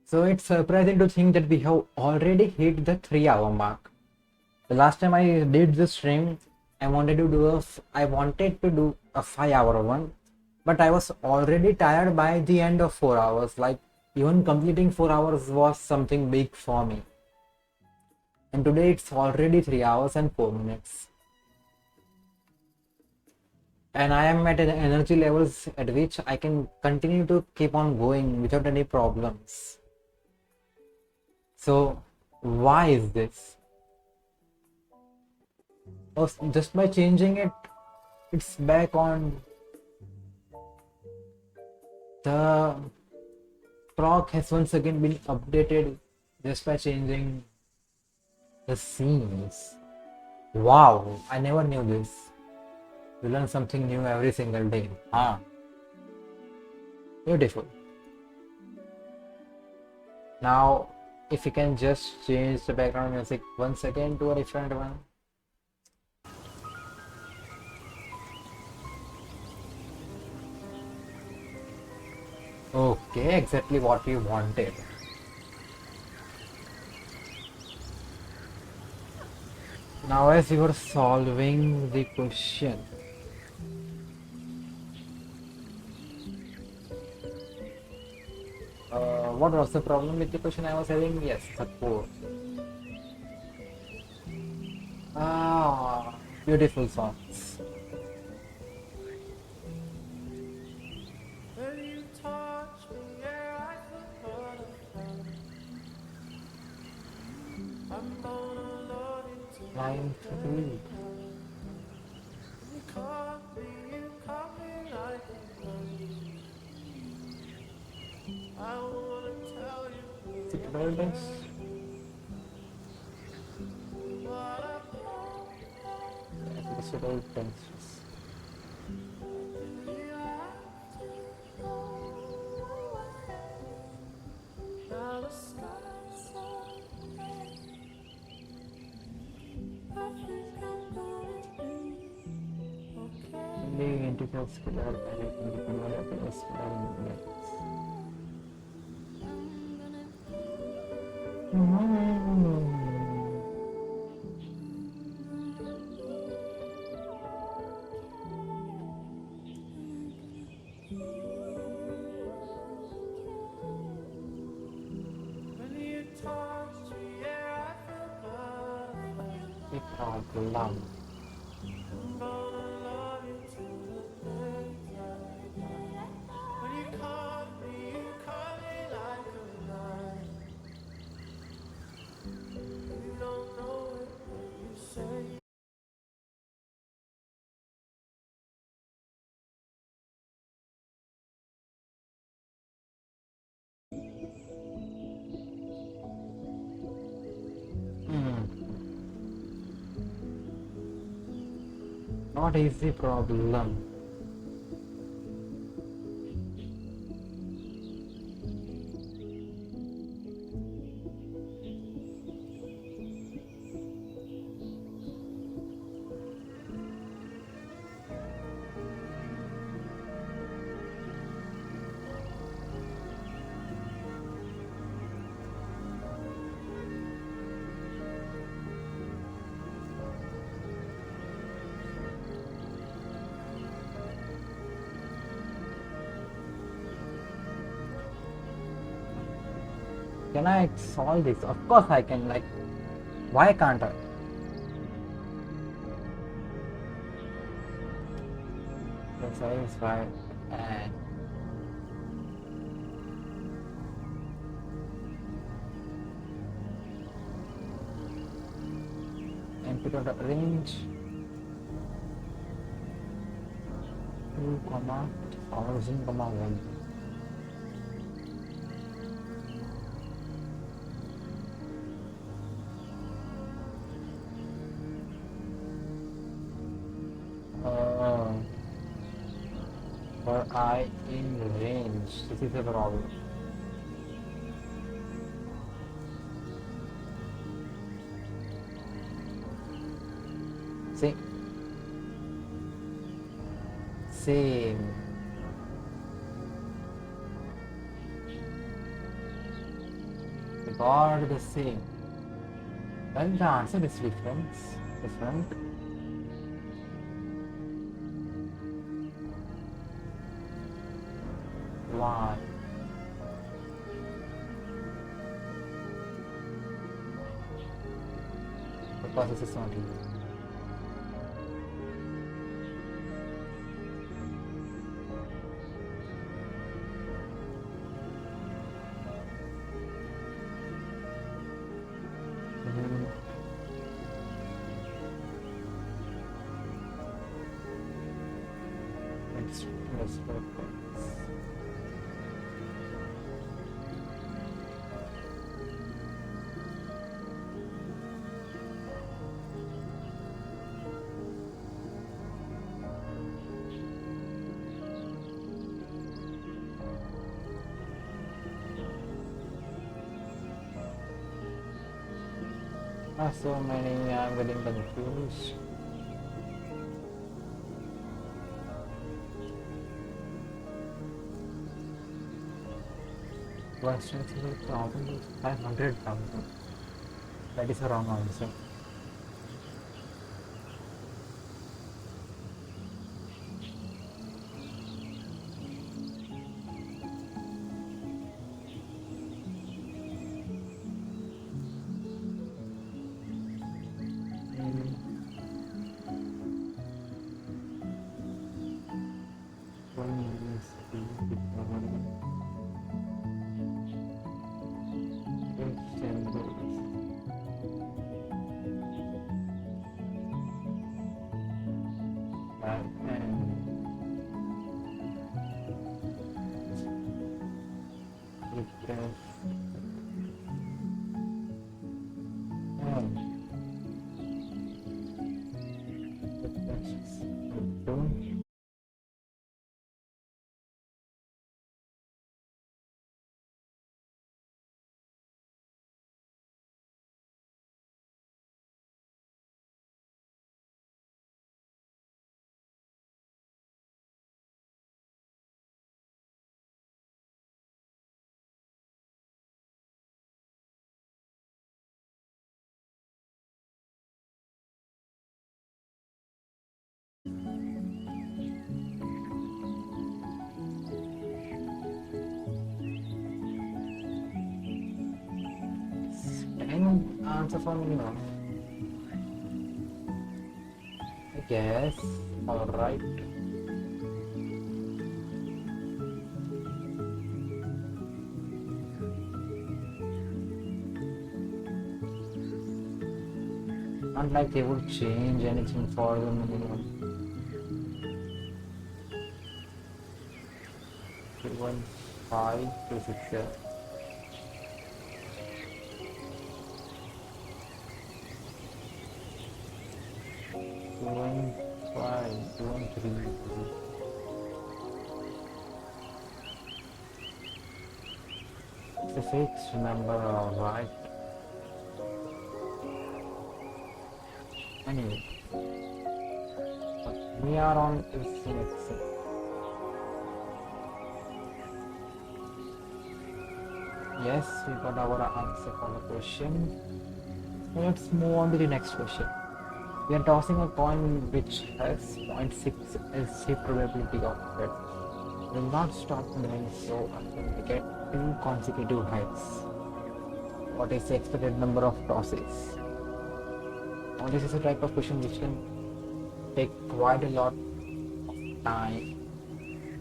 So it's surprising to think that we have already hit the 3 hour mark. The last time I did this stream, I wanted to do a 5 hour one, but I was already tired by the end of 4 hours. Like even completing 4 hours was something big for me. And today it's already 3 hours and 4 minutes. And I am at an energy levels at which I can continue to keep on going without any problems. So why is this? Oh, just by changing it, it's back on. The proc has once again been updated just by changing the scenes. Wow, I never knew this. We learn something new every single day. Beautiful. Now, if you can just change the background music once again to a different one. Okay, exactly what we wanted. Now, as you are solving the question, what was the problem with the question I was having? Yes, support. Beautiful songs. Line 3. Is it well done? Yes, it is well done. The integral scalar array can be converted as scalar units. Problem. Not easy problem. Can I solve this? Of course I can. Like, why can't I? Let's satisfy and input of the range 2, 1000, 1. For I in range, this is the problem. See, same. god, the same. Well, the answer is different. Why? Because this is not here. Let's focus. So many, I'm getting confused. Question 3,000 is 500,000. That is a wrong answer. Any answer for me now? I guess. Alright. Not like they would change anything for the minimum. 215 267. One five, one three. It's a fixed number, alright. Anyway, we are on this next. Yes, we got our answer for the question. Let's move on to the next question. We are tossing a coin which has 0.6 as the probability of it. Will not stop moving so until we get 2 consecutive heads. What is the expected number of tosses? Now this is a type of question which can take quite a lot of time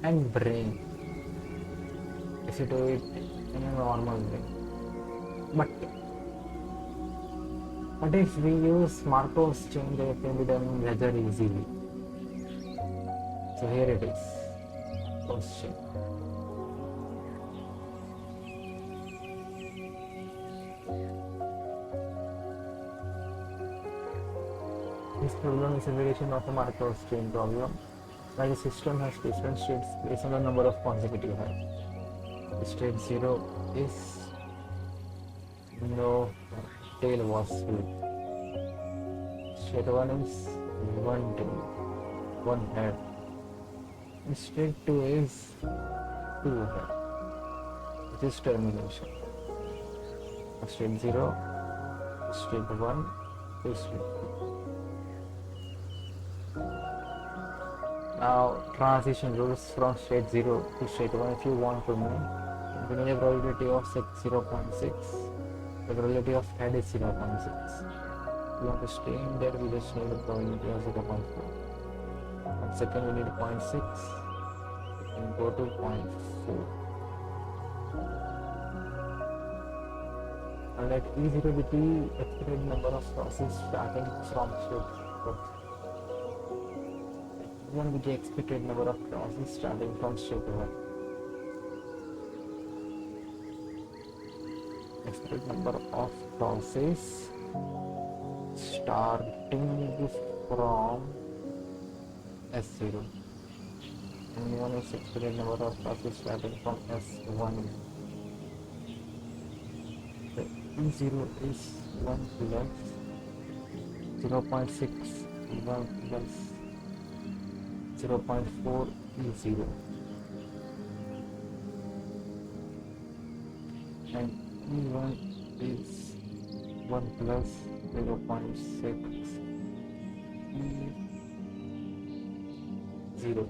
and brain if you do it in a normal way. But if we use Markov's chain, they can be done rather easily. So here it is. Markov's chain. This problem is a variation of the Markov's chain problem, where the system has different states based on the number of consecutive heads. State 0 is no tail was full. State 1 is one tail, one head. State 2 is two head, which is termination. state 0, state 1 to state 2. Now transition rules from state 0 to state 1. If you want to know, we need a probability of 0.6. The probability of head is 0.6. If you want to stay in there, we just need a probability of 0.4. And second, we need 0.6. We can go to 0.4. And let E0 be the expected number of crosses starting from state 4. E1 be the expected number of crosses starting from state 1. Expected number of crosses starting from S0. And E1 is expected number of crosses starting from S1. The E0 is 1 plus 0.6 E1 plus 0.4 E0. And E1 is 1 plus 0.6 E0.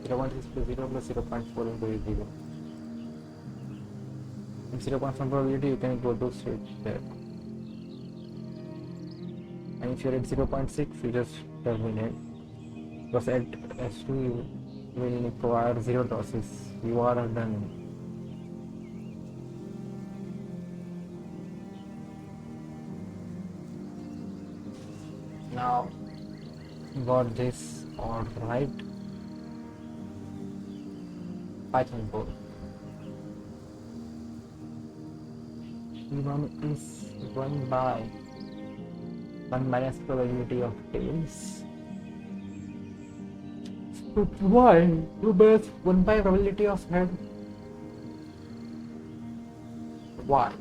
0.6 plus 0 plus 0.4 into E0. With 0.1 probability, you can go to straight there. And if you're at 0.6, you just terminate. Because at S2, you will require 0 tosses. You are done. Now, got this all right. Python code. E1 is 1 by 1 minus probability of tails. But why? You base 1 by probability of head. Why?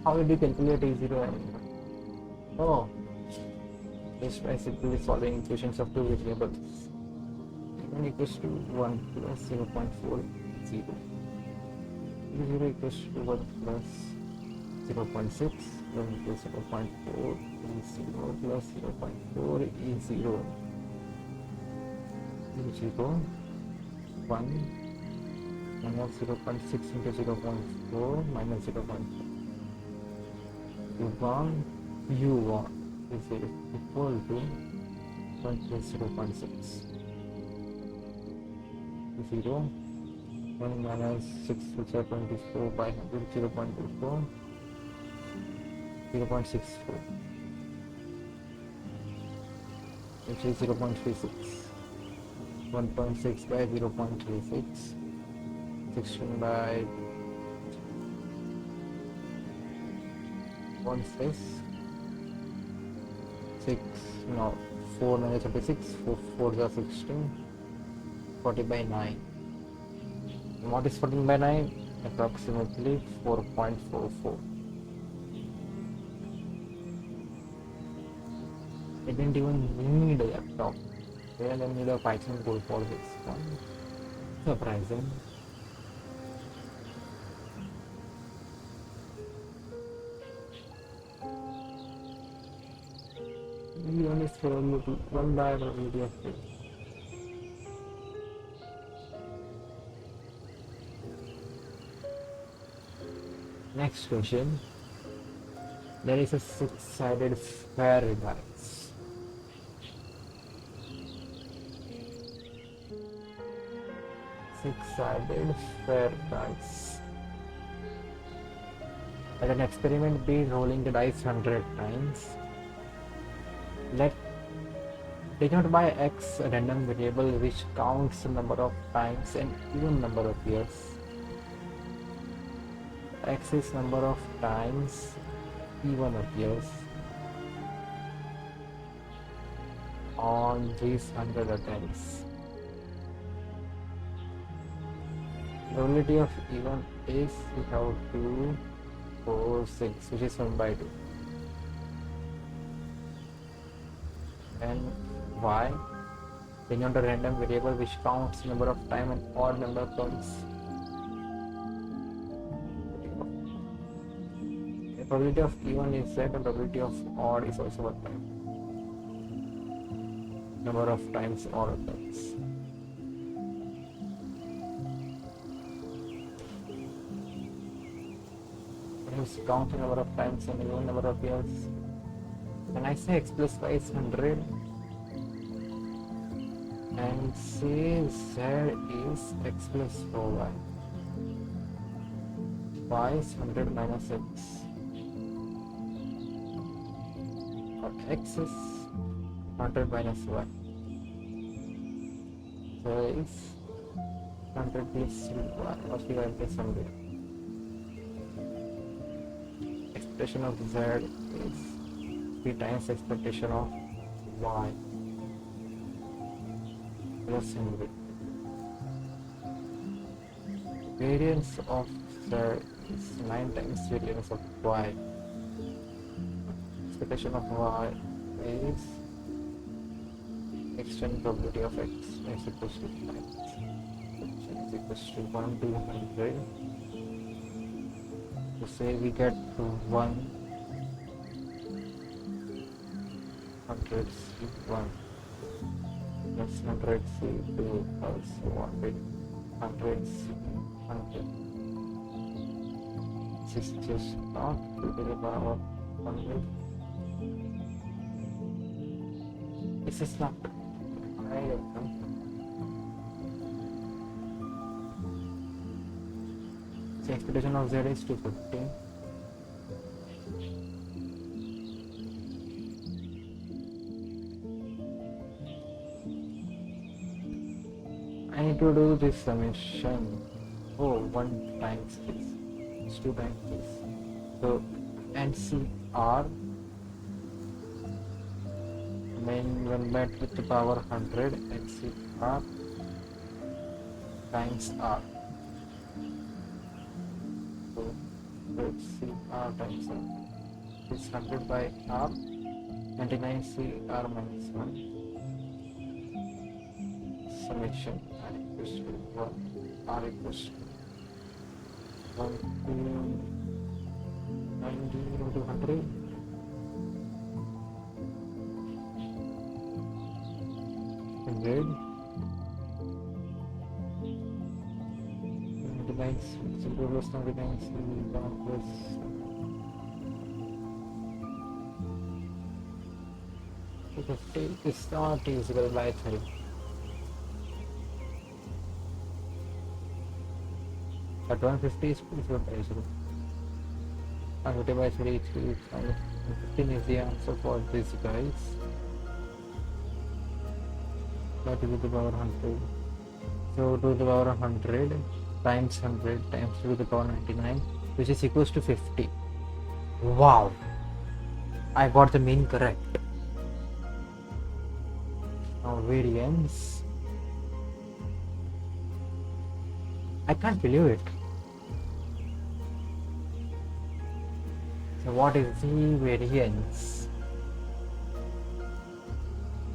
How did you calculate E0 anyway? Oh, just by simply solving equations of two variables. E1 equals to 1 plus 0.4 0. E0 equals to 1 plus 0.6, 1 plus 0.4 E0 plus 0.4 E0. E0 1 minus 0.6 into 0.4 minus 0.4. U1 is equal to 1 plus 0.6. 0 1 minus 6 which are 24 by 100 0.24 0.64 which is 0.36 1.6 by 0.36 16 by 1 6 no 4 minus 36 4 4 are 16 40 by 9. What is 14 by 9? Approximately 4.44. I didn't even need a laptop. I didn't need a Python code for this one. Surprising. E1 is probability 1 by probability of failure. Next question. There is a 6-sided sphere device. Six-sided sphere dice. Let an experiment be rolling the dice 100 times. Let denote by x a random variable which counts the number of times an even number of years. X is number of times E1 appears on these 100 attempts. Probability of E1 is without 2, 4, 6, which is 1 by 2. And Y depending on the random variable which counts number of time and odd number of turns. The probability of even is Z and probability of odd is also 1 time. Number of times odd occurs. It count the number of times and even number of years. When I say x plus y is 100 and say z is x plus 4y, y is 100 minus x, or x is 100 minus y, so is 100 plus y or 3y plus 100. Expression of z is 3 times expectation of y plus 100. Variance of z is 9 times variance of y. Expectation of y is extend probability of x is equals to 9. Is equals to 1 to 100. So say we get to 1 100 C1 plus 100 C2 also 100 C100. This is just not to the power of 100. This is not. I don't know. The expectation of Z is 250. I need to do this summation. Oh, 1 times this. It's 2 times this. So NCR when met with the power 100, NCR times R. So let's see R times R. It's 100 by R, 99CR minus 1. Summation R equals to 1. R equals to 1 to 90 into 100. Red 99 0 plus 99 1 plus is not divisible by 3. But 150 is divisible by 0. 150 by 3 is 15 is the answer for this, guys. That is to the power 100. So 2 to the power 100 times 100 times 2 to the power 99, which is equals to 50. Wow! I got the mean correct. Now variance. I can't believe it. So what is the variance?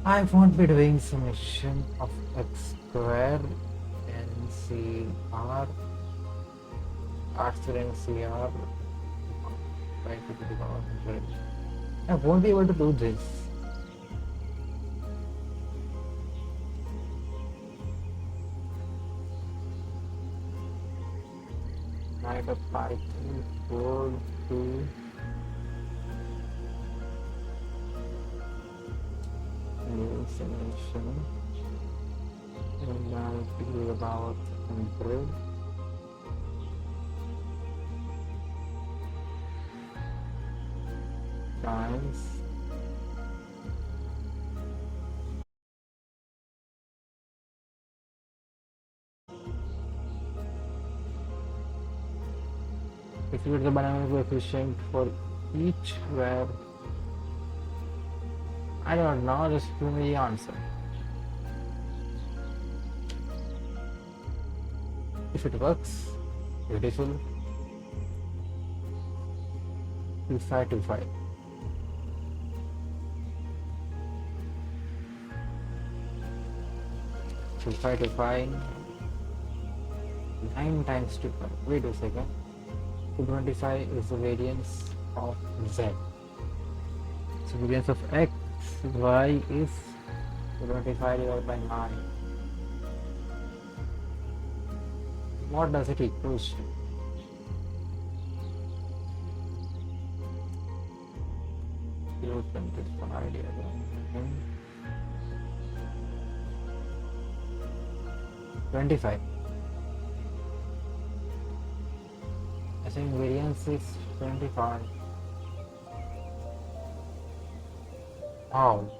I won't be doing summation of x square NCR R square NCR by 2 to the power 100. I won't be able to do this. Write a Python code to new summation, and I'll be about 100 times if you get the banana coefficient for each where I don't know, just give me the answer. If it works, beautiful. 2525. 2525. 9 times 2. Wait a second. 225 is the variance of Z. So variance of X, Y is 225 divided by 9. What does it equal to? You can get some idea. 25. I think variance is 25. How?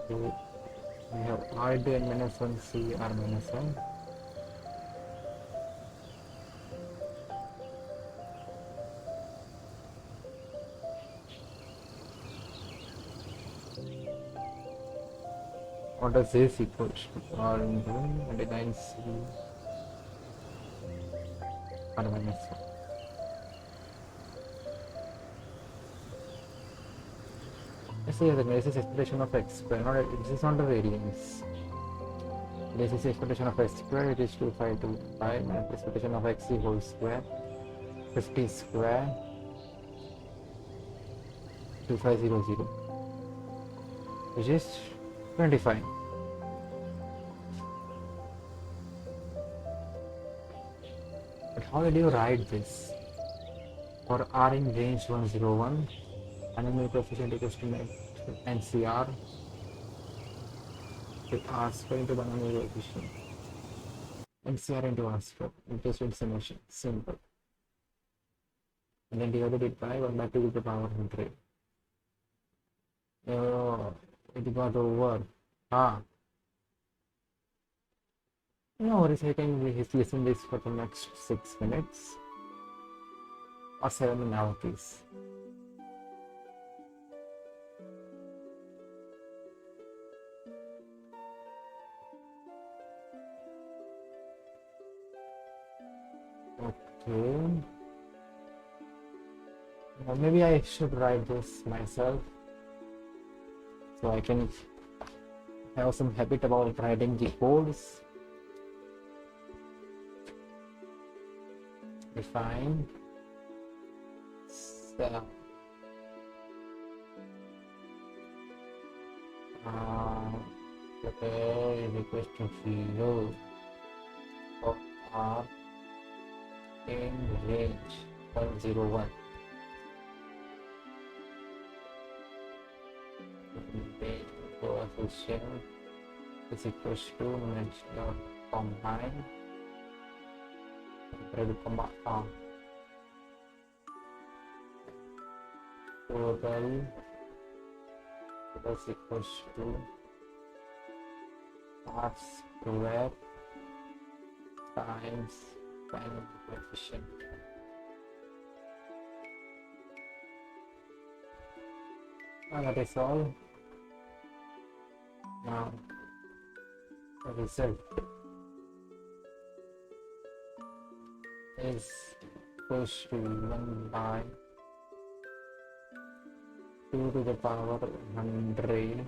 So we have RD and minus 1, CR minus 1. What does this equal to? R into 29C R minus 1. This is expression of x square. This is not the variance. This is expression of x square. It is 2525 minus expression of x whole square. 50 square. 2500, which is 25. But how did you write this? For R in range 101, animal coefficient equals to NCR with R square into binomial coefficient. NCR into R square, interest summation, simple. And then divided it by 1 by 2 to the power 100. Oh, it got over. No worries, I can listen this for the next 6 minutes or 7 now, please. Okay. Well, maybe I should write this myself so I can have some habit about writing the codes. Define. So, okay, is equal to 0 of R in range 101. Coefficient is equal to mention combine 100, R. Total is equal to R square times final coefficient. That is all. Now the result is equals to 1 by 2 to the power 100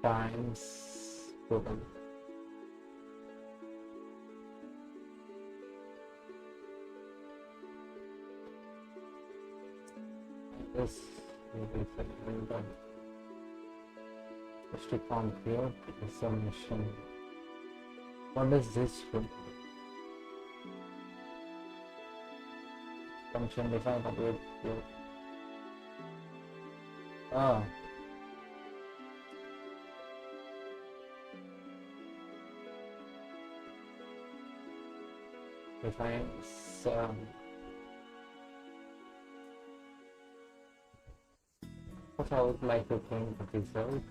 times total. This will be done. Just to compute the summation. What does this do? Function define compute. Define sum. What I would like to print the result.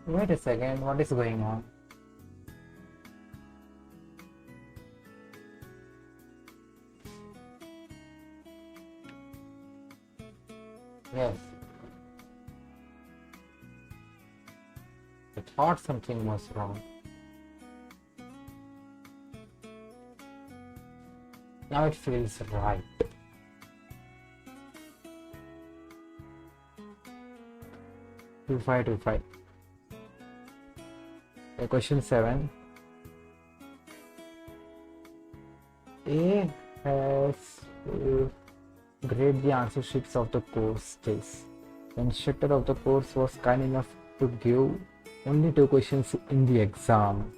Wait a second, what is going on? Yes. I thought something was wrong. Now it feels right. Two five, 2-5. Question 7. A has to grade the answer sheets of the course case. The instructor of the course was kind enough to give only 2 questions in the exam.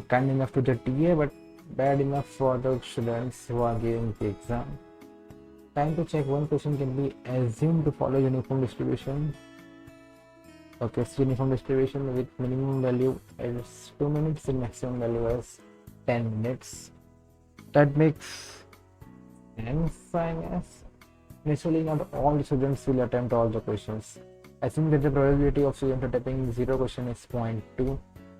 Kind enough to the TA, but bad enough for the students who are giving the exam. Time to check one question can be assumed to follow uniform distribution. Okay, so uniform distribution with minimum value is 2 minutes and maximum value is 10 minutes. That makes sense, I guess. Naturally, not all the students will attempt all the questions. I think that the probability of students attempting 0 question is 0.2,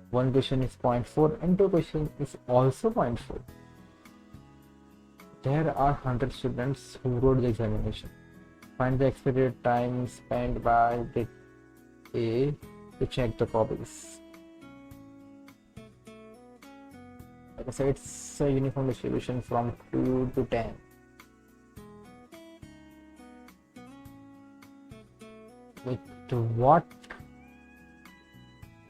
1 question is 0.4, and 2 question is also 0.4. There are 100 students who wrote the examination. Find the expected time spent by the A to check the copies. Like I said, it's a uniform distribution from 2 to 10. With what?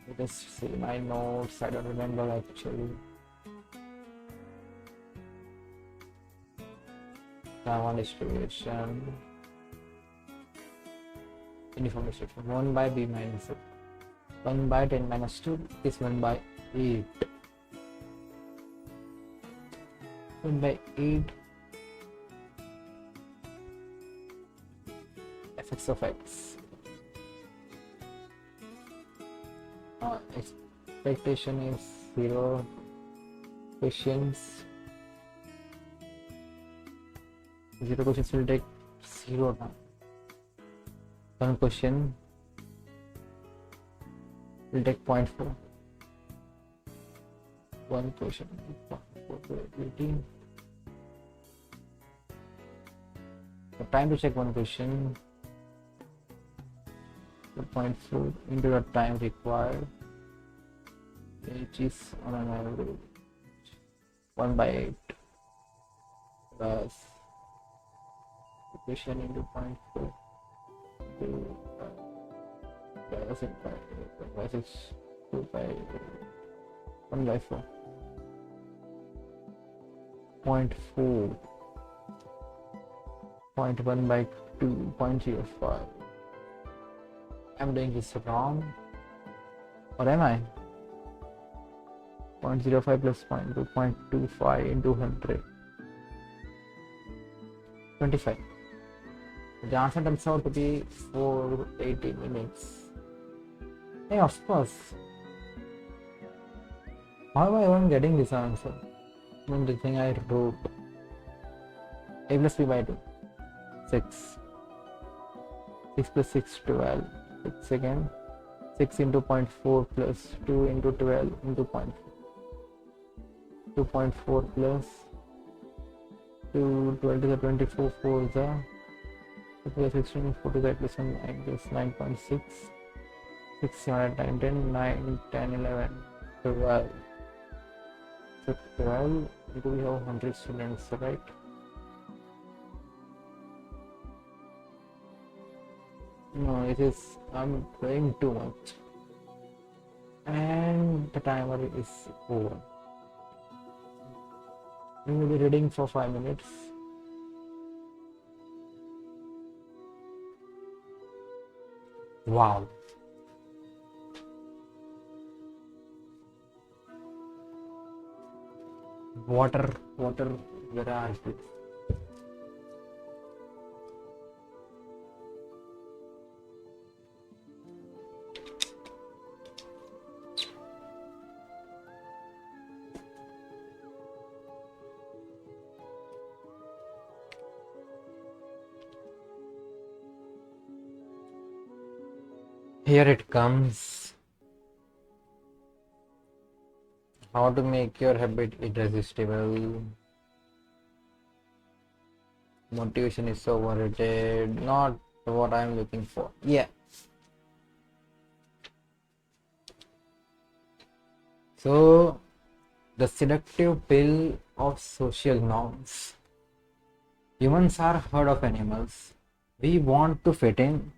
Let us see my notes. I don't remember actually. Taiwan distribution. Uniform distribution 1 by b minus 8. 1 by 10 minus 2 is 1 by 8. 1 by 8 fx of x. Expectation is 0 questions. 0 questions will take 0 time. 1 question will take 0.4. 1 question 0.4 probability. The time to check 1 question, 0.4 into the time required, which is on an average 1 by 8 plus question into 0.4 plus 6 2 by 1 by 4 0.4 0.1 by 2 0.05. I'm doing this wrong, or am I? 0.05 plus 0.2 0.25 into 100 25. The answer turns out to be 480 minutes. Hey, of course. How am I even getting this answer? I mean, the thing I wrote. A plus b by 2. 6. 6 plus 6, 12. 6 again. 6 into 0.4 plus 2 into 12 into 0.4. 2.4 plus 2, 12 to the 24, 4 is a 2 plus 16, 4 to the plus 1, 9 plus 9.6, 6, 7, 9, 10, 9, 10, 11, 12. So 12, do we have 100 students, right? No, it is, I'm doing too much. And the timer is over. We will be reading for 5 minutes. Wow. Water, where are you? Here it comes. How to make your habit irresistible. Motivation is overrated. Not what I'm looking for. Yeah. So the seductive pill of social norms. Humans are herd of animals. We want to fit in,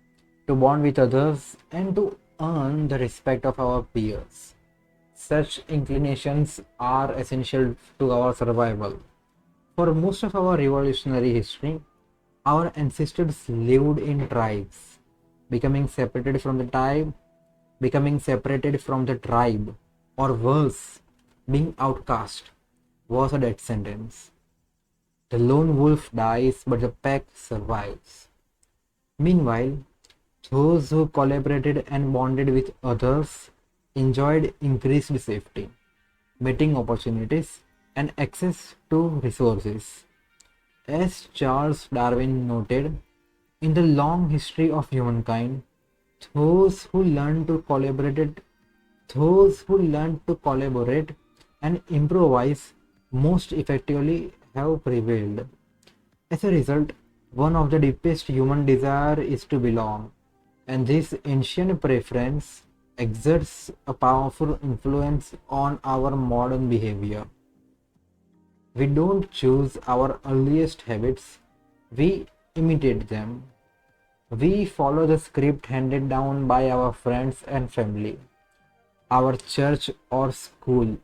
to bond with others, and to earn the respect of our peers. Such inclinations are essential to our survival. For most of our revolutionary history, our ancestors lived in tribes, becoming separated from the tribe, or worse, being outcast was a death sentence. The lone wolf dies, but the pack survives. Meanwhile, those who collaborated and bonded with others enjoyed increased safety, mating opportunities, and access to resources. As Charles Darwin noted, in the long history of humankind, those who learned to collaborate and improvise most effectively have prevailed. As a result, one of the deepest human desire is to belong, and this ancient preference exerts a powerful influence on our modern behavior. We don't choose our earliest habits, we imitate them. We follow the script handed down by our friends and family, our church or school,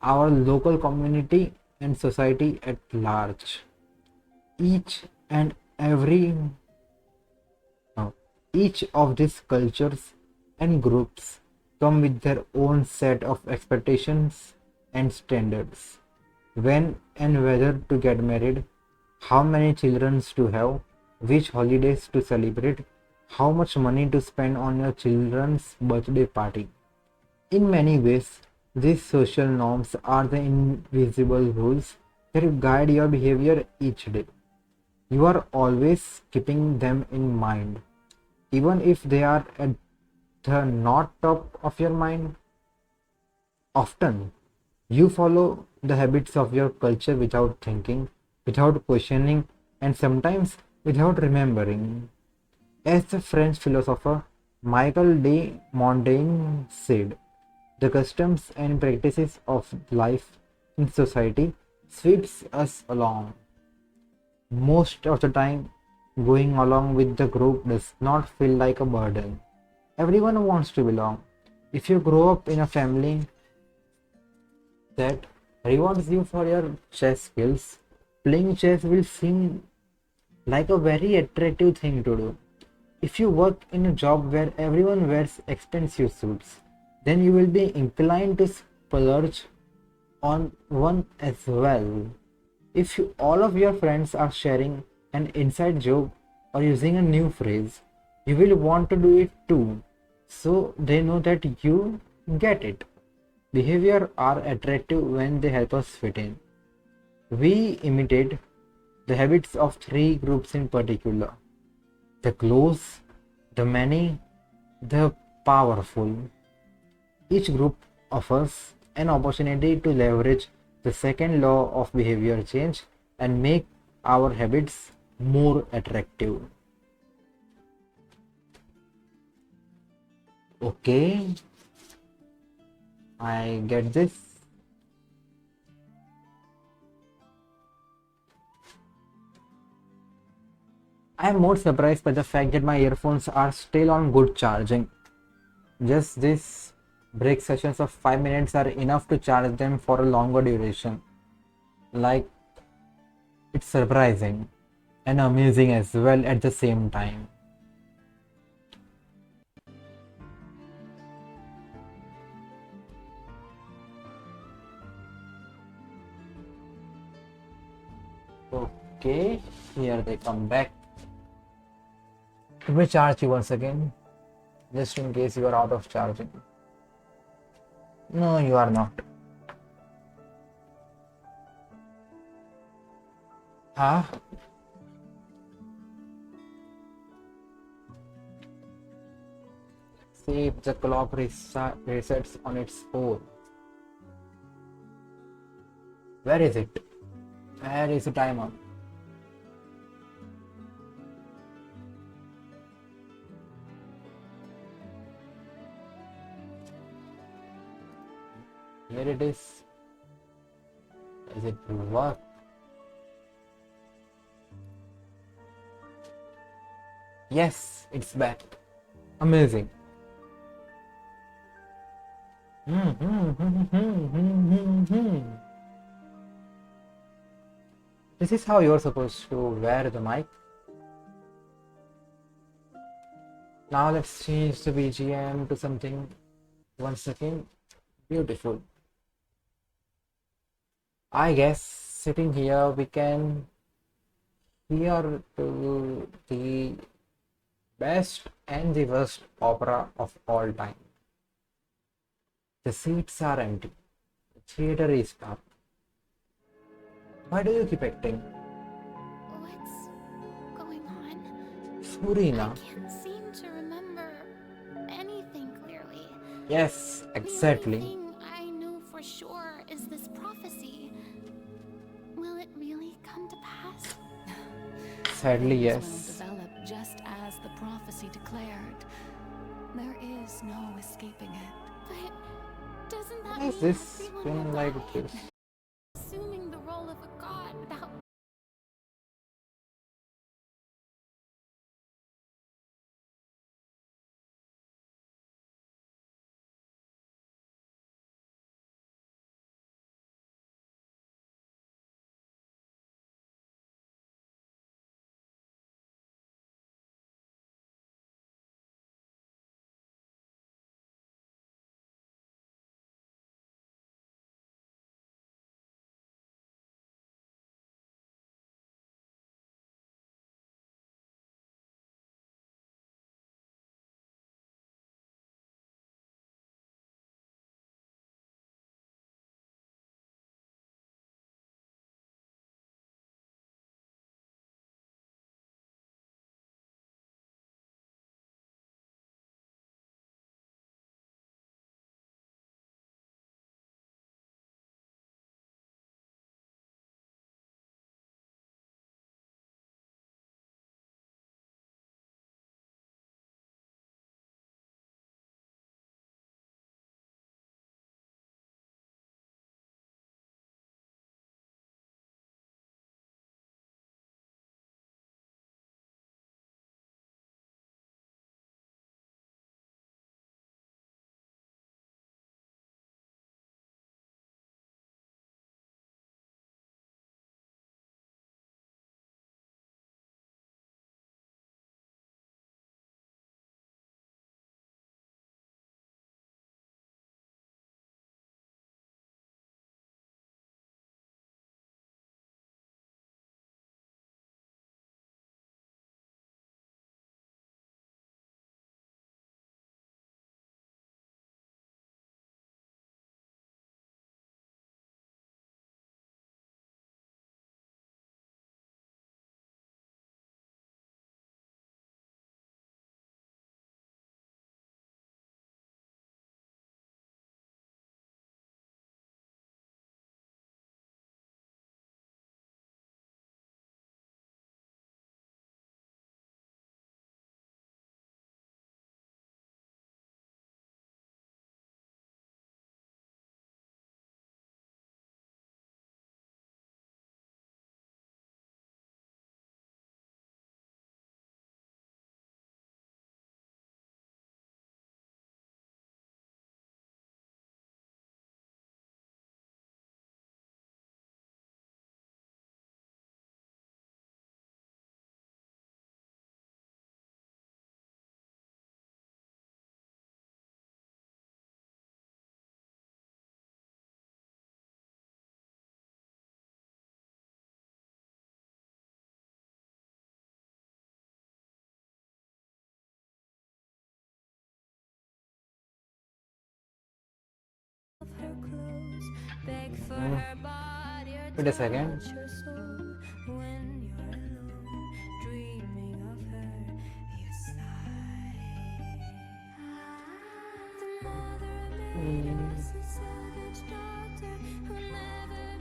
our local community and society at large. Each and every no, each of these cultures and groups come with their own set of expectations and standards. When and whether to get married, how many children to have, which holidays to celebrate, how much money to spend on your children's birthday party. In many ways, these social norms are the invisible rules that guide your behavior each day. You are always keeping them in mind, even if they are at the not top of your mind. Often, you follow the habits of your culture without thinking, without questioning, and sometimes without remembering. As the French philosopher Michel de Montaigne said, the customs and practices of life in society sweeps us along. Most of the time, going along with the group does not feel like a burden. Everyone wants to belong. If you grow up in a family that rewards you for your chess skills, playing chess will seem like a very attractive thing to do. If you work in a job where everyone wears expensive suits, then you will be inclined to splurge on one as well. If all of your friends are sharing an inside joke or using a new phrase, you will want to do it too, so they know that you get it. Behavior are attractive when they help us fit in. We imitate the habits of three groups in particular: the close, the many, the powerful. Each group offers an opportunity to leverage the second law of behavior change and make our habits more attractive. Okay, I get this. I am more surprised by the fact that my earphones are still on good charging. Just this break sessions of 5 minutes are enough to charge them for a longer duration. Like, it's surprising and amazing as well at the same time. Okay, here they come back. Let me charge you once again, just in case you are out of charging. No, you are not. Huh? See if the clock resets on its own. Where is it? Where is the timer? Here it is. Is it work? Yes, it's back. Amazing. This is how you're supposed to wear the mic. Now let's change the BGM to something once again beautiful. I guess sitting here we can hear to the best and the worst opera of all time. The seats are empty. The theater is dark. Why do you keep acting? What's going on? Surina. I can't seem to remember anything clearly. Yes, The only exactly. thing I know for sure is this prophecy. Will it really come to pass? Sadly, Things yes. will develop just as the prophecy declared. There is no escaping it. But doesn't that Why is mean this everyone been will like die? this? Assuming the role of a god without Wait a second.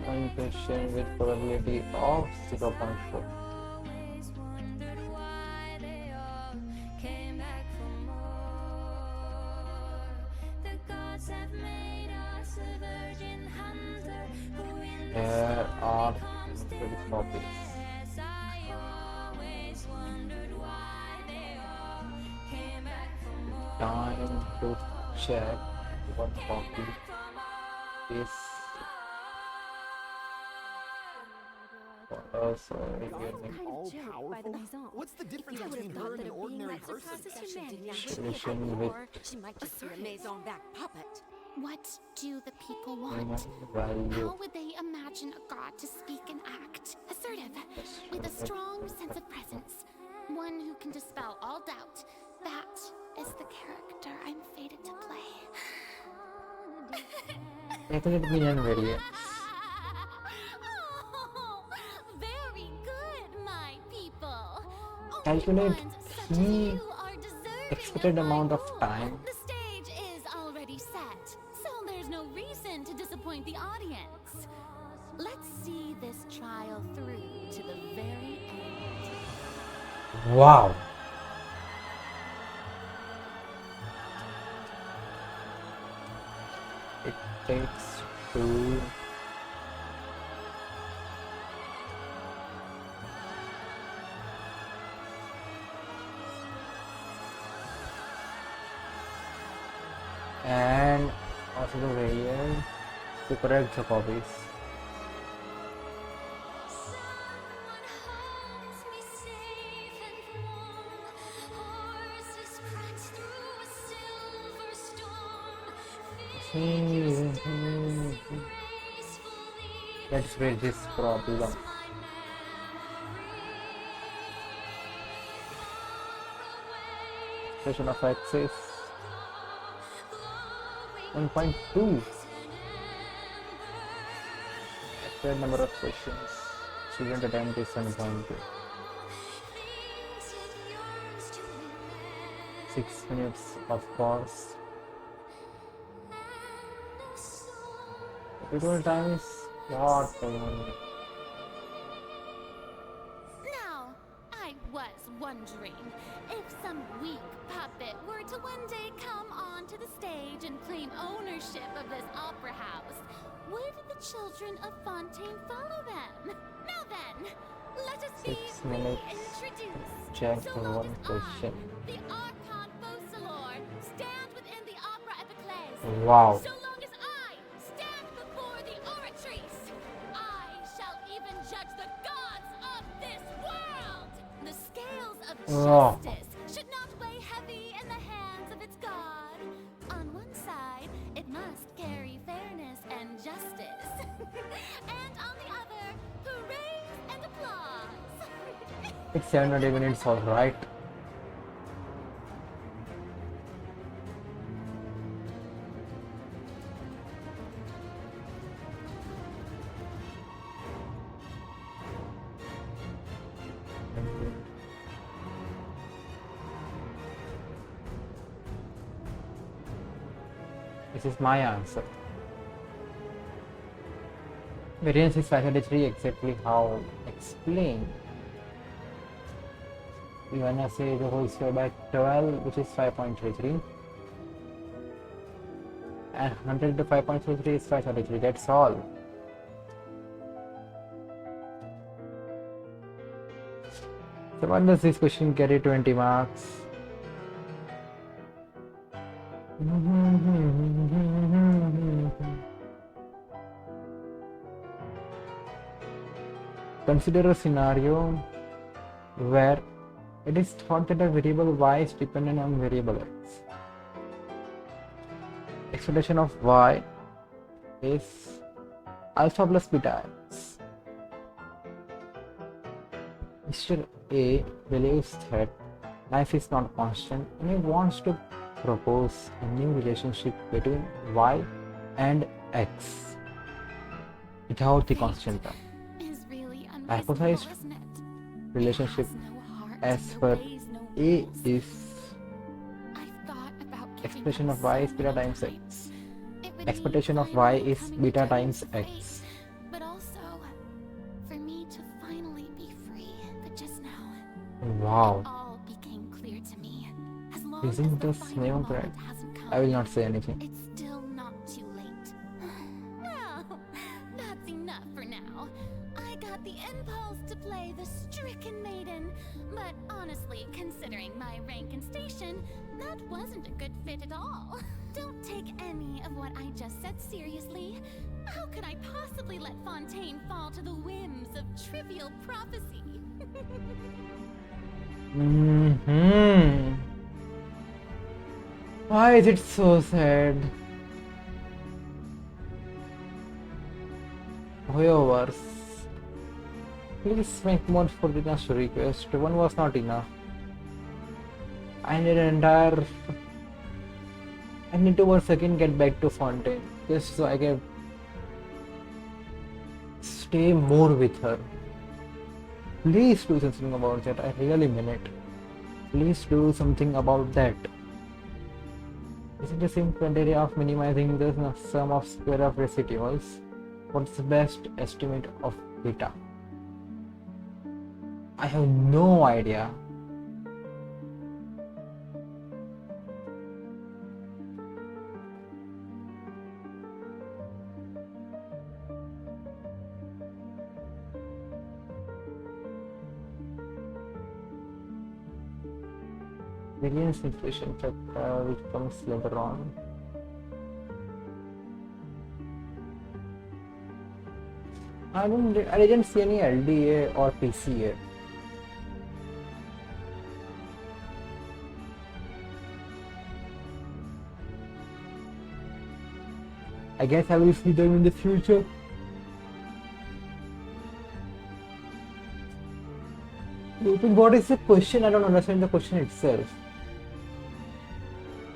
One question with probability of 0.4. are pretty copies. Time to check what copy is for us or unique What's the difference between her and an ordinary person? solution with She might just be a maison back puppet. What do the people human want? value. How would they imagine a god to speak and act? Assertive, with a strong sense of presence. One who can dispel all doubt. That is the character I'm fated to play. Definite minion variants. Oh, very good, my people. Calculate Only ones such as key you are deserving expected of my amount of rule. time. The stage is already set, so there's no reason to disappoint the audience. Let's see this trial through to the very end. Wow. It takes two. And also the variant to correct the copies. Let's read this problem. Expression of x is 1.2. Fair number of questions. Student attempt is 1.2. 6 minutes of course. Total time is what? Now, I was wondering if some weak puppet were to one day come onto the stage and claim ownership of this opera house, would the children of Fontaine follow them? Now then, let us be 6 minutes. reintroduced. Check So for long one as question. I, the Archon Faucillor, stand within the opera epiclese. Wow. So long as I stand before the oratrice, I shall even judge the gods of this world. The scales of Oh. justice should not weigh heavy in the hands of its god. On one side, it must carry fairness and justice, and on the other, praise and applause. It's 7 minutes, alright. This is my answer. Variance is 533, exactly how explained. We wanna say the whole square by 12, which is 5.33. And 100 to 5.33 is 533, that's all. So what does this question carry 20 marks? Consider a scenario where it is thought that a variable y is dependent on variable x. Expectation of y is alpha plus beta x. Mr. A believes that life is not constant and he wants to propose a new relationship between y and x without the constant term. Is really Hypothesized unreasonable, isn't it? relationship Has no heart, as no per ways, no A rules. is I've thought about giving expression up of y is so beta many times times. x. It would Expectation mean of y finally is coming beta to times terms with x. fate, but also for me to finally be free. But just now, Wow. it all became clear to me. As long Isn't as the this final neon moment thread? hasn't come, I will not say anything. it's still not too late. Well, that's enough for now. supposed to play the stricken maiden, but honestly, considering my rank and station, that wasn't a good fit at all. Don't take any of what I just said seriously. How could I possibly let Fontaine fall to the whims of trivial prophecy? Why is it so sad? However, please make more for Dina's request. One was not enough. I need to once again get back to Fontaine, just so I can stay more with her. Please do something about that. I really mean it. Please do something about that. Is it the same criteria of minimizing the sum of square of residuals? What's the best estimate of beta? I have no idea. Variance inflation factor which comes later on. I didn't see any LDA or PCA. I guess I will see them in the future. What is the question? I don't understand the question itself.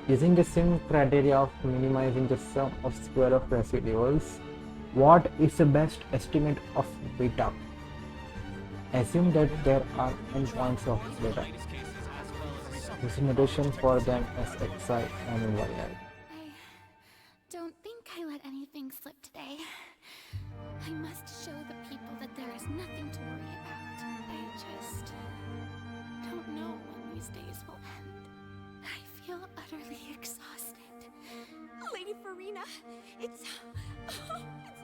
Using the same criteria of minimizing the sum of square of residuals, what is the best estimate of beta? Assume that there are n points of beta. Using notation for them as xi and yi. I don't think I let anything slip today. I must show the people that there is nothing to worry about. I just don't know when these days will end. I feel utterly exhausted. Lady Farina, it's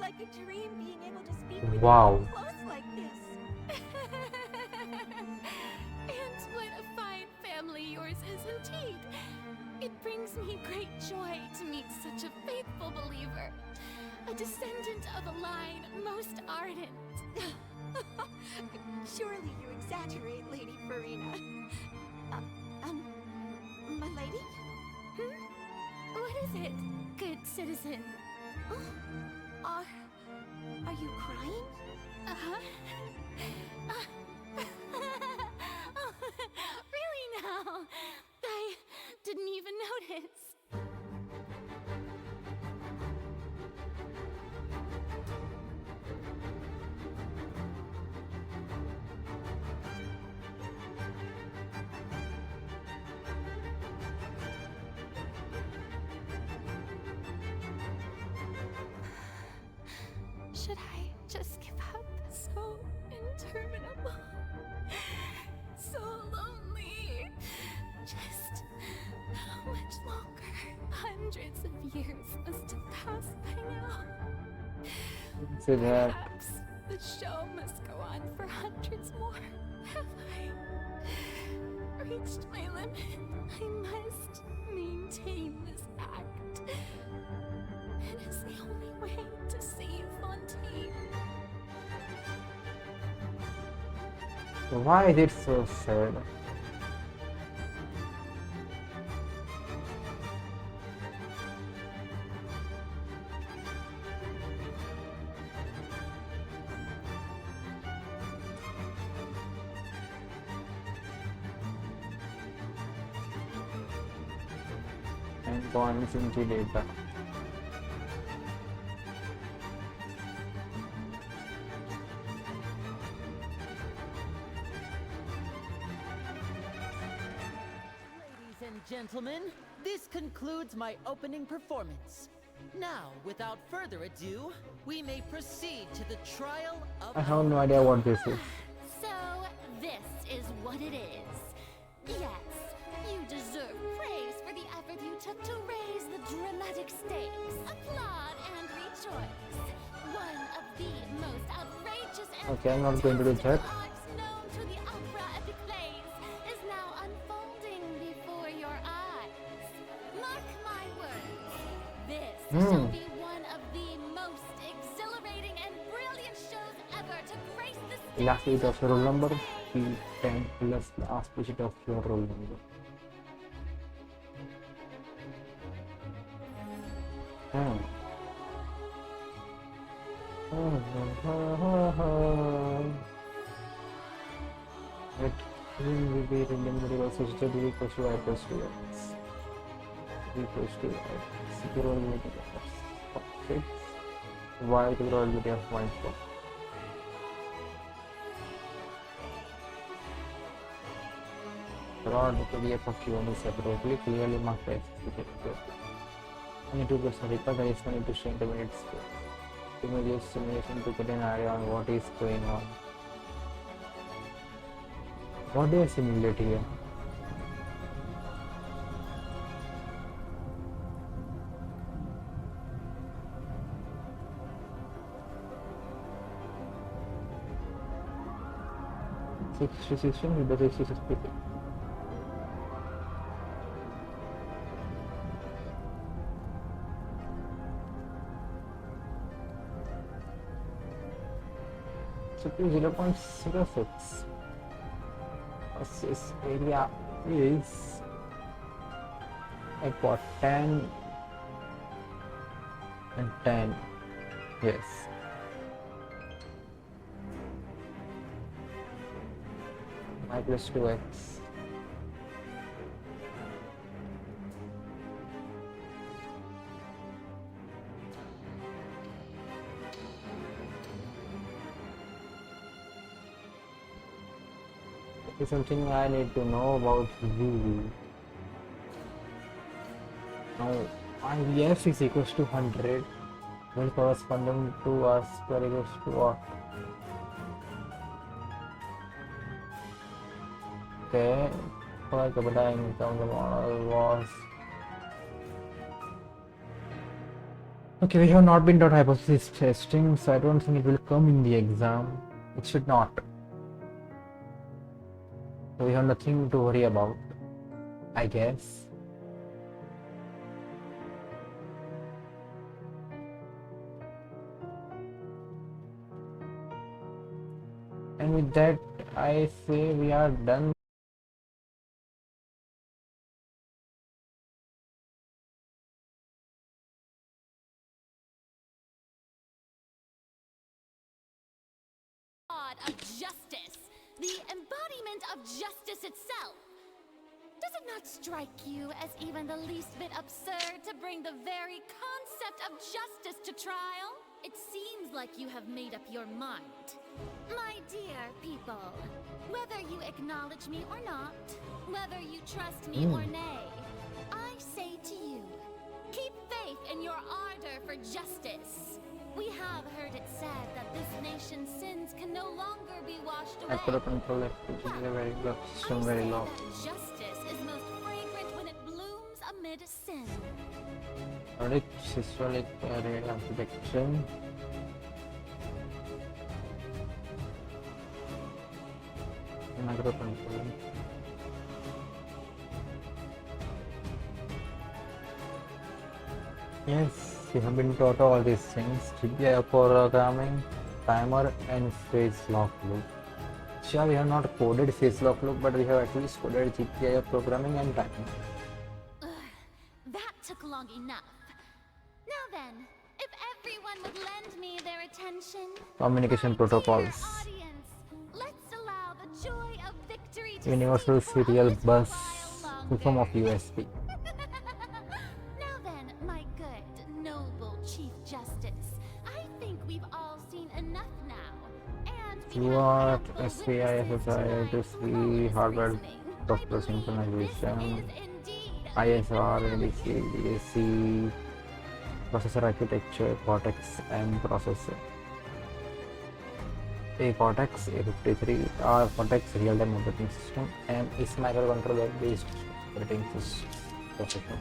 like a dream being able to speak with Wow. you close like this. And what a fine family yours is indeed. It brings me great joy to meet such a faithful believer. A descendant of a line most ardent. Surely you exaggerate, Lady Farina. My lady? What is it, good citizen? Are you crying? Uh-huh. Really now? I didn't even notice. Should I just give up? So interminable. So lonely. Just how much longer? Hundreds of years must have passed by now. Say that. Perhaps the show must go on for hundreds more. Have I reached my limit? I must maintain this act. It is the only way to save Fontaine. Why is it so sad? And bonds into data. Ladies and gentlemen, this concludes my opening performance. Now, without further ado, we may proceed to the trial of... I have no idea what this is. So, this is what it is. Yes, you deserve praise for the effort you took to raise the dramatic stakes. Applaud and rejoice. One of the most outrageous Okay, I'm not going to do that. arts known to the opera epiclese is now unfolding before your eyes. Mark my words. This shall be one of the most exhilarating and brilliant shows ever to grace the stage. Last digit of your roll number, P10 plus last digit of your roll number. Let will be remembered also to be equals to I plus 2x. Equals to x. The probability of 6. Y the probability of 0.4. Draw the PDF of Q1 separately, clearly marked as only 2% required. There is no need to show intermediate scale. Images simulation to get an idea on what is going on. What do I simulate here? With the 66 people. So 0.06. This area is at what, 10 and 10. Yes. Y plus 2x. Is something I need to know about V. Now IVF is equals to 100, when corresponding to R square equals to what? Okay, for the income the model was. Okay, we have not been taught hypothesis testing, so I don't think it will come in the exam. It should not. So we have nothing to worry about, I guess. And with that, I say we are done. God of justice, the embodiment of justice itself. Does it not strike you as even the least bit absurd to bring the very concept of justice to trial? It seems like you have made up your mind. My dear people, whether you acknowledge me or not, whether you trust me or nay, I say to you, keep faith in your ardor for justice. We have heard it said that this nation's sins can no longer be washed away. Acro control efficiency is very low, system very low. Justice is most fragrant when it blooms amid sin. Audit systolic area architecture. Macro control. Yes, we have been taught all these things. GPIO programming, timer and phase lock loop. Sure, we have not coded phase lock loop, but we have at least coded GPIO programming and timing. That took long enough. Now then, if everyone would lend me their attention. Communication my protocols. dear audience, let's allow the joy of victory to Universal sweep throughout serial this bus while in form of longer. USB. Now then, my good, noble Chief Justice, I think we've all seen enough now. And we have What ample SPI, witnesses SSI, tonight for to flawless see hardware reasoning. software I believe synchronization, this is indeed a ISR, ADC, DAC, processor architecture, Cortex M processor. A Cortex A53 or Cortex real-time operating system, and is microcontroller based operating system processor.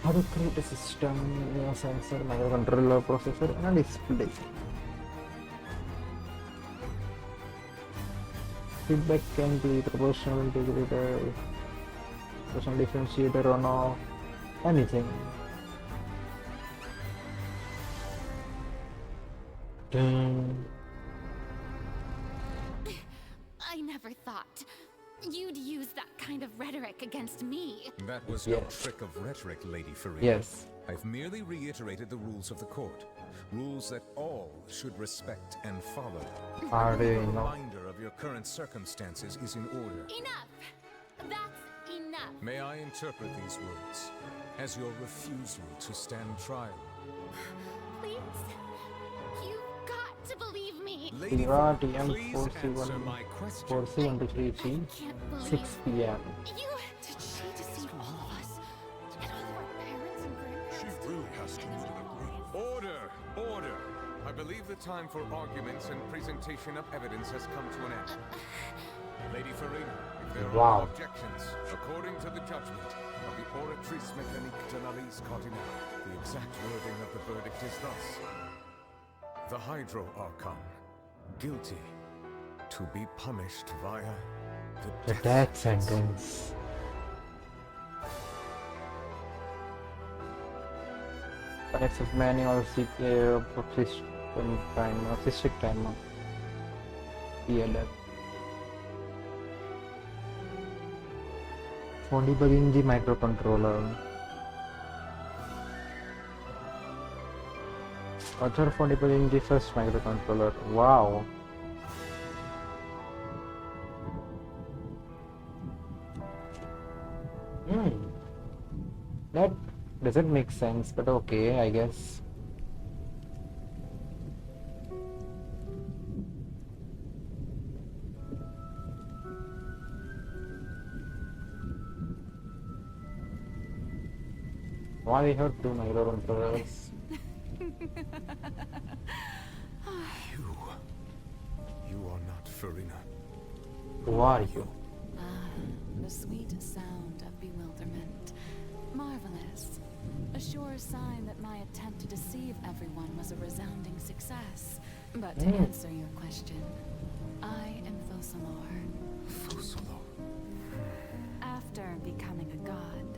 How to create a system, sensor, microcontroller, processor, and a display. Feedback can be proportional integrator, proportional differentiator, or no, anything. Dun. I never thought you'd use that kind of rhetoric against me. That was no Yes. trick of rhetoric, Lady Farina. Yes. I've merely reiterated the rules of the court. Rules that all should respect and follow. Are A they not? reminder of your current circumstances is in order. Enough! That's enough! May I interpret these words as your refusal to stand trial? Please, you've got to believe me! Lady Tira Farina, TM please answer my question. 4C123G, Can't believe 6 p.m. you. Did she deceive all of us? And all of our parents and grandparents? really has to meet an agreement. Order! Order! I believe the time for arguments and presentation of evidence has come to an end. Lady Farina, if there are Wow. no objections, according to the judgment of the Oratrice Mécanique d'Analyse Cardinal, the exact wording of the verdict is thus. The Hydro Archon, guilty, to be punished via The death sentence. Access manual CPA system timer, system timer. PLF. For debugging the microcontroller. Author for debugging the first microcontroller. Wow. That doesn't make sense, but okay, I guess. Why we have two microcontrollers? You are not Farina. Who are you? The sweet sound of bewilderment. Marvelous. A sure sign that my attempt to deceive everyone was a resounding success. But to answer your question, I am Focalor. Focalor. After becoming a god,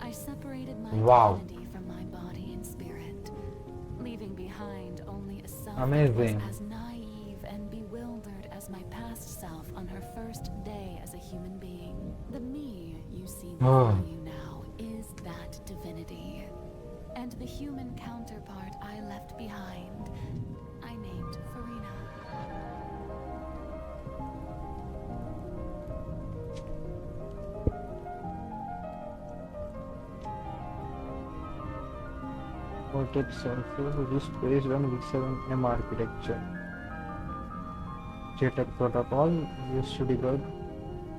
I separated my Wow. divinity from my body and spirit, leaving behind only a self Amazing. that was as naive and bewildered as my past self on her first day as a human being. The me you see before you now is that divinity. And the human counterpart I left behind, I named Farina. Cortex Central, which is based on V7M architecture. JTAG protocol used to debug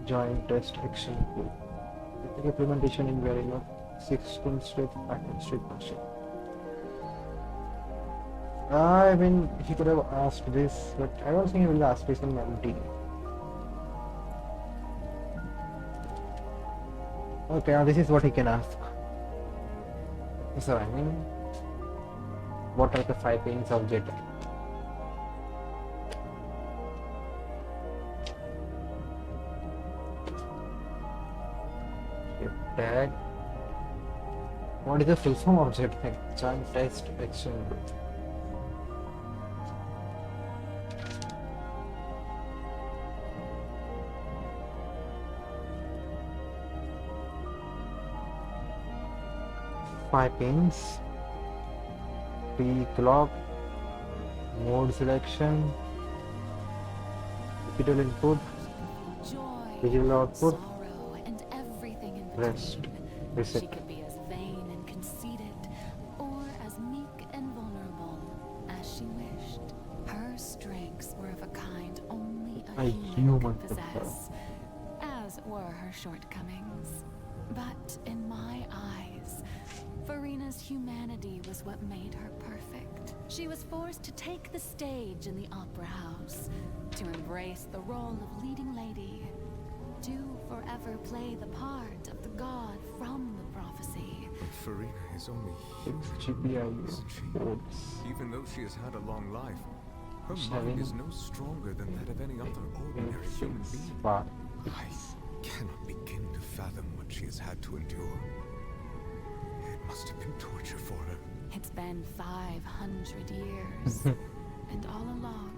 joint test action pool. The implementation in Verilog 16-state pattern state machine. I mean, he could have asked this, but I don't think he will ask this in MD. Okay, now this is what he can ask. So, I mean, what are the 5 pins of JTAG? JTAG. What is the full form of JTAG? Joint test action group. Five pins. P clock, mode selection, digital input, Joy, digital output, sorrow, and everything in rest, between. She reset. could be as vain and conceited, or as meek and vulnerable as she wished. Her strengths were of a kind only a A human human could could have. possess, as were her shortcomings. But in my eyes, Farina's humanity was what made her perfect. She was forced to take the stage in the opera house, to embrace the role of leading lady, to forever play the part of the god from the prophecy, Farina is only 6 human, GPI isn't she? boards. Even though she has had a long life, her Seven. mind is no stronger than that of any other ordinary human 6 being. bar. I cannot begin to fathom what she has had to endure. It must have been torture for her. It's been 500 years. And all along,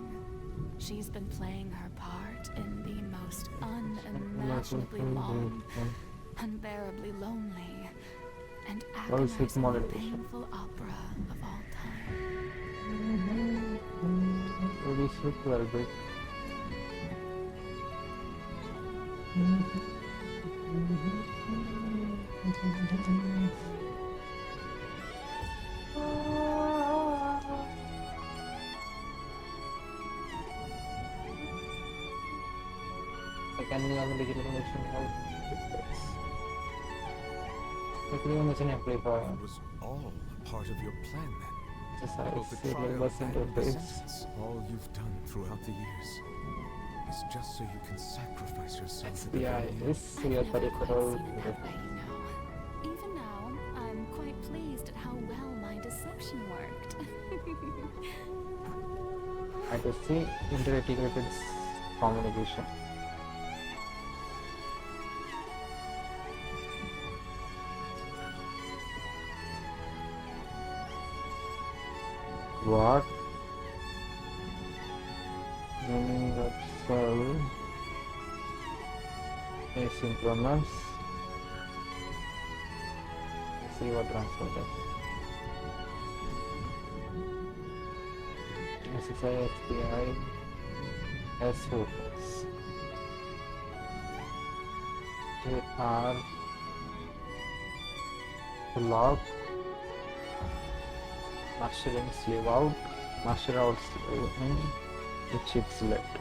she's been playing her part in the most unimaginably long, unbearably lonely, and agonizingly painful opera of all time. Very sweet, well bit. Can you have a digital connection? Everyone is an amplifier. It was all a part of your plan then. Exercise, Both the serial trial bus and the interface. sentence, all you've done throughout the years, is just so you can sacrifice yourself at the SPI very end. is serial I've never quite peripheral. seen it that way, you know. Even now, I'm quite pleased at how well my deception worked. I could see inter-integrated communication. What? Meaning that cell asynchronous. Let's see what transfer that. SSI, SPI, S-focus. They are to lock, master in, slave out, master out, slave in, the chip select.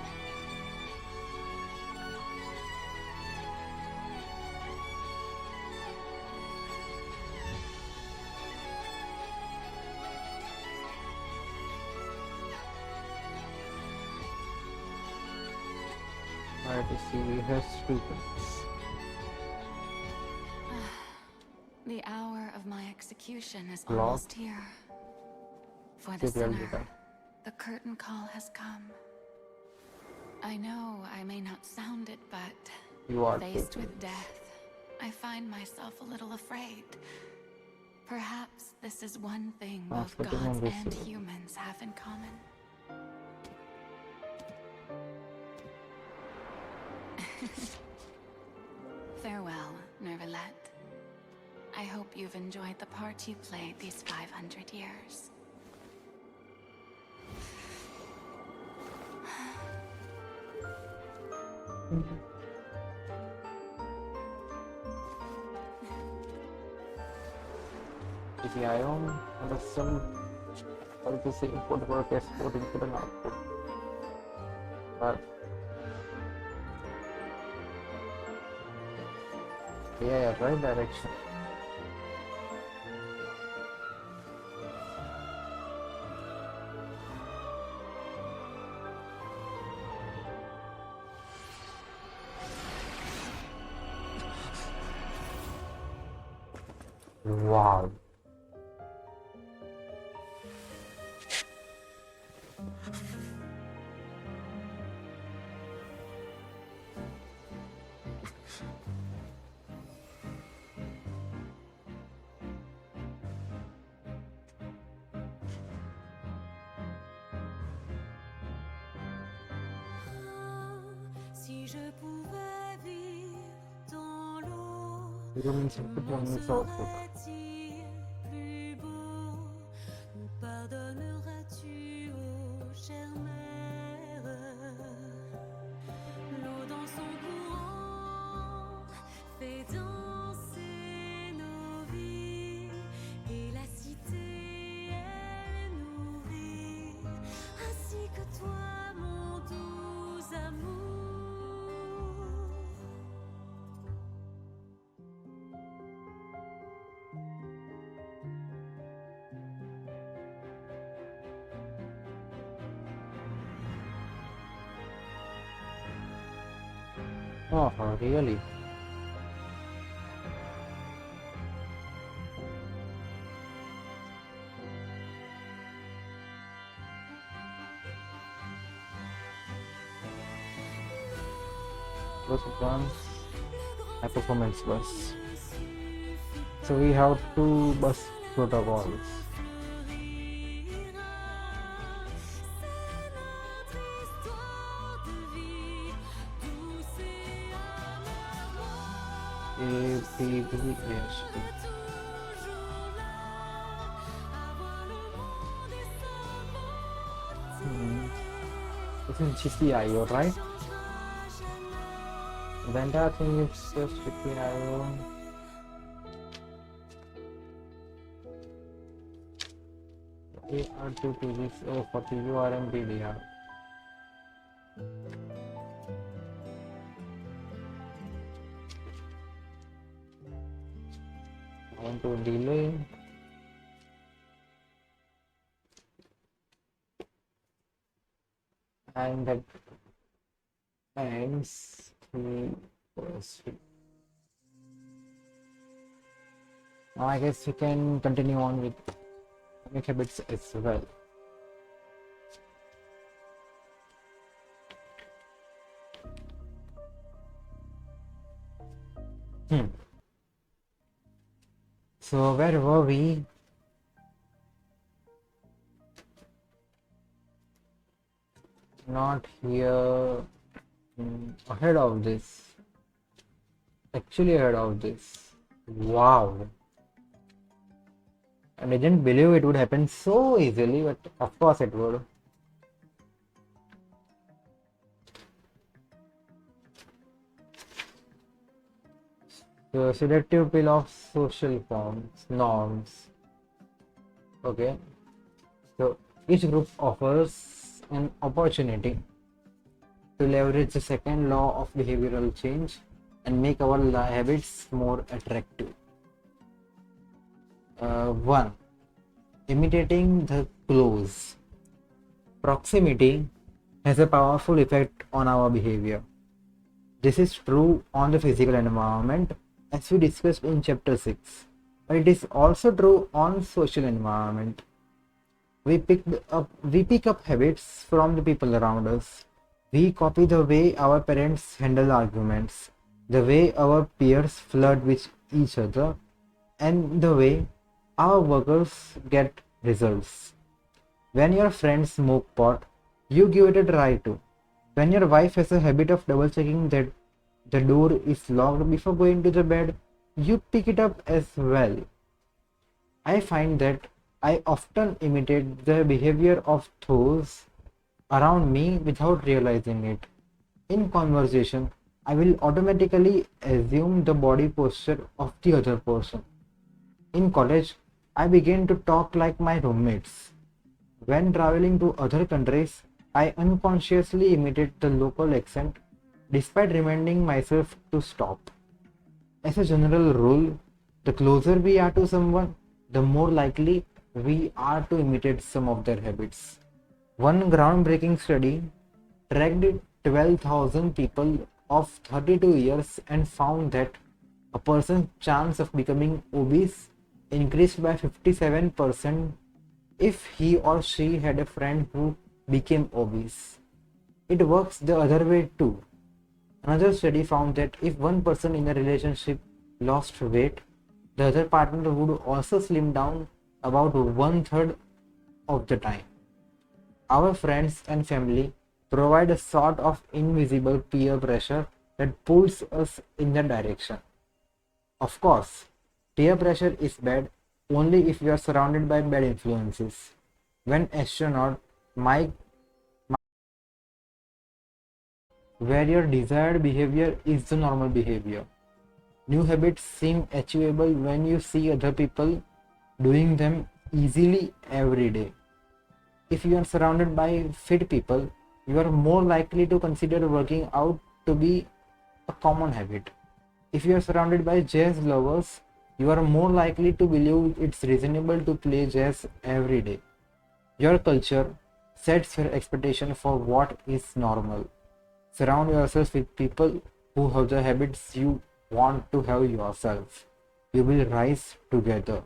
Alright, see, we have 2 things. The hour of my execution is Lock. almost here. For the Serial sinner, data. the curtain call has come. I know I may not sound it, but You are faced taken. with death, I find myself a little afraid. Perhaps this is one thing both Transmitting and gods and receiving. humans have in common. Farewell, Nervalette. I hope you've enjoyed the part you played these 500 years. API on and some how to say input work export input and output. But yeah, right direction. Wow. Si je pouvais vivre dans l'eau, You means input one is output. serait-il plus beau? Nous pardonneras-tu, ô chère mère? L'eau dans son courant fait danser nos vies, et la cité elle nourrit, ainsi que toi, mon doux amour. Oh, really? bus advance, high performance bus. So we have two bus protocols. A, B, B, S, B. This is GPIO, right? The entire thing is just GPIO. AR2 to this for the URM BDR. I want to delay. And that ends the first. Now I guess we can continue on with atomic habits as well. So where were we? Not here. Ahead of this. Actually ahead of this. Wow. And I didn't believe it would happen so easily, but of course it would. So selective peel of social norms. Okay. So each group offers an opportunity to leverage the second law of behavioral change and make our habits more attractive. 1. Imitating the close. Proximity has a powerful effect on our behavior. This is true on the physical environment as we discussed in chapter 6, but it is also true on social environment. We pick up habits from the people around us. We copy the way our parents handle arguments, the way our peers flirt with each other, and the way our workers get results. When your friends smoke pot, you give it a try too. When your wife has a habit of double checking that the door is locked before going to the bed, you pick it up as well. I find that I often imitate the behavior of those around me without realizing it. In conversation, I will automatically assume the body posture of the other person. In college, I began to talk like my roommates. When traveling to other countries, I unconsciously imitate the local accent despite reminding myself to stop. As a general rule, the closer we are to someone, the more likely we are to imitate some of their habits. One groundbreaking study tracked 12,000 people of 32 years and found that a person's chance of becoming obese increased by 57% if he or she had a friend who became obese. It works the other way too. Another study found that if one person in a relationship lost weight, the other partner would also slim down about 1/3 of the time. Our friends and family provide a sort of invisible peer pressure that pulls us in that direction. Of course, peer pressure is bad only if you are surrounded by bad influences. When astronaut Mike, where your desired behavior is the normal behavior. New habits seem achievable when you see other people doing them easily every day. If you are surrounded by fit people, you are more likely to consider working out to be a common habit. If you are surrounded by jazz lovers, you are more likely to believe it's reasonable to play jazz every day. Your culture sets your expectation for what is normal. Surround yourself with people who have the habits you want to have yourself. You will rise together.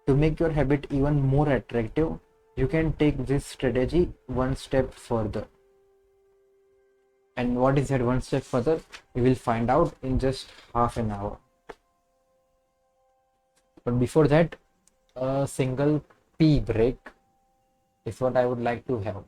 To make your habit even more attractive, you can take this strategy one step further. And what is that one step further? We will find out in just half an hour. But before that, a single pee break is what I would like to have.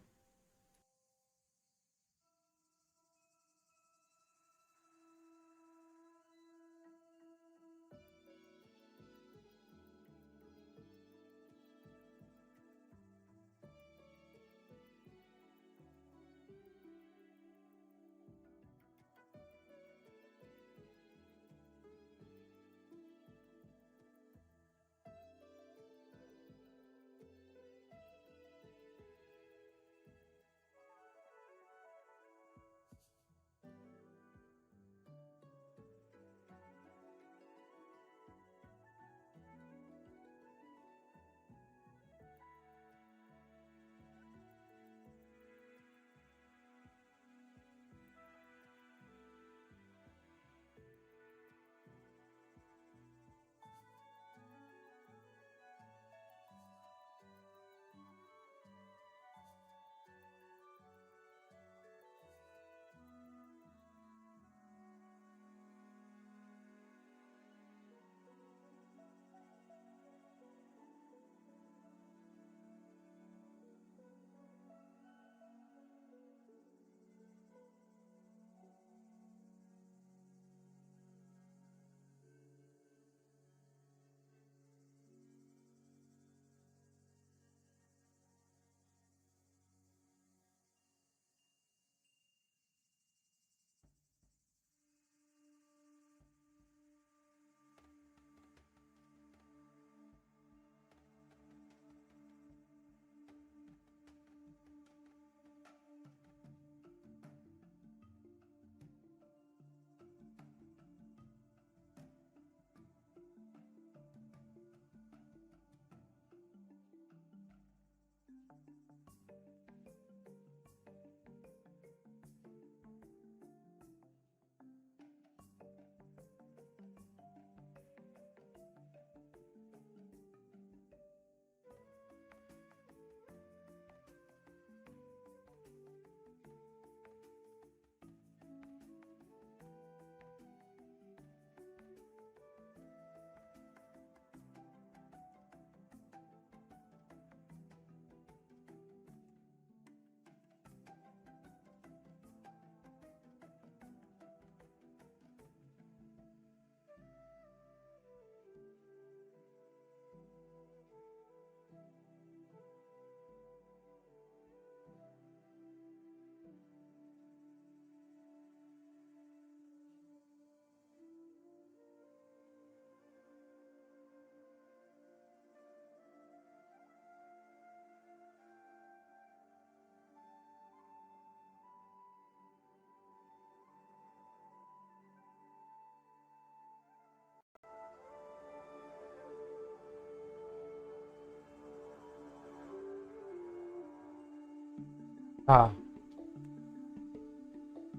Ah,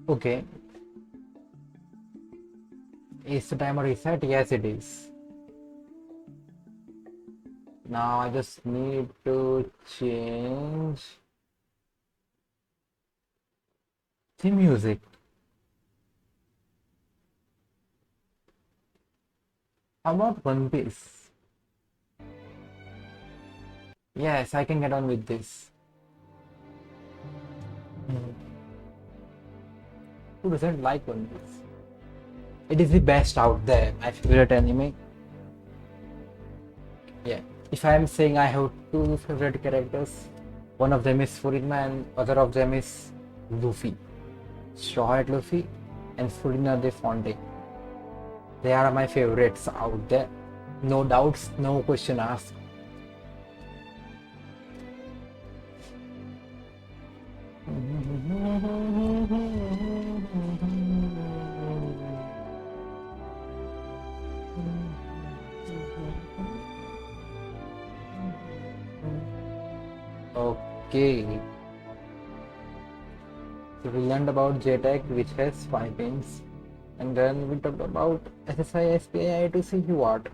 okay. Is the timer reset? Yes, it is. Now I just need to change the music. How about One Piece? Yes, I can get on with this. Who doesn't like One Piece? It is the best out there, my favorite anime. Yeah. If I am saying I have two favorite characters, one of them is Furina and other of them is Luffy. Straw Hat Luffy and Furina de Fonte. They are my favorites out there. No doubts, no question asked. Okay. So we learned about JTAG, which has 5 pins, and then we talked about SSI, SPI, I2C, UART.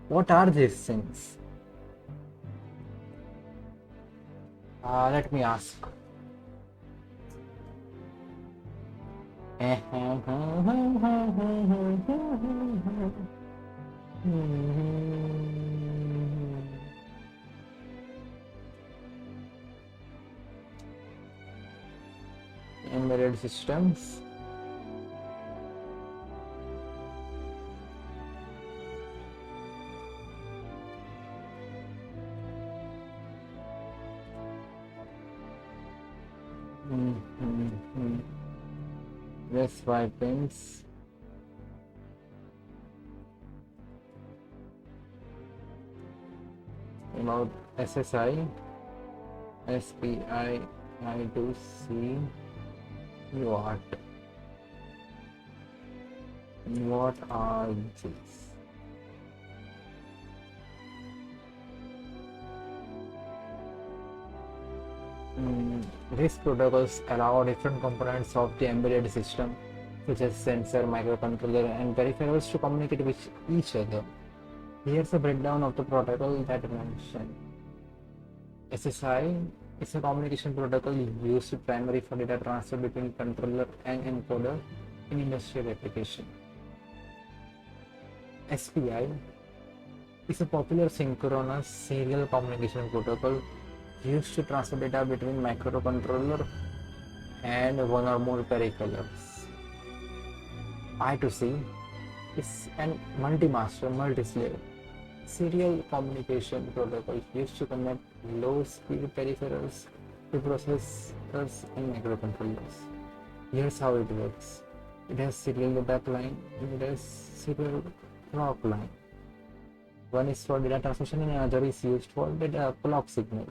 What are these things? Let me ask. Embedded systems. Yes, 5 pins. About SSI, SPI, I2C, what are these? These protocols allow different components of the embedded system, such as sensor, microcontroller, and peripherals, to communicate with each other. Here's a breakdown of the protocol that I mentioned. SSI is a communication protocol used primarily for data transfer between controller and encoder in industrial application. SPI is a popular synchronous serial communication protocol used to transfer data between microcontroller and one or more peripherals. I2C is an multi-master, multi-slave serial communication protocol used to connect low-speed peripherals to processors and microcontrollers. Here's how it works. It has serial data line and it has serial clock line. One is for data transmission and another is used for data clock signal.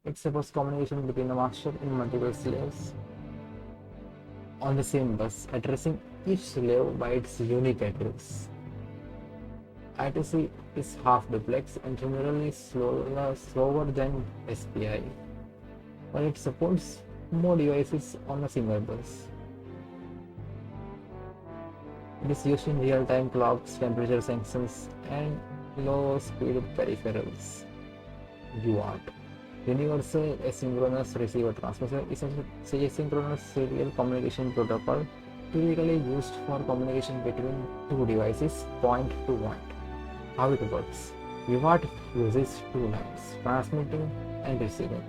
It supports communication between the master and multiple slaves on the same bus, addressing each slave by its unique address. I2C is half duplex and generally slower than SPI, but it supports more devices on a single bus. It is used in real-time clocks, temperature sensors, and low-speed peripherals. UART, Universal Asynchronous Receiver Transmitter, is an asynchronous serial communication protocol typically used for communication between two devices, point to point. How it works? UART uses two lines, transmitting and receiving.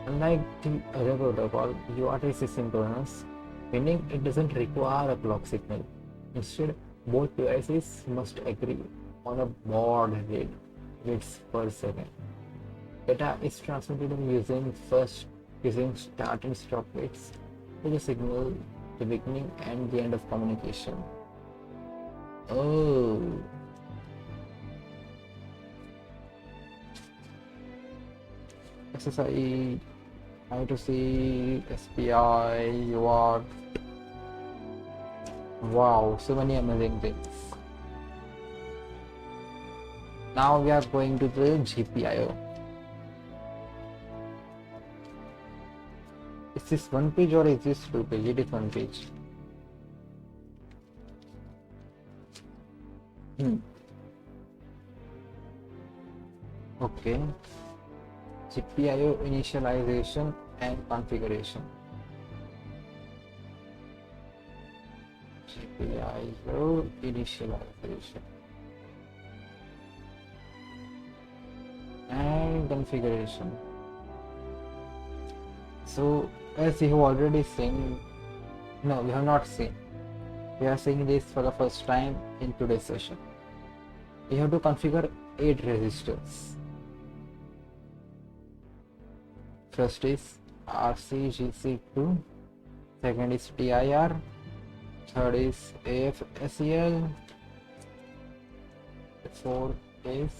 Unlike the other protocol, UART is asynchronous, meaning it doesn't require a clock signal. Instead, both devices must agree on a baud rate, bits per second. Data is transmitted using start and stop bits to the signal the beginning and the end of communication. Oh. SSI, I2C, SPI, UART. Wow, so many amazing things. Now we are going to the GPIO. Is this one page or is this two page? It is one page. Okay. GPIO initialization and configuration. GPIO initialization and configuration. So, as you have already seen, no, we have not seen. We are seeing this for the first time in today's session. We have to configure 8 resistors. First is RCGC2, second is TIR, third is AFSEL, fourth is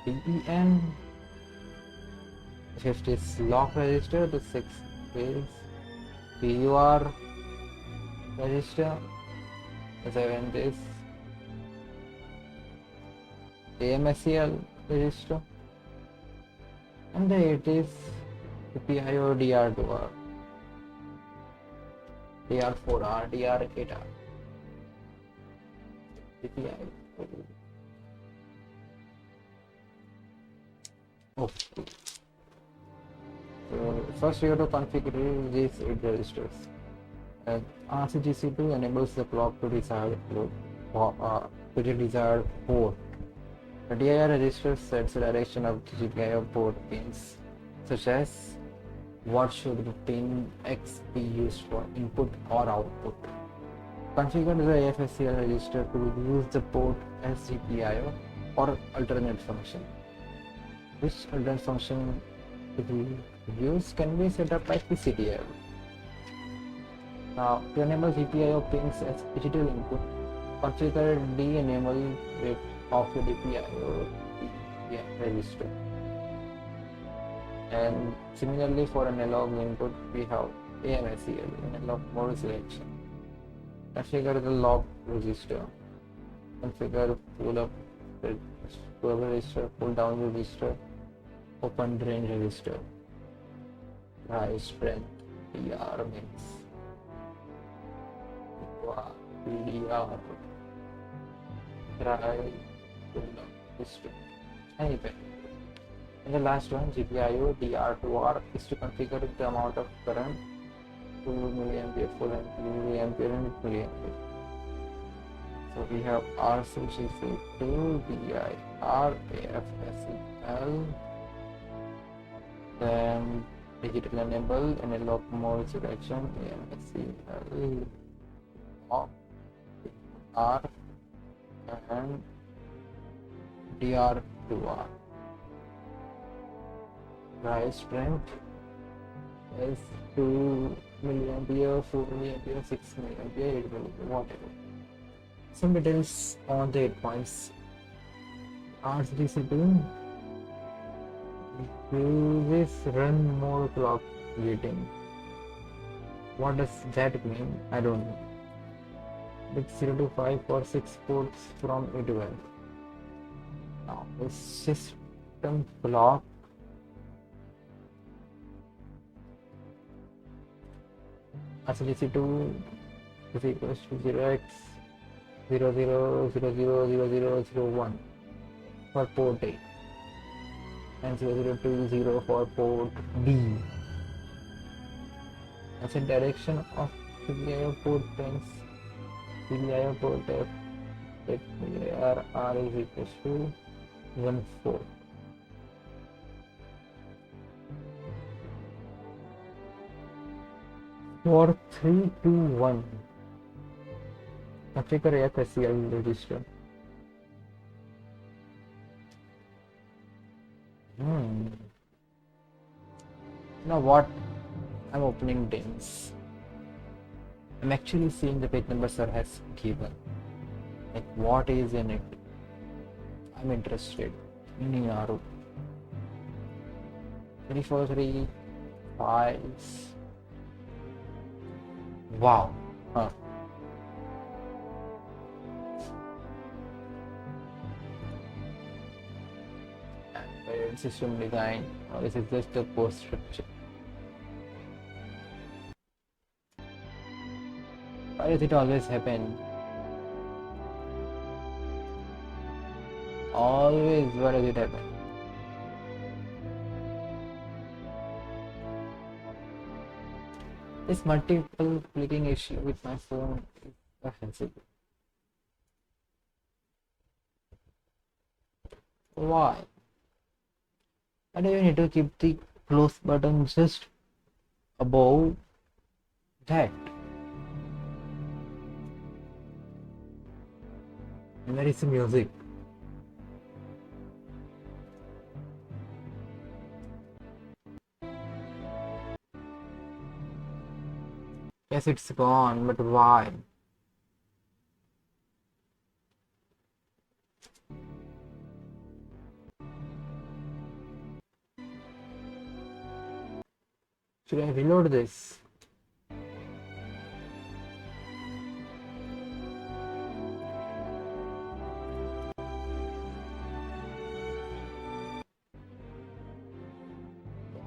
DEN, fifth is lock register, the sixth is PUR register, the seventh is AMSEL register, and the 8th is PIO DR2R, DR4R, DR8R, PIO. Okay. So first we have to configure these 8 registers. RCGC2 enables the clock to the desired port. The DIR register sets the direction of the GPIO port pins, such as what should the pin X be used for, input or output. Configure the AFSCL register to use the port as GPIO or alternate function. Which alternate function to be used can be set up by PCDIO. Now, to enable GPIO pins as digital input, configure D-enable bit of the DPIO register. And similarly, for analog input, we have AMSCL, analog mode selection. Configure the lock register. Configure pull up register, pull down register, open drain register, rise strength, DR mix, PDR, dry pull down register, and event. And the last one, GPIO DR2R, is to configure the amount of current 2 mA full and 2 mA and milliampere. So we have RCGC2, DIR, AFSCL, then digital enable, analog mode selection, AMSCL, R, and DR2R. Rise strength is 2 mA, 4 mA, 6 mA, 8 mA, whatever. Some details on the 8 points. RCGC2 uses run more clock gating. What does that mean? I don't know. Bit 0 to 5 for 6 ports from A to L. Now, the system clock RCGC2 is equals to 0x 00000001 for port A and 0020 for port B. As a direction of PDIO port pins, PDIO port F, R is equals to 14. For 3, 2, 1, configure AFSCL register. Now what? I'm opening DIMMs. I'm actually seeing the page number sir has given. Like what is in it? I'm interested. Niaru. 24/3 files. Wow. Huh. And system design. Oh, this is just a post structure. Why does it always happen? Always, why does it happen? This multiple clicking issue with my phone is offensive. Why? Why do you need to keep the close button just above that? And there is some music. Yes, it's gone, but why? Should I reload this?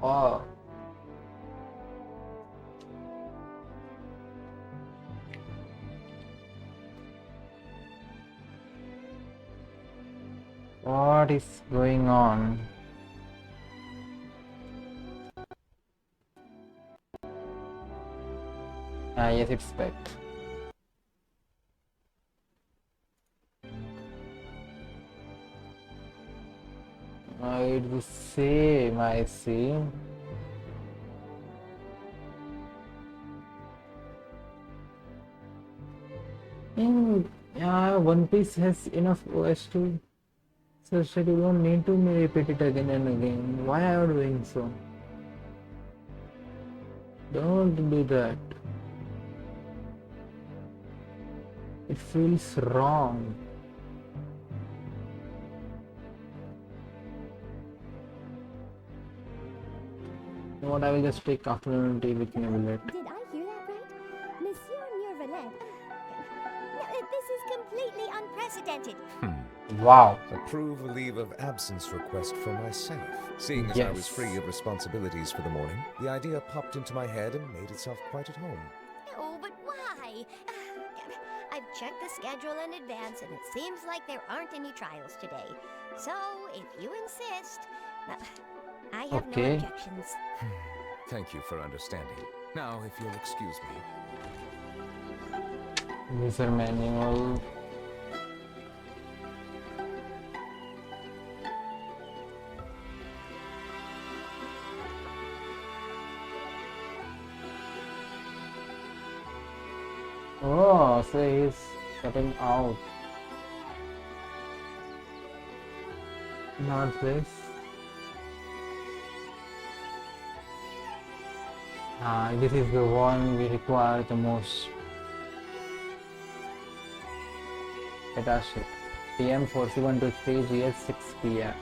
Oh. What is going on? Ah, yes, it's back. It's the same, I see. Yeah, One Piece has enough OS2 such that you don't need to repeat it again and again. Why are you doing so? Don't do that. It feels wrong. You know what? I will just take afternoon tea with Nebulet. Did I hear that right? Monsieur Murvalet. No, this is completely unprecedented. Wow. Approve a leave of absence request for myself. Seeing as I was Yes. free of responsibilities for the morning, the idea popped into my head and made itself quite at home. Oh, but why? I've checked the schedule in advance, and it seems like there aren't any trials today. So, if you insist, I have no Okay. objections. Thank you for understanding. Now, if you'll excuse me. User manual. Oh, so he's cutting out. Not this. This is the one we require the most. Datasheet. PM 4123 GS 6 PM.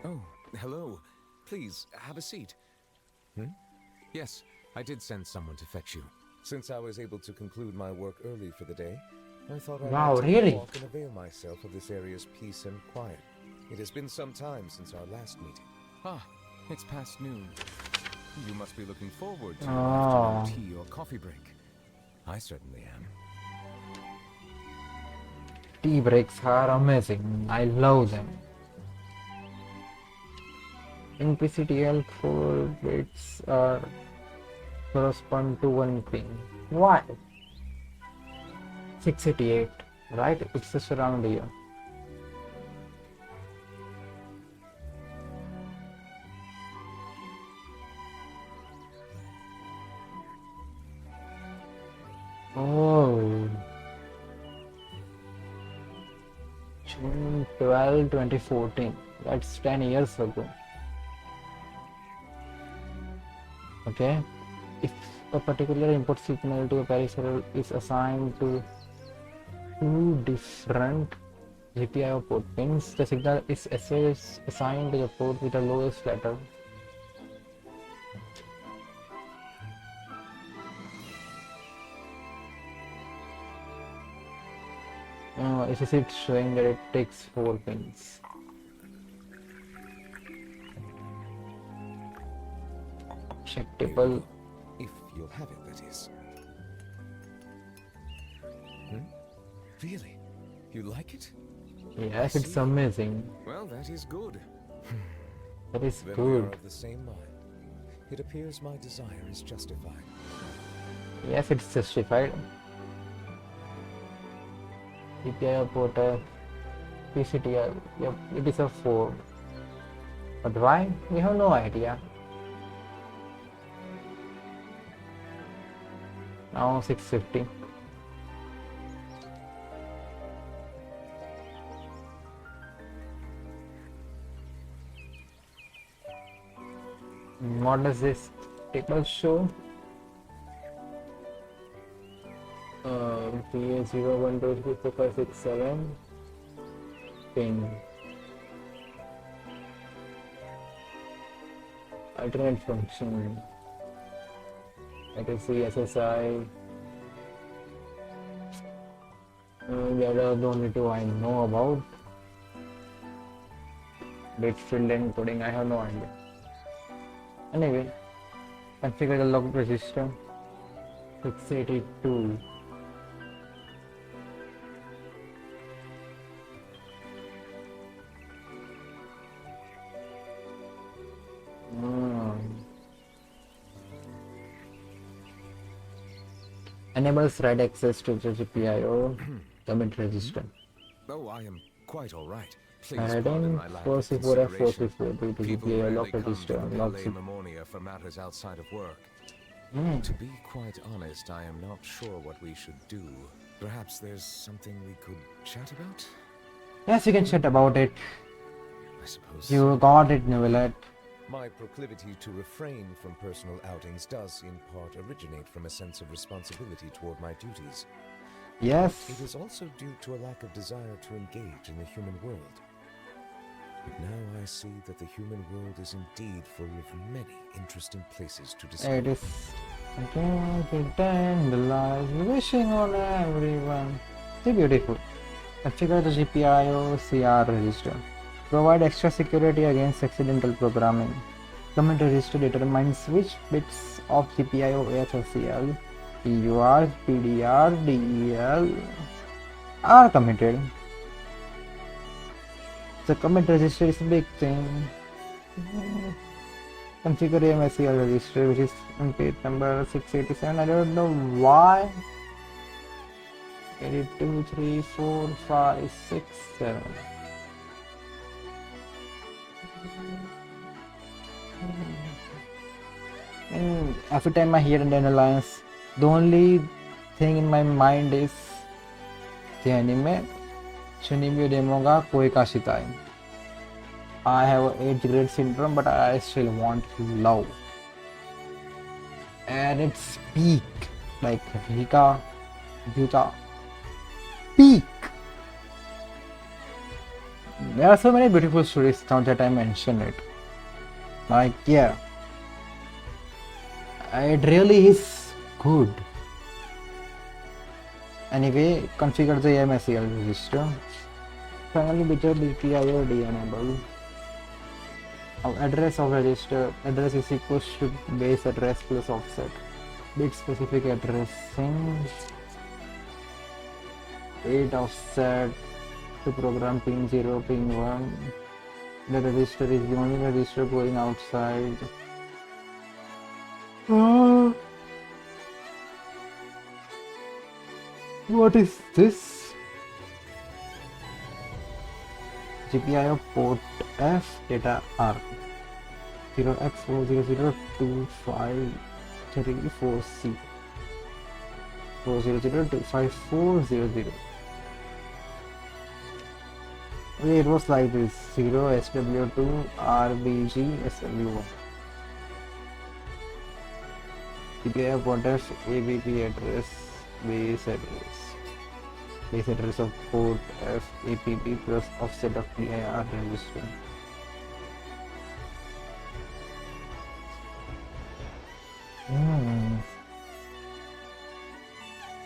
Oh, hello. Please, have a seat. Yes, I did send someone to fetch you. Since I was able to conclude my work early for the day, I thought I'd Wow, take a really? walk and avail myself of this area's peace and quiet. It has been some time since our last meeting. Ah, it's past noon. You must be looking forward to your Oh. afternoon tea or coffee break. I certainly am. Tea breaks are amazing. I love them. In PCTL, 4 bits are correspond to 1 ping. Why? 688, right? It's just around here. Oh. June 12, 2014. That's 10 years ago. Okay. If a particular input signal to a peripheral is assigned to two different GPIO port pins, the signal is assigned to the port with the lowest letter. Is it showing that it takes 4 pins? Check Here you table. go. If you'll have it, that is. Really? You like it? Yes, it's amazing. Well, that is good. That is Then we are good. of the same mind. It appears my desire is justified. Yes, it's justified. GPIO port PCTI. Yep, it is a 4. But why? We have no idea. Now 650. What does this table show? PA 01234567 pin. Alternate function. I can see SSI. The other the only two I know about. Bitfield encoding, I have no idea. Anyway, configure the log register 682. Enables write access to the GPIO commit register. Oh, I am quite all right. Please Adding pardon my lack of 4C4F consideration. 4C4 due to People GPIO rarely lock come register to and the log LA Memoria for matters outside of work. To be quite honest, I am not sure what we should do. Perhaps there's something we could chat about? Yes, you can chat about it. I suppose. You got it, Novelette. My proclivity to refrain from personal outings does in part originate from a sense of responsibility toward my duties. Yes. It is also due to a lack of desire to engage in the human world. But now I see that the human world is indeed full of many interesting places to discover. It is tantalize, wishing on everyone. So beautiful. Configure the GPIO CR register. Provide extra security against accidental programming. Commit register determines which bits of GPIO AHLCL, PUR, PDR, DEL are committed. The commit register is a big thing. Configure AMSCL register, which is on page number 687. I don't know why. 82, 3, 4, 5, 6, 7. And every time I hear Indian Alliance, the only thing in my mind is the anime Shunibyo Demoga Koikashitai. I have 8th grade syndrome, but I still want love. And it's peak, like Rika, Yuta, peak. There are so many beautiful stories now that I mention it. Like, yeah, it really is good. Anyway, configure the MSCL register. Finally, bit GPIO enable. Our address of register address is equals to base address plus offset. Bit specific addressing. 8 offset to program pin 0, pin 1. The register is the only register going outside. What is this? GPIO port F data R 0x4002534C 4002540. It was like this 0 SW2 RBG SW1. GPIO port F ABP address base address of port F APP plus offset of PIR register.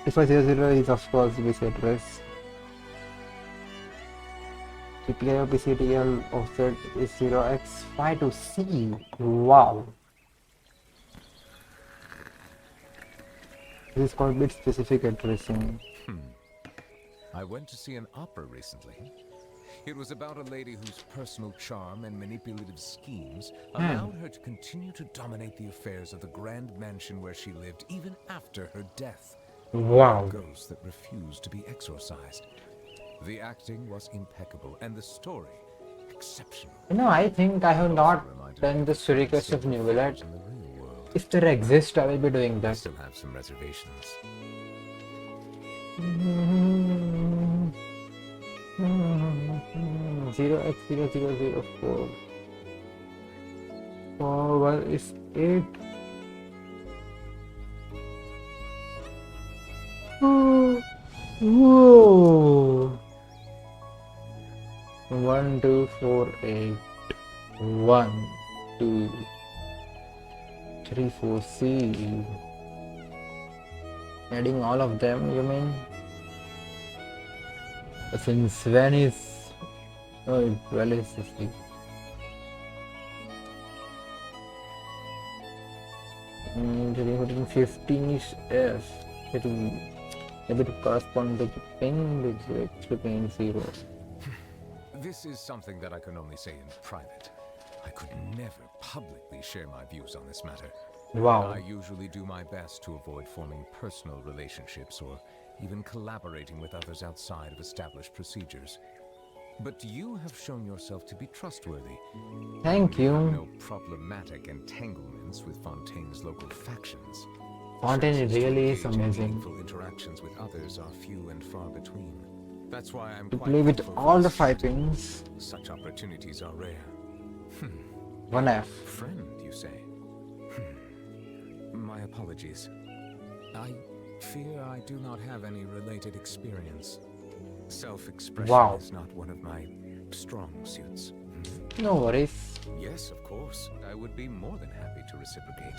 If500 is of course base address. GPIO PCTL offset is 0x5 to C. Wow. This is called bit specific addressing. I went to see an opera recently. It was about a lady whose personal charm and manipulative schemes allowed her to continue to dominate the affairs of the grand mansion where she lived even after her death. Wow. Ghosts that refused to be exorcised. The acting was impeccable and the story exceptional. You know, I think I have not done the story quest of New Village. If there exists, I will be doing I that. still have some reservations. 0x0004. Power is 8. Whoa. 1 2 4 8 1 2 3 4 C Adding all of them, you mean? Since when is... Oh, 12 is the sleep. Putting 15-ish F. It will maybe to correspond to the ping digits between 0. This is something that I can only say in private. I could never publicly share my views on this matter. Wow. I usually do my best to avoid forming personal relationships or even collaborating with others outside of established procedures. But you have shown yourself to be trustworthy. Thank You have you. no problematic entanglements with Fontaine's local factions. Fontaine really is Engage in amazing. meaningful interactions with others are few and far between. That's why I'm To quite play with thankful all for the this 5 meeting. pings. Such opportunities are rare. 1F. Friend, you say? My apologies. I fear I do not have any related experience. Self-expression Wow. is not one of my strong suits. No worries. Yes, of course. I would be more than happy to reciprocate.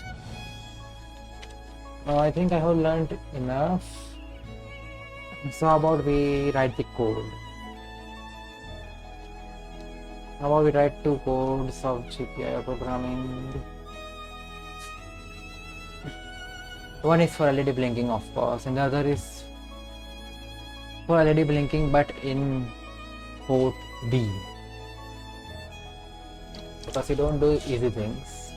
I think I have learned enough. So how about we write the code? How about we write 2 codes of GPIO programming? One is for LED blinking, of course, and the other is for LED blinking but in port B. Because you don't do easy things.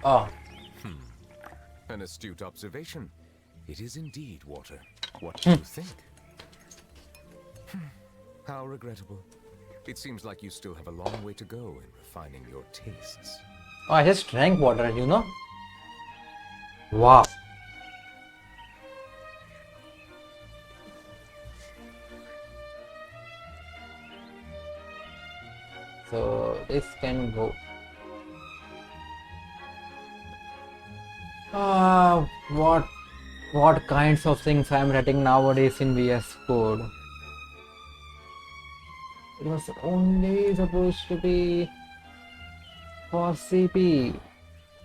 Oh, An astute observation. It is indeed water. What do you think? How regrettable. It seems like you still have a long way to go in refining your tastes. oh, I just drank water, you know? Wow. So this can go. What kinds of things I am writing nowadays in VS Code? It was only supposed to be for CP.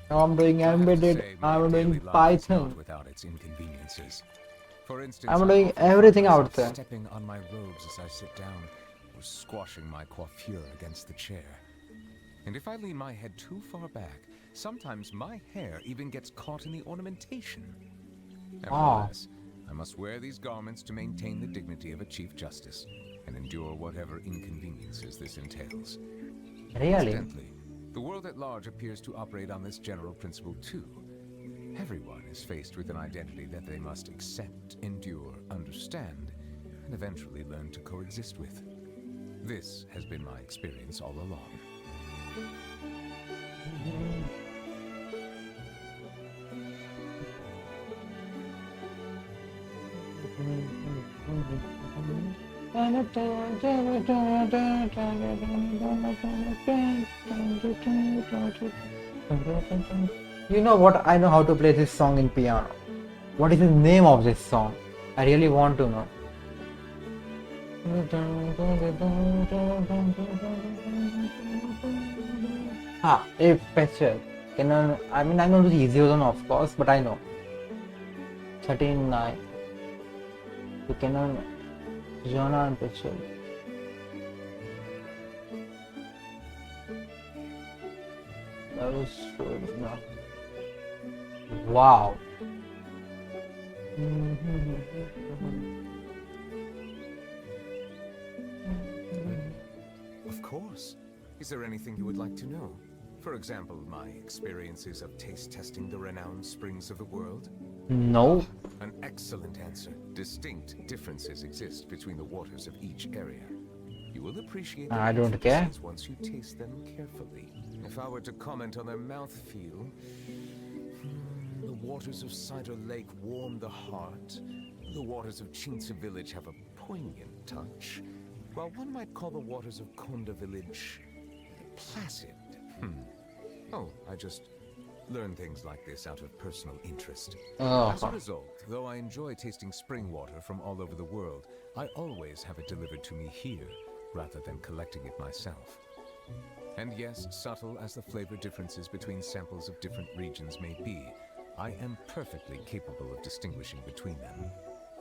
Now I'm doing I have to embedded. say, my I'm daily doing life is not Python. without its inconveniences. For instance, I'm I doing often find everything myself out there. Stepping on my robes as I sit down, or squashing my coiffure against the chair. And if I lean my head too far back, sometimes my hair even gets caught in the ornamentation. Nevertheless, I must wear these garments to maintain the dignity of a Chief Justice and endure whatever inconveniences this entails. Really? Incidentally, the world at large appears to operate on this general principle too. Everyone is faced with an identity that they must accept, endure, understand, and eventually learn to coexist with. This has been my experience all along. You know what? I know how to play this song in piano. What is the name of this song? I really want to know. A Patcher. Canon. I mean, I know the easier one, of course, but I know. 13.9. You Canon. Jonah and Patcher. That was good enough. Wow. Of course. Is there anything you would like to know? For example, my experiences of taste testing the renowned springs of the world? No. An excellent answer. Distinct differences exist between the waters of each area. You will appreciate I their don't care. differences once you taste them carefully. If I were to comment on their mouthfeel, the waters of Cider Lake warm the heart. The waters of Chinsa Village have a poignant touch, while one might call the waters of Konda Village placid. Oh, I just learn things like this out of personal interest. As a result, though I enjoy tasting spring water from all over the world, I always have it delivered to me here, rather than collecting it myself. And yes, subtle as the flavor differences between samples of different regions may be, I am perfectly capable of distinguishing between them.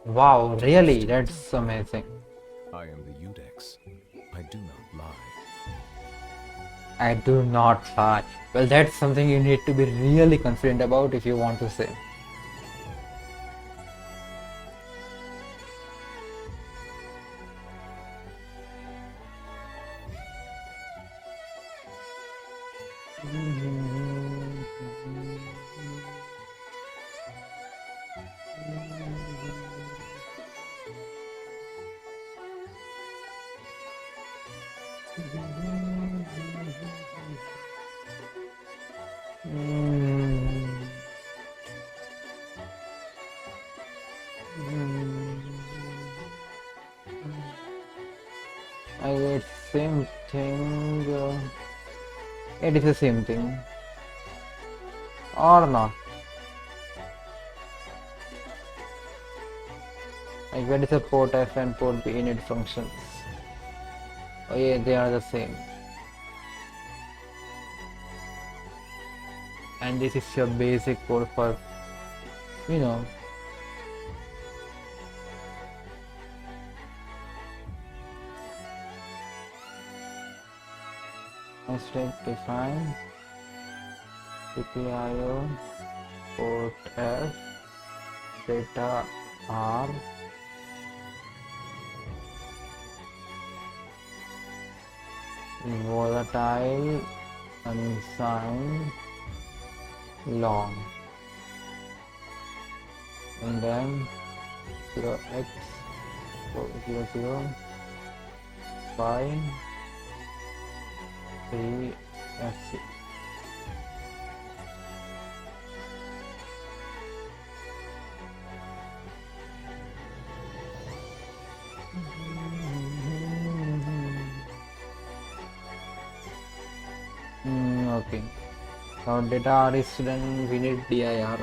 Wow, really? That's amazing. I am the Udex. I do not lie. I do not lie. Well, that's something you need to be really confident about if you want to say. I get same thing. It is the same thing. Or not. Like where is the port F and port B init functions? Oh yeah, they are the same. And this is your basic code for, you know, step define CPIO port F data R volatile unsigned long, and then 0x 0 5 3 FC. Okay. Now data R is done, we need dir.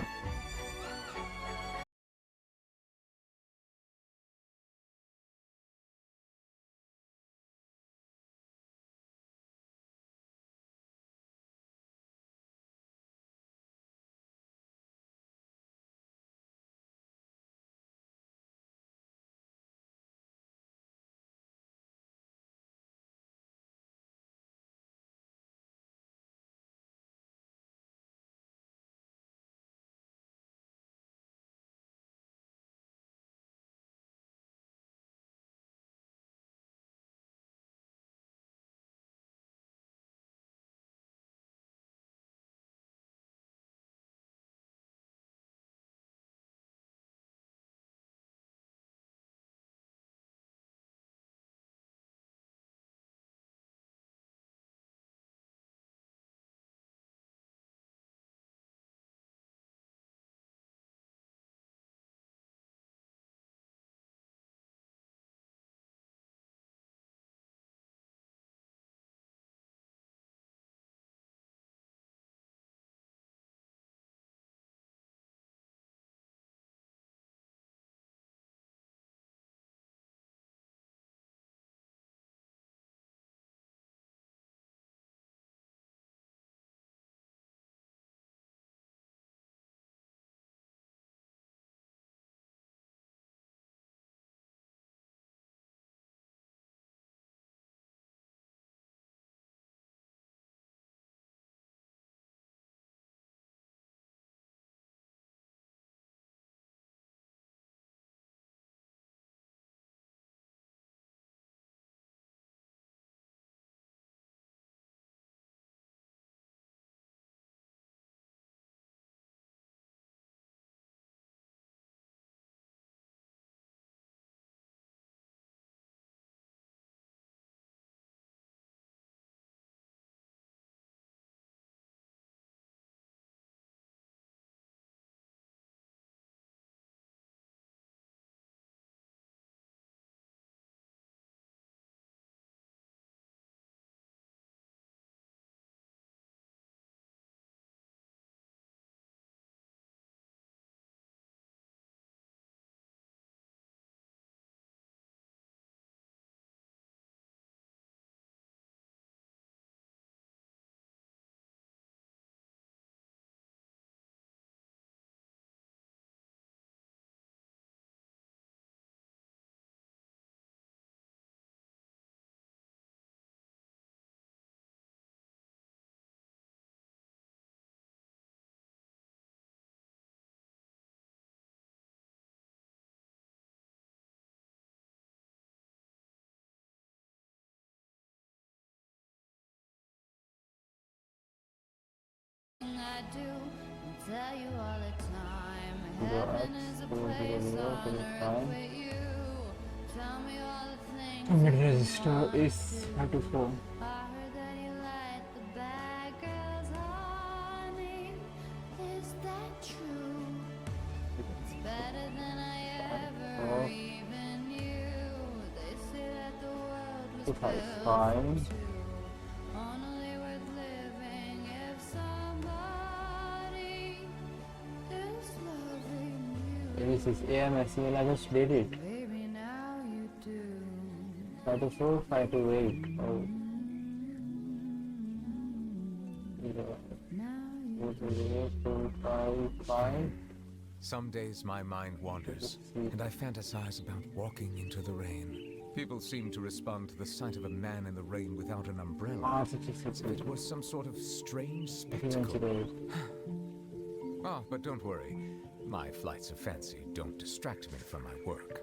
I do and tell you all the time. Heaven is a place on earth with you. Tell me all the things Mid you register want is to. 34. I heard that you like the bad girls, honey. Is that true? It's better than I ever even knew. They say that the world was built for two. Only worth living if somebody is loving you. This is AMSEL, I just did it. Baby, now you do. 5 to 4, 5 to 8. Oh. Now you 2, 5, 5. Some days my mind wanders, and I fantasize about walking into the rain. People seem to respond to the sight of a man in the rain without an umbrella, as if it was some sort of strange spectacle. Oh, but don't worry. My flights of fancy don't distract me from my work.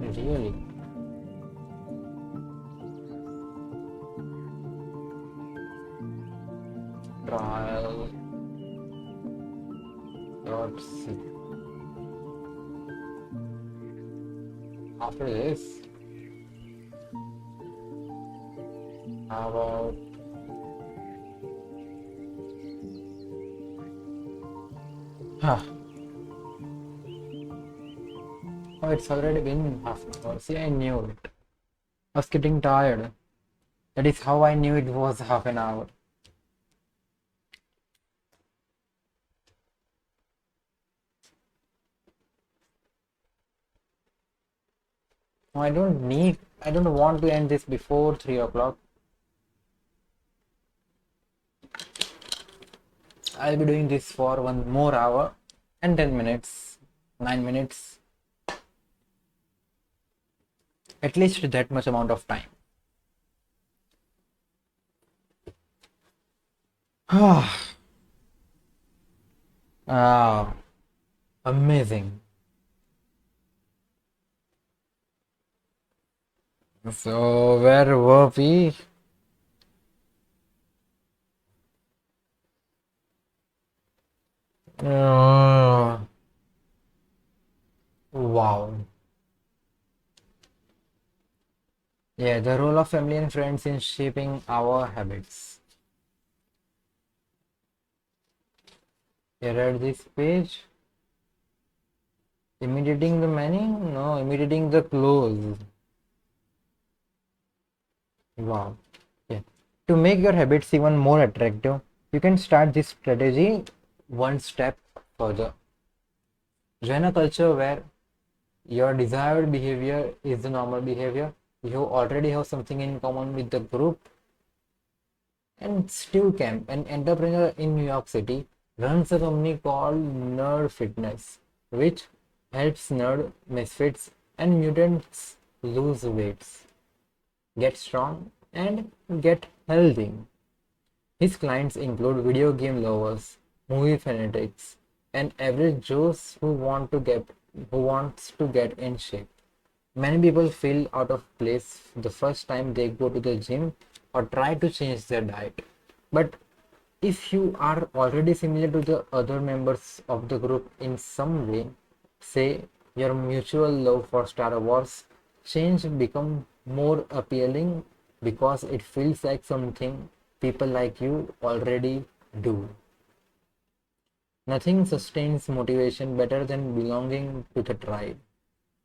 Really? Trial. .c. After this, how about oh, it's already been half an hour. See, I knew it. I was getting tired. That is how I knew it was half an hour. No, I don't want to end this before 3 o'clock. I'll be doing this for 1 more hour and 10 minutes, 9 minutes. At least that much amount of time. Ah, amazing. So where were we? Wow. Yeah, the role of family and friends in shaping our habits. You read this page? Imitating the meaning? No, imitating the clothes. Wow. Yeah. To make your habits even more attractive, you can start this strategy one step further. Join a culture where your desired behavior is the normal behavior. You already have something in common with the group. And Steve Camp, an entrepreneur in New York City, runs a company called Nerd Fitness, which helps nerd, misfits, and mutants lose weights, get strong, and get healthy. His clients include video game lovers, movie fanatics, and average Joes who wants to get in shape. Many people feel out of place the first time they go to the gym or try to change their diet. But if you are already similar to the other members of the group in some way, say your mutual love for Star Wars, change become more appealing because it feels like something people like you already do. Nothing sustains motivation better than belonging to the tribe.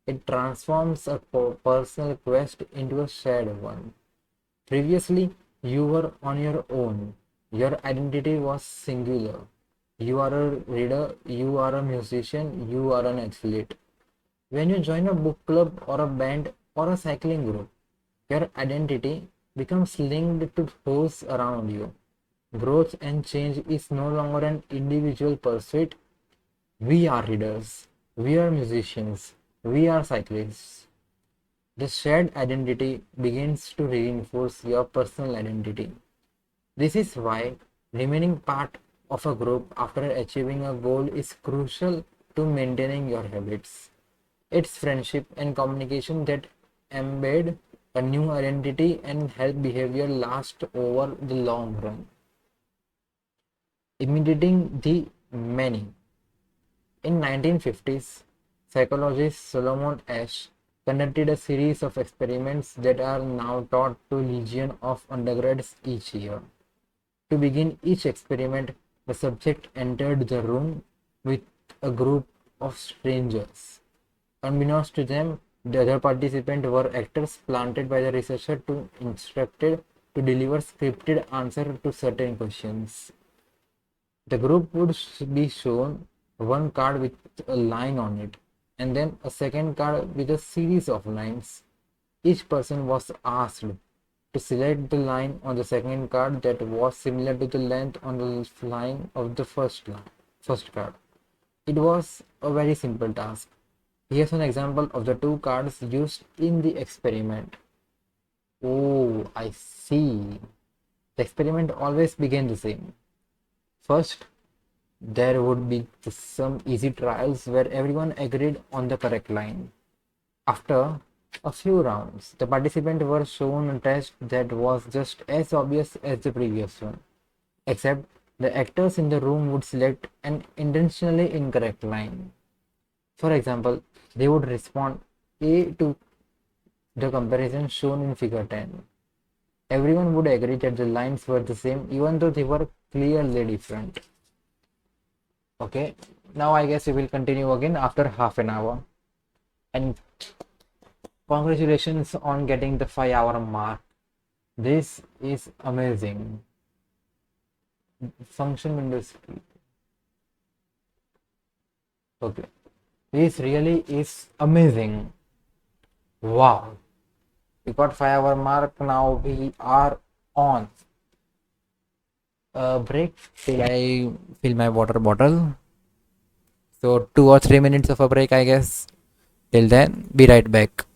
It transforms a personal quest into a shared one. Previously, you were on your own. Your identity was singular. You are a reader, you are a musician, you are an athlete. When you join a book club or a band or a cycling group, your identity becomes linked to those around you. Growth and change is no longer an individual pursuit. We are readers, we are musicians, we are cyclists. The shared identity begins to reinforce your personal identity. This is why remaining part of a group after achieving a goal is crucial to maintaining your habits. It's friendship and communication that embed a new identity and help behavior last over the long run. imitating the many. In 1950s, psychologist Solomon Asch conducted a series of experiments that are now taught to legion of undergrads each year. To begin each experiment, the subject entered the room with a group of strangers. Unbeknownst to them, the other participants were actors planted by the researcher to instructed to deliver scripted answers to certain questions. The group would be shown one card with a line on it, and then a second card with a series of lines. Each person was asked to select the line on the second card that was similar to the length on the line of the first card. It was a very simple task. Here's an example of the two cards used in the experiment. Oh, I see. The experiment always began the same. First, there would be some easy trials where everyone agreed on the correct line. After a few rounds, the participants were shown a test that was just as obvious as the previous one, except the actors in the room would select an intentionally incorrect line. For example, they would respond A to the comparison shown in figure 10. Everyone would agree that the lines were the same even though they were clearly different. Okay, now I guess we will continue again after half an hour. And congratulations on getting the 5-hour mark. This is amazing. Function window speed. Okay, this really is amazing. Wow, we got 5-hour mark. Now we are on a break till I fill my water bottle. So 2 or 3 minutes of a break, I guess. Till then, be right back.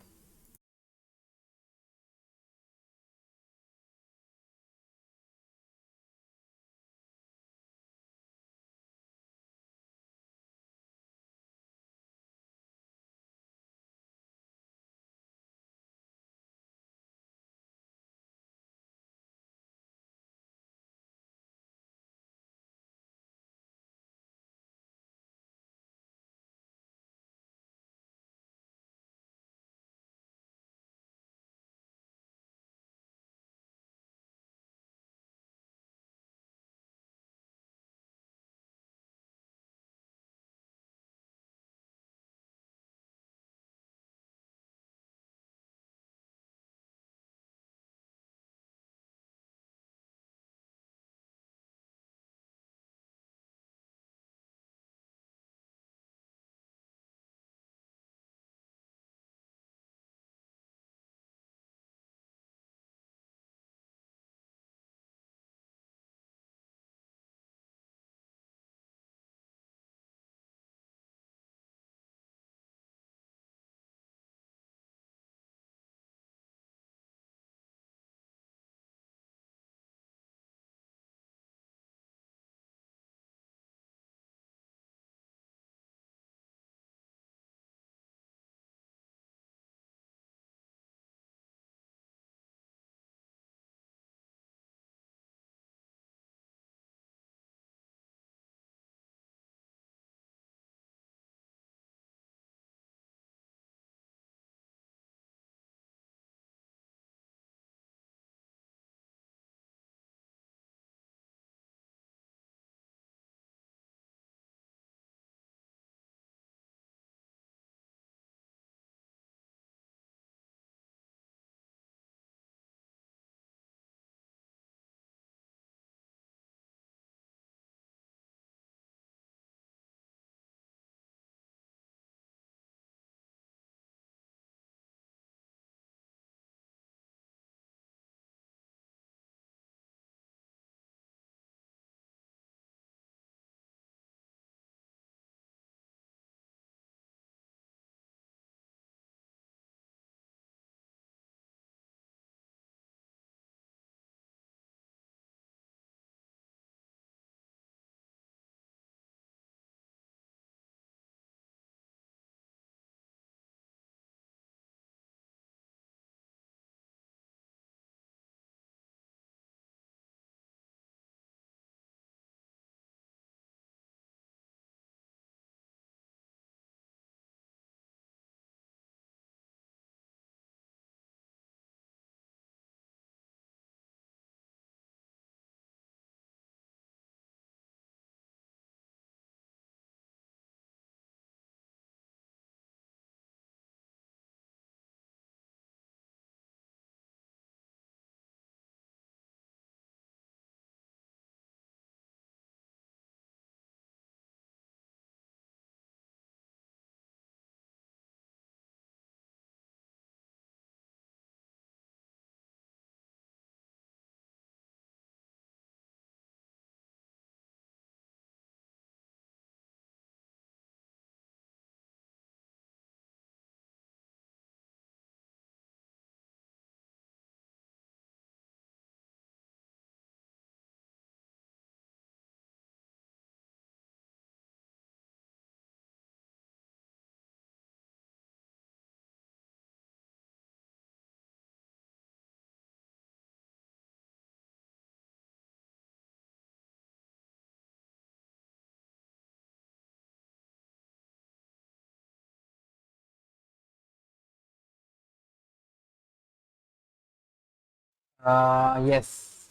Yes,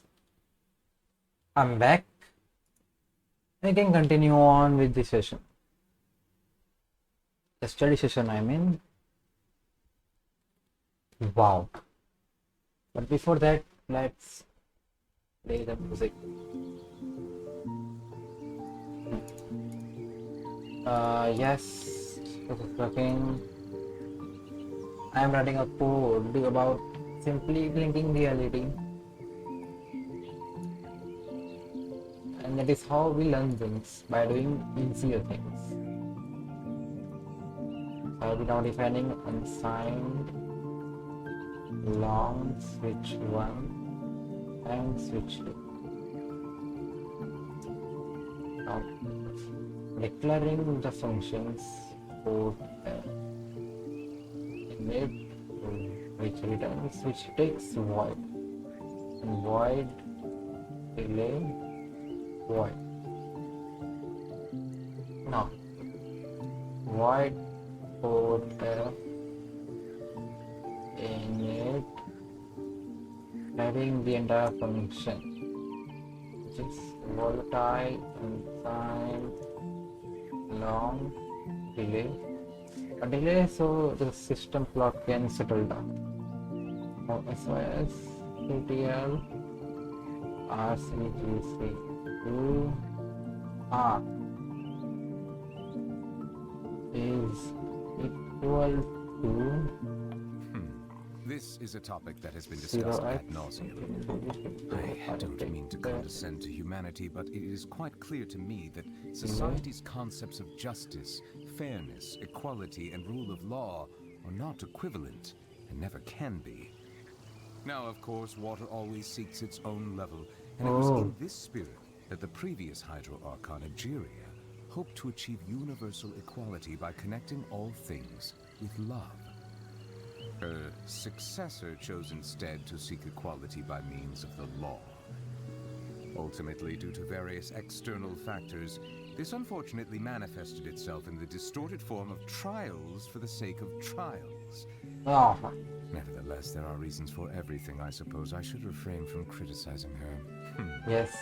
I'm back. We can continue on with the session. The study session, I mean. Wow. But before that, let's play the music. Yes, this is working. I am writing a code about simply linking reality. And that is how we learn things, by doing easier things. So I'll be now defining unsigned long switch 1 and switch 2. Now declaring the functions port init which returns, which takes void, and void delay void. Now void port init having the entire function, which is volatile unsigned long delay, a delay so the system clock can settle down. Now SOS CTL RCGC R is equal to This is a topic that has been discussed ad nauseum. I don't mean to condescend to humanity, but it is quite clear to me that society's concepts of justice, fairness, equality, and rule of law are not equivalent and never can be. Now, of course, water always seeks its own level, and it was in this spirit that the previous Hydro Archon, Egeria, hoped to achieve universal equality by connecting all things with love. Her successor chose instead to seek equality by means of the law. Ultimately, due to various external factors, this unfortunately manifested itself in the distorted form of trials for the sake of trials. Nevertheless, there are reasons for everything. I suppose I should refrain from criticizing her. Yes.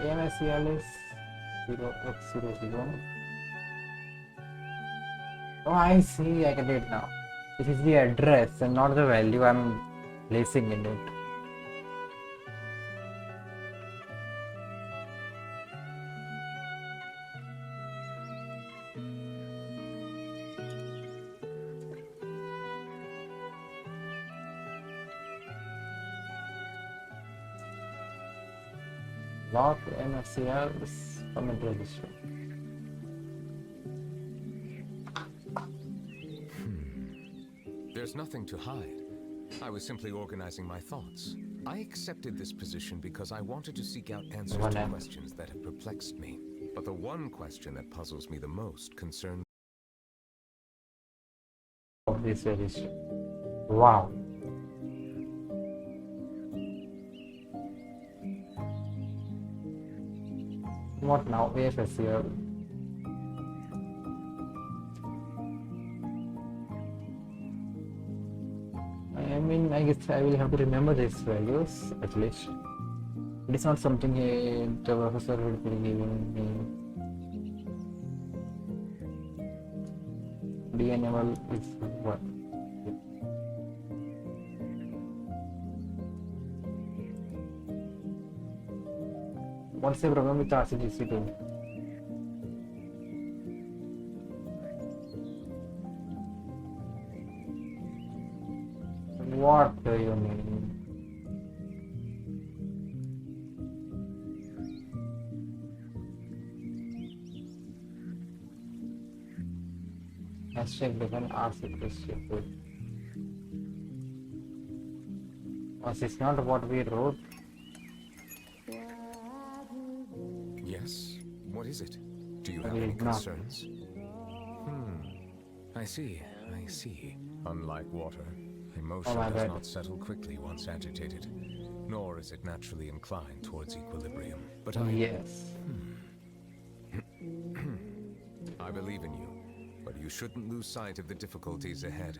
AMSCL is 0x00. Oh, I see, I get it now. This is the address and not the value I'm placing in it. Lock MSCL's comment register. There's nothing to hide. I was simply organizing my thoughts. I accepted this position because I wanted to seek out answers to questions that have perplexed me. But the one question that puzzles me the most concerns of this register. Wow. What now? AFSCL. I mean, I guess I will have to remember these values at least. It is not something the professor will be giving me. DNML is what? What's the problem with RCGC2? What do you mean? Hashtag different RCGC2. Was this not what we wrote? Yes? What is it? Do you have any concerns? I see. Unlike water, Emotion my does bad. not settle quickly once agitated, nor is it naturally inclined towards equilibrium. But Yes. I believe in you, but you shouldn't lose sight of the difficulties ahead.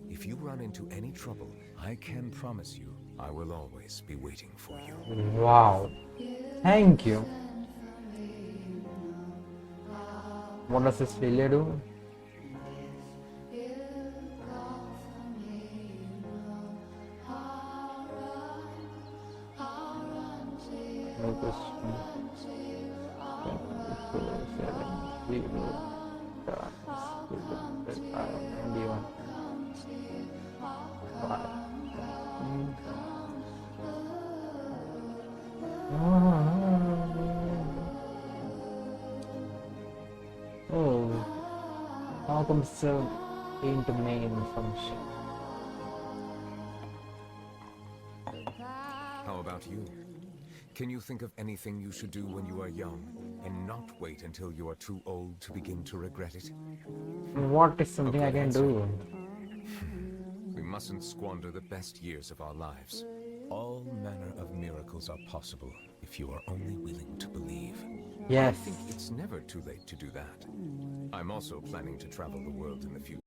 If you run into any trouble, I can promise you I will always be waiting for you. Wow. Thank you. What does this failure do? No question. 7, 0, 5, 91. Oh, how come so ain't the main function? How about you? Can you think of anything you should do when you are young, and not wait until you are too old to begin to regret it? What is something I can do? We mustn't squander the best years of our lives. All manner of miracles are possible if you are only willing to believe. Yes. I think it's never too late to do that. I'm also planning to travel the world in the future.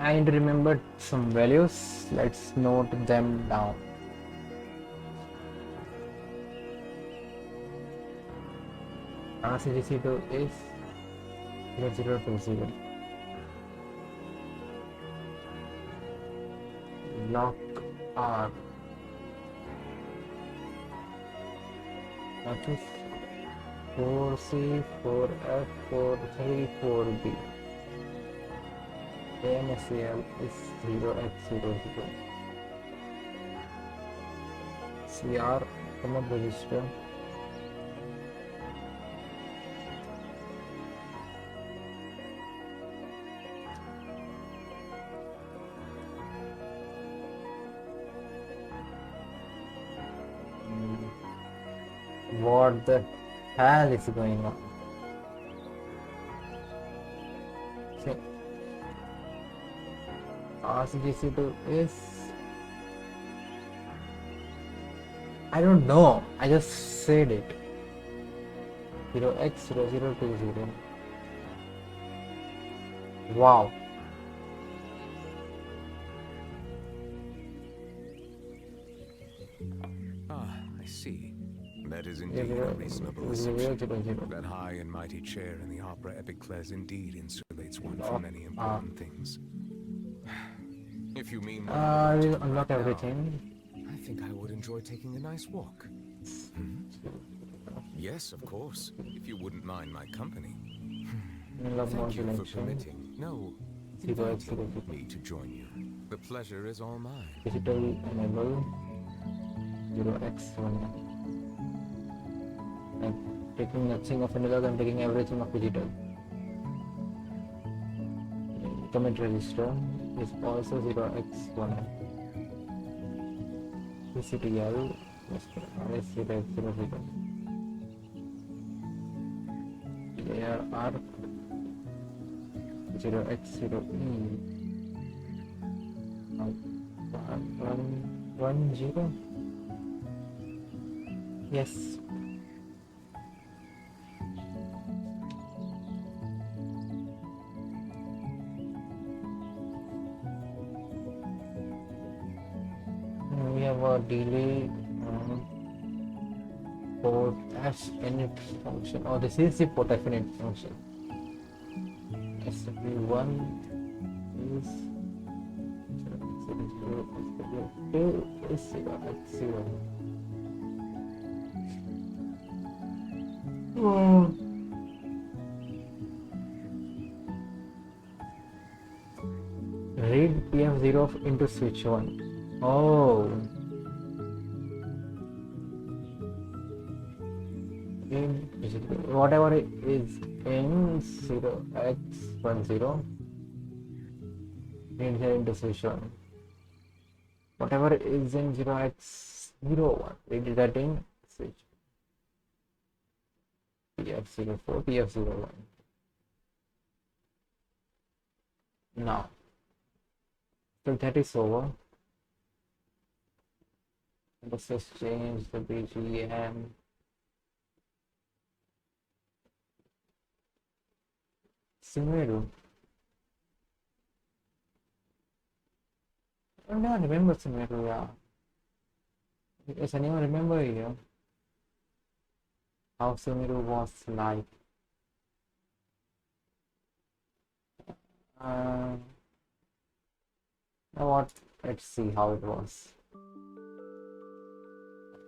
I need to remember some values. Let's note them down. RCGC2 is 0020. Lock R. That is 4C, 4F, 4C, 4B. AMSCL is 0x00. CR, come up register. What the hell is going on? So, RCGC2 is... I don't know. I just said it. 0x0020. Wow. Ah, I see. That is indeed a reasonable assumption. That high and mighty chair in the opera Epiclese indeed insulates one from many important things. If you mean I will unlock now, everything. I think I would enjoy taking a nice walk. Yes, of course. If you wouldn't mind my company. Unlock Thank you for modulation. permitting. No, 0x00. me to join you. The pleasure is all mine. Digital enable 0x1. I'm taking nothing of analog, I'm taking everything of digital. Commit register is also 0x1. PCTL is 0x00. ARR 0x0E 110. Yes. We have a delay port as init function. Oh, this is the port init function. SW1 is 0, SW2 is 0x0. Oh. Read PF0 into switch 1. Oh. Whatever is in 0x10 read here into switch 1. Whatever is in 0x01 read that in switch PF04, PF01. Now, till that is over. Let's just change the BGM. Sumeru. I don't remember Sumeru, yeah. Does anyone remember here? How Sumeru was like? Now what? Let's see how it was.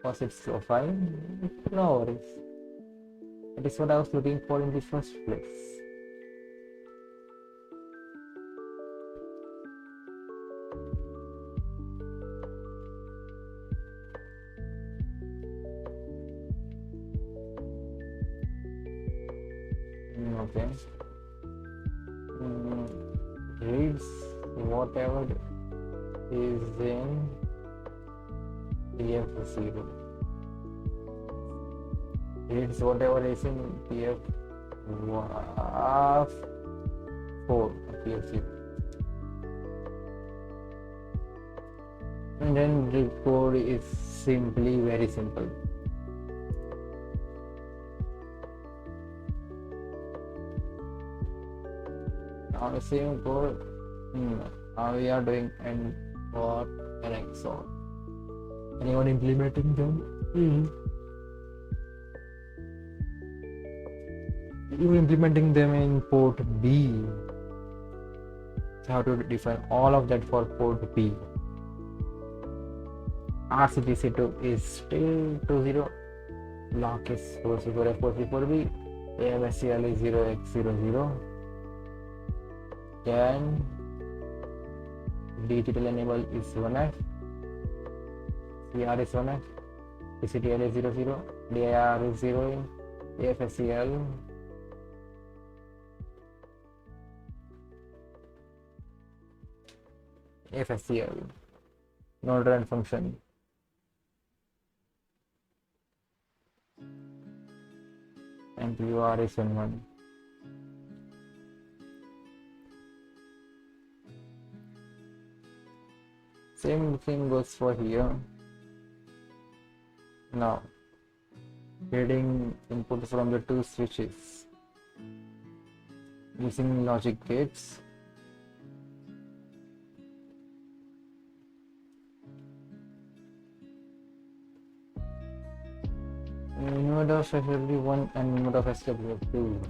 Was it slow fine? No worries. That is what I was looking for in the first place. Okay. Reads whatever is in PF0. Reads whatever is in PF4, PF0. And then the code is simply very simple. Now the same code, now we are doing and what and XOR. Anyone implementing them? You're implementing them in port B. So how to define all of that for port B. RCTC2 is still 20. Lock is 404F434B. AMSCL is 0x00. Then digital enable is 1F. CR is 1F. PCTL is 00. DIR is 0. AFSCL. FSCL. Node run function. And UR is 1. Same thing goes for here. Now, getting input from the two switches using logic gates. Mode of SW1 and mode of SW2.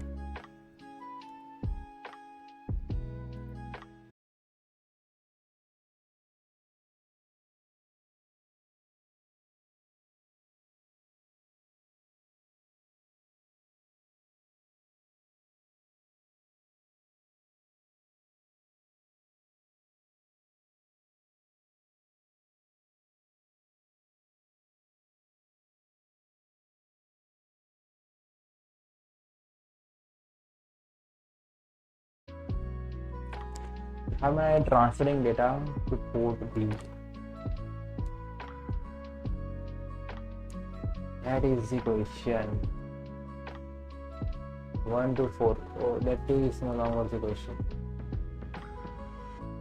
How am I transferring data to port B? That is the question. 1 to 4. Oh, that too is no longer the question.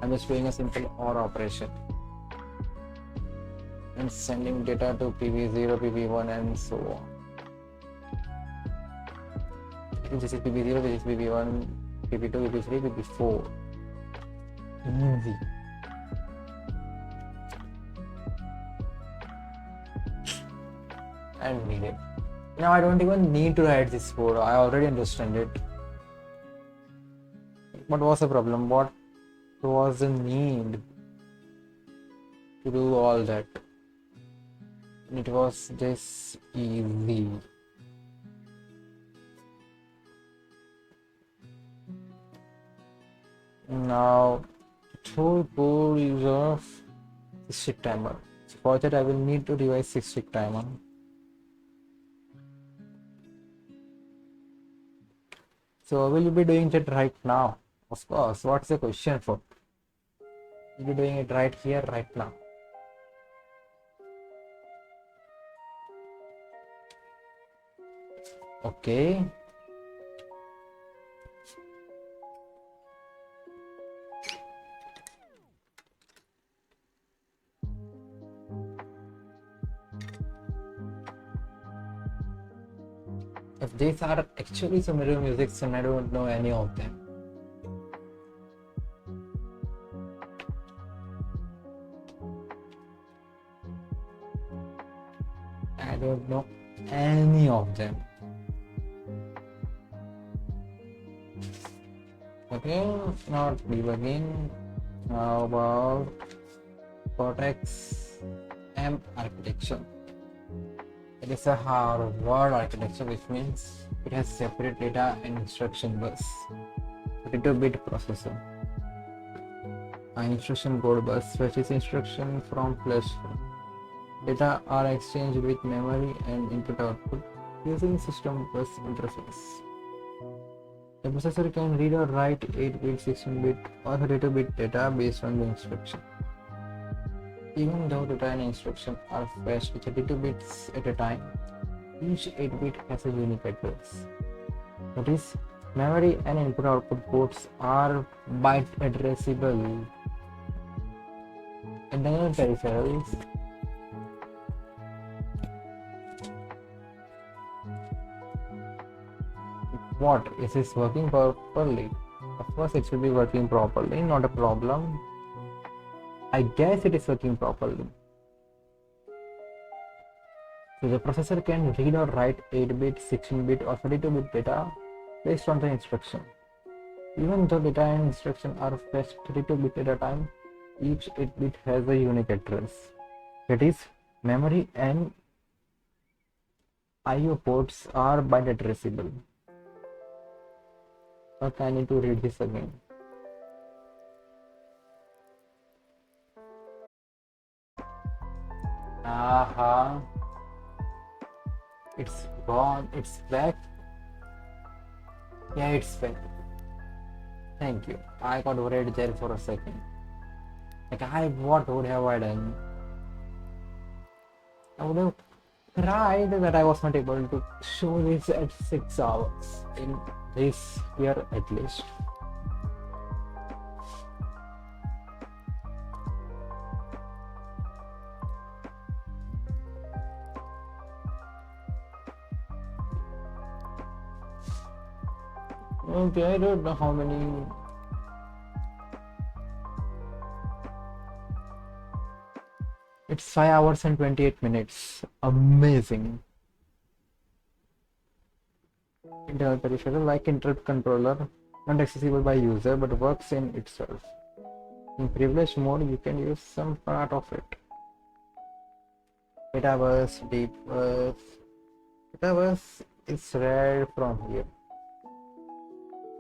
I'm just doing a simple OR operation and sending data to PB0, PB1, and so on. This is PB0, this is PB1, PB2, PB3, PB4. Easy. I don't need it. Now I don't even need to write this code. I already understand it. What was the problem? What was the need to do all that? It was this easy. Now, whole code is of 6-tick timer. So for that I will need to devise 6-tick timer. So will you be doing that right now? Of course. What's the question for? You'll be doing it right here, right now. Okay. If these are actually similar musics and I don't know any of them. I don't know any of them. Okay, not debugging. How about Cortex M architecture? It is a Harvard architecture, which means it has separate data and instruction bus, 32-bit processor. An instruction code bus fetches instruction from flash. Data are exchanged with memory and input-output using system bus interface. The processor can read or write 8-bit, 16-bit, or 32-bit data based on the instruction. Even though data and instruction are fetched 32 bits at a time, each 8-bit has a unique address. That is, memory and input-output ports are byte addressable. Internal peripherals what? Is this working properly? Of course it should be working properly, not a problem. I guess it is working properly. So the processor can read or write 8-bit, 16-bit or 32-bit data based on the instruction. Even though data and instruction are fetched 32-bit at a time, each 8-bit has a unique address. That is, Memory and IO ports are bidirectional. But I need to read this again. Aha. It's gone. It's back. Yeah, it's back. Thank you. I got worried there for a second. What would have I done? I would have cried that I was not able to show this at 6 hours in this year at least. Okay, I don't know how many. It's 5 hours and 28 minutes. Amazing. Internal peripheral like interrupt controller, not accessible by user but works in itself. In privileged mode, you can use some part of it. Metaverse, deep earth. Metaverse is read from here.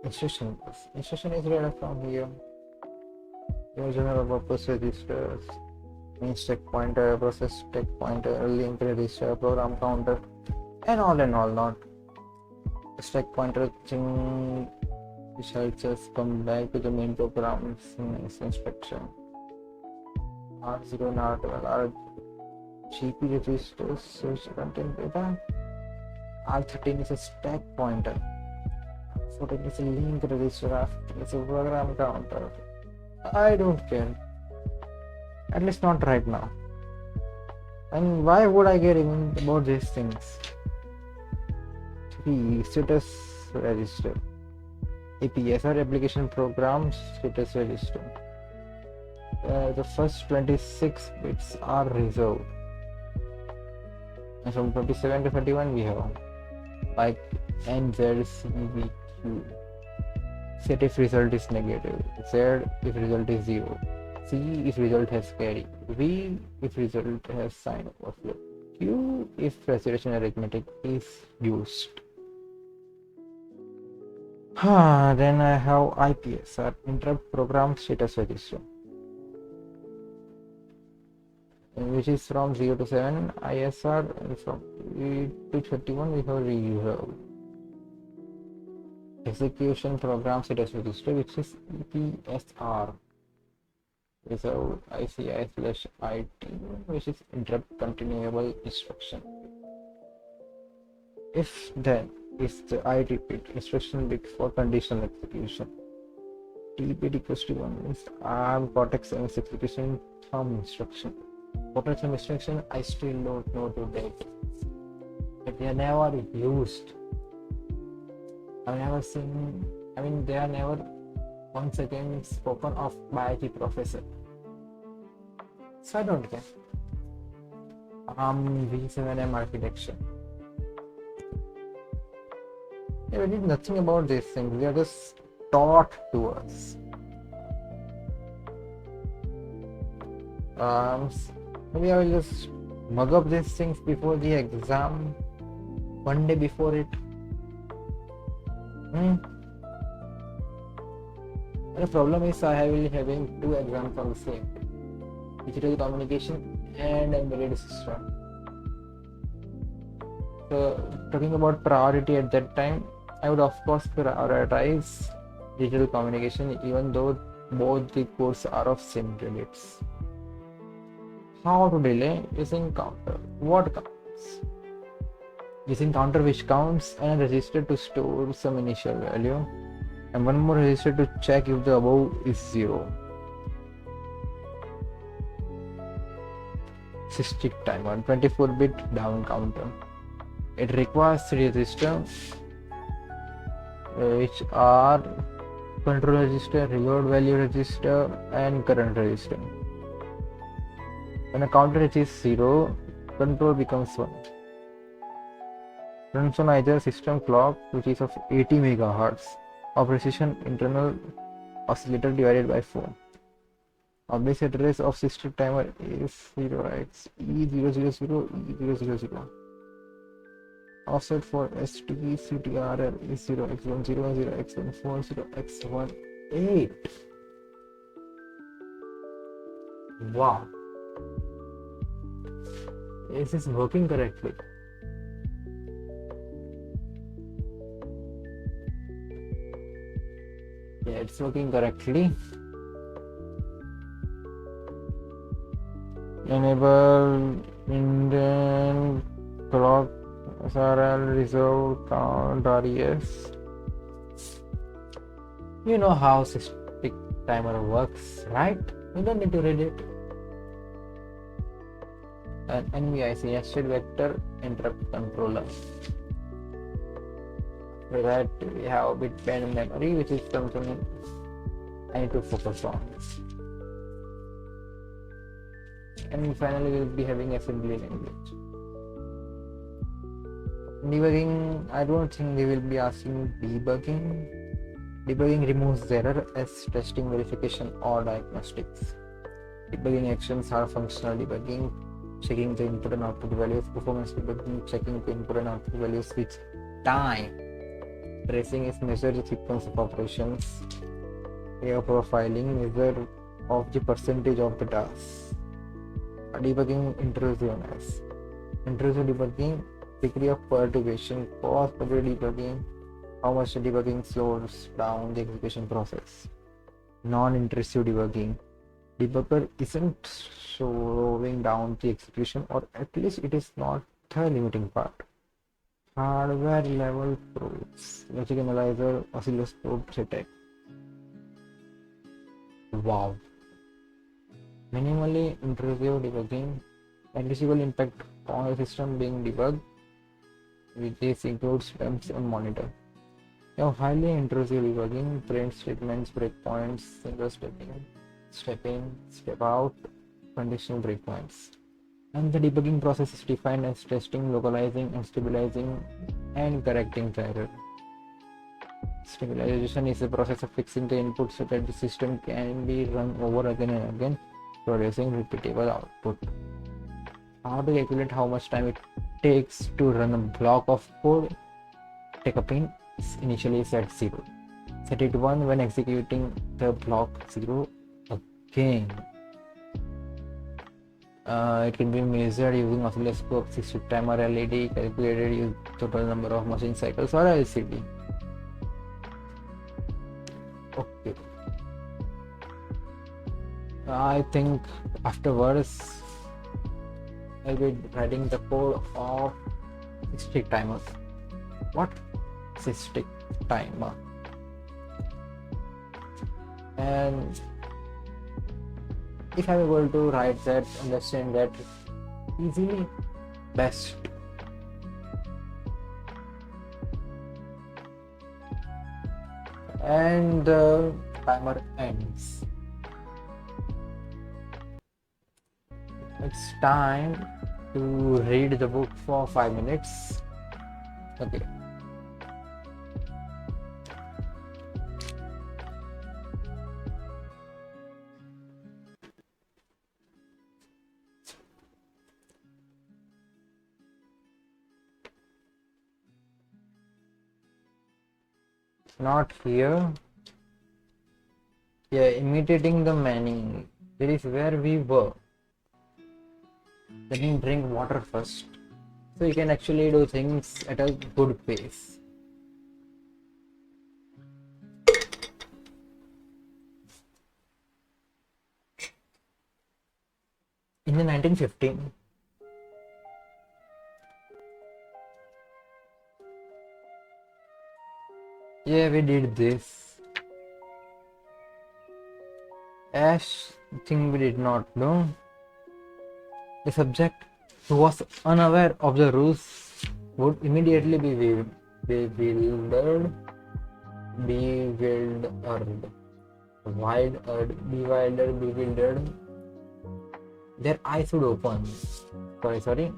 Instruction is read from here. Your general purpose registers. Means stack pointer, process stack pointer, link register, program counter, and all not. The stack pointer thing which helps us come back to the main program's inspection. R0 and R12 are GP registers, search content data. R13 is a stack pointer. R14 is a link register, R15 is a program counter. I don't care. At least not right now. And why would I care even about these things? 3. Status register. APS or application program status register. The first 26 bits are reserved. And from 27 to 31 we have like NZCVQ. Set if result is negative. Z if result is 0. C if result has carry, V if result has sign overflow, Q if recitation arithmetic is used. Then I have IPS or interrupt program status register, which is from 0 to 7, ISR, and from 8 to 31 we have reserved. Execution program status register, which is EPSR. Reserved ICI/IT, which is interrupt continuable instruction. If then is the IT bit instruction bit for conditional execution. T bit equals to 1 means ARM Cortex M6 execution thumb instruction. Cortex M instruction I still don't know to date. But they are never used. I've never seen. They are never once again spoken of by the professor. So I don't care. V7M architecture. Yeah, we did nothing about these things. They are just taught to us. Maybe I will just mug up these things before the exam. One day before it. The problem is I will be having 2 exams on the same day. Digital communication and embedded system. So talking about priority at that time, I would of course prioritize digital communication even though both the courses are of same credits. How to delay? Using counter. What counts? Using counter which counts and a register to store some initial value and one more register to check if the above is 0. Stick timer, 24-bit down counter. It requires 3 registers which are control register, reload value register and current register. When a counter reaches 0, control becomes 1. Runs on either system clock, which is of 80 MHz, or precision internal oscillator divided by 4. Base address of system timer is 0x E000 E000. Offset for STCTRL is 0x10 0x14 0x18. Wow. Is this working correctly? Yeah, it's working correctly. Enable Indian clock SRL reserve count RES. You know how SysTick timer works, right? You don't need to read it. An NVIC, nested vector interrupt controller. For that we have bitband memory, which is something I need to focus on. And finally we'll be having assembly language. Debugging, I don't think they will be asking debugging. Debugging removes error as testing, verification or diagnostics. Debugging actions are functional debugging, checking the input and output values, performance debugging, checking the input and output values with time. Tracing is measure the sequence of operations. Error profiling, measure of the percentage of the task. Debugging intrusiveness. Intrusive debugging, degree of perturbation caused by the debugging, how much the debugging slows down the execution process. Non-intrusive debugging. Debugger isn't slowing down the execution, or at least it is not the limiting part. Hardware level proofs. Logic analyzer, oscilloscope, ZTEC. Wow. Minimally intrusive debugging. Negligible impact on the system being debugged. This includes temps on monitor. You have highly intrusive debugging, print statements, breakpoints, single step in, step out, conditional breakpoints. And the debugging process is defined as testing, localizing, and stabilizing and correcting the error. Stabilization is the process of fixing the input so that the system can be run over again and again, producing repeatable output. How to calculate how much time it takes to run a block of code? Take a pin is initially set 0. Set it 1 when executing the block 0 again. It can be measured using oscilloscope, system timer, LED, calculated using total number of machine cycles or LCD. Okay. I think afterwards I'll be writing the code of SysTick timer. What? SysTick timer. And if I'm able to write that, understand that easily, best. And the timer ends. It's time to read the book for 5 minutes. Okay. Not here. Yeah, imitating the Manning. That is where we were. Let me drink water first, so you can actually do things at a good pace. In the 1915, yeah, we did this. Ash thing we did not know. The subject who was unaware of the rules would immediately be bewildered, bewildered. Their eyes would open. Sorry.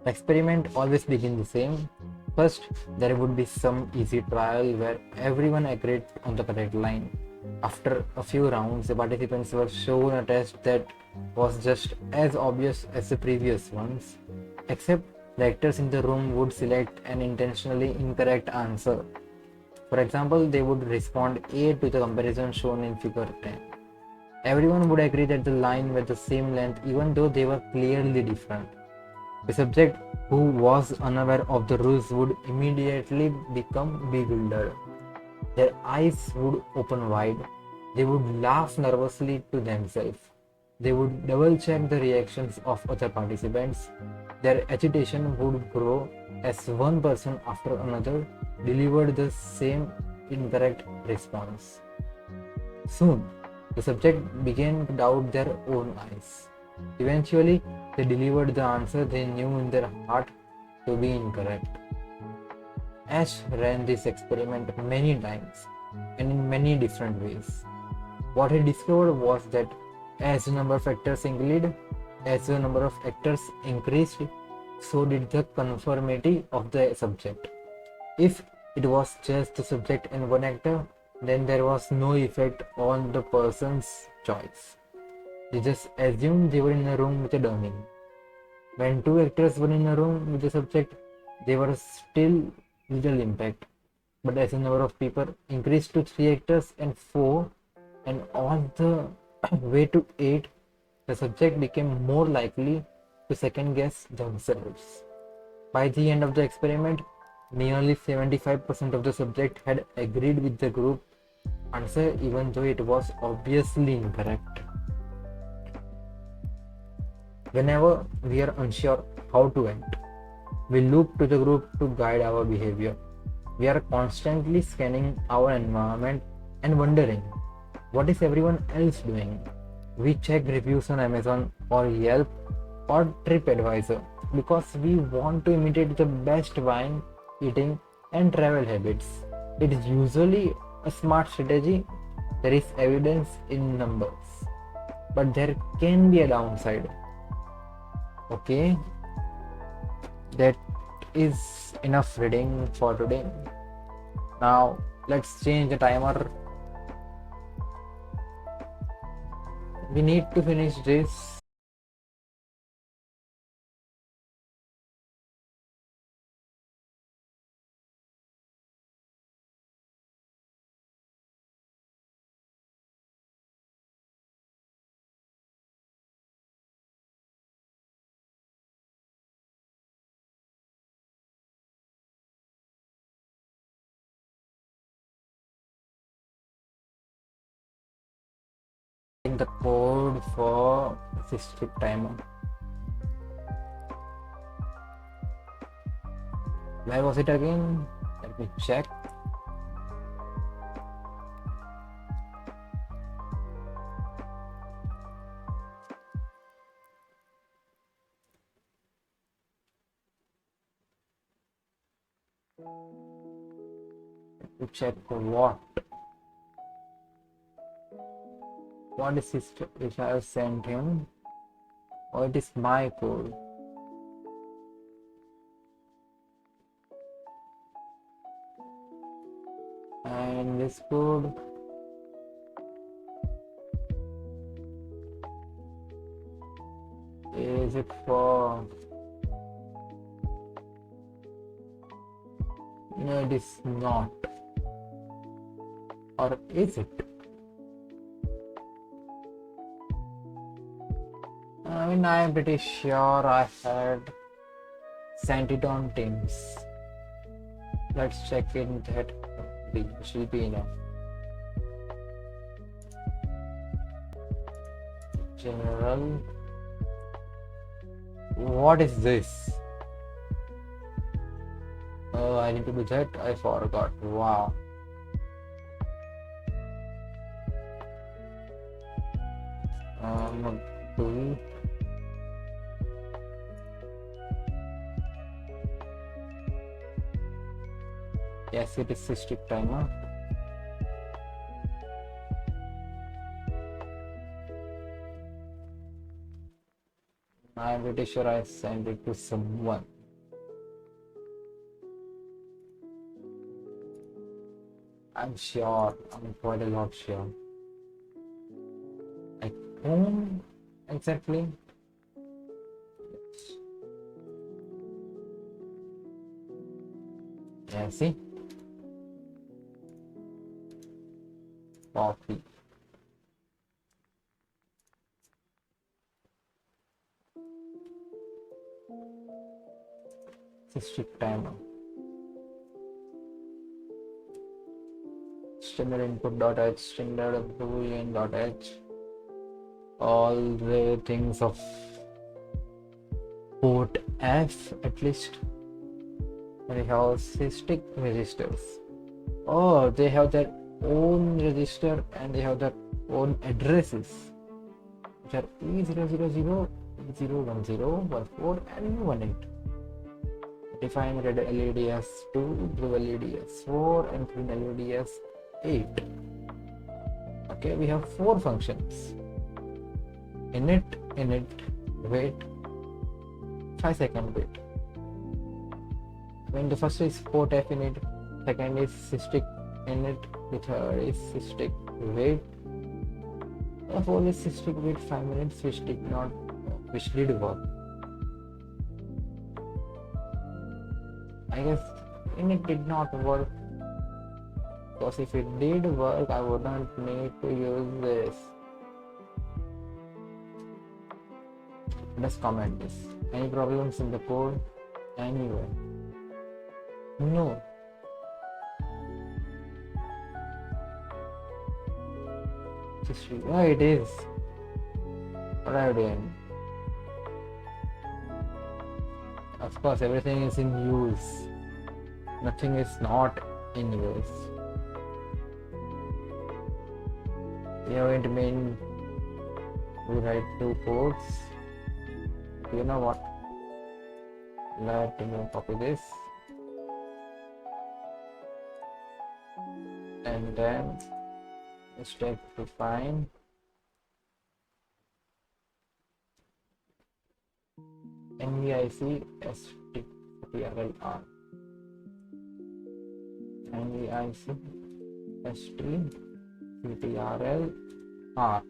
The experiment always begins the same. First, there would be some easy trial where everyone agreed on the correct line. After a few rounds, the participants were shown a test that was just as obvious as the previous ones, except the actors in the room would select an intentionally incorrect answer. For example, they would respond A to the comparison shown in figure 10. Everyone would agree that the line was the same length even though they were clearly different. The subject who was unaware of the rules would immediately become bewildered. Their eyes would open wide. They would laugh nervously to themselves. They would double check the reactions of other participants. Their agitation would grow as one person after another delivered the same incorrect response. Soon, the subject began to doubt their own eyes. Eventually, they delivered the answer they knew in their heart to be incorrect. Ash ran this experiment many times and in many different ways. What he discovered was that as the number of actors increased, so did the conformity of the subject. If it was just the subject and one actor, then there was no effect on the person's choice. They just assumed they were in a room with a dummy. When two actors were in a room with the subject, there was still little impact. But as the number of people increased to 3 actors and 4, and all the way to 8, the subject became more likely to second guess themselves. By the end of the experiment, nearly 75% of the subject had agreed with the group answer even though it was obviously incorrect. Whenever we are unsure how to act, we look to the group to guide our behavior. We are constantly scanning our environment and wondering, what is everyone else doing? We check reviews on Amazon or Yelp or TripAdvisor because we want to imitate the best buying, eating, and travel habits. It is usually a smart strategy. There is evidence in numbers. But there can be a downside. Okay, that is enough reading for today. Now let's change the timer. We need to finish this. The code for system timer. Where was it again? Let me check. Let me check what is this which I have sent him? Oh, it is my code. And this code is it for? No, it is not. Or is it? I mean, I am pretty sure I had sent it on Teams. Let's check in that. It should be enough. General. What is this? Oh, I need to do that. I forgot. Wow. Two. Yes, it is a strict timer. I'm pretty sure I sent it to someone. I'm sure. I'm quite a lot sure. whom exactly? Yeah, see? Copy. Strict timer. Standard input.h, standard boolean.h, all the things of port F at least. They have SysTick registers. Oh, they have their own register and they have their own addresses, which are E000, 010, 14, and 18. Define red LED as 2, blue LED as 4, and green LED as 8. Okay, we have 4 functions. Init, wait, 5-second wait. When the first is port F init, second is SysTick init, the third is SysTick wait, the fourth is SysTick wait 5 minutes, which did work. I guess init did not work, because if it did work, I wouldn't need to use this. Let's comment this. Any problems in the code? Anyway. No. Oh, it is. What are you doing? Of course, everything is in use. Nothing is not in use. We haven't been to write 2 codes. You know what? Let me copy this. And then step to find NVIC STRLR. NVIC STRLR.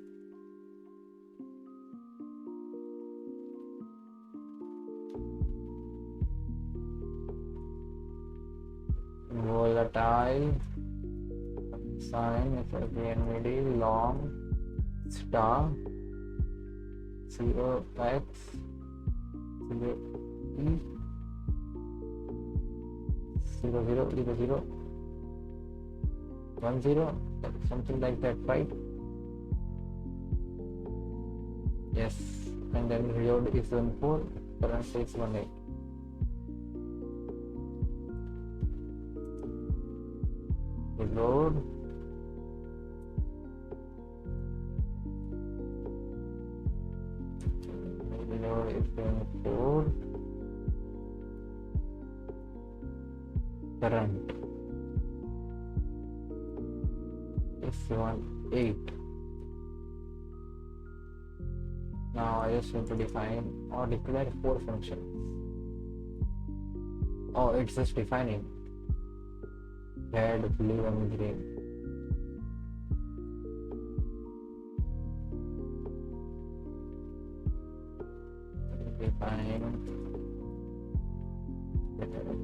Volatile sign FFNVD long star 0x 0e 0000 10, something like that, right? Yes, and then reload is 14, current is 18. Reload. Reload is 24. Current is 18. Now I just need to define or declare 4 functions. Oh, it's just defining red, blue, and green. Define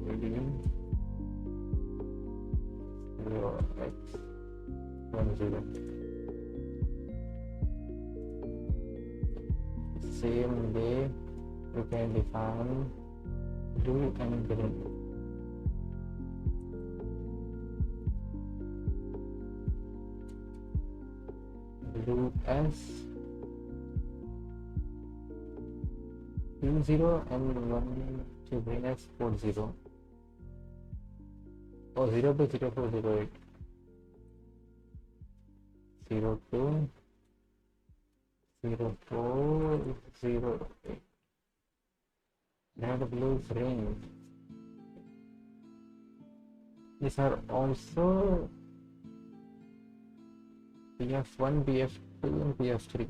green 0x 10. Same way you can define blue and green. Blue as 20 and 1 to green as 40. Oh, 0 to 0408. 02 0408. Red, blue, green. These are also BF1, BF2, and BF3.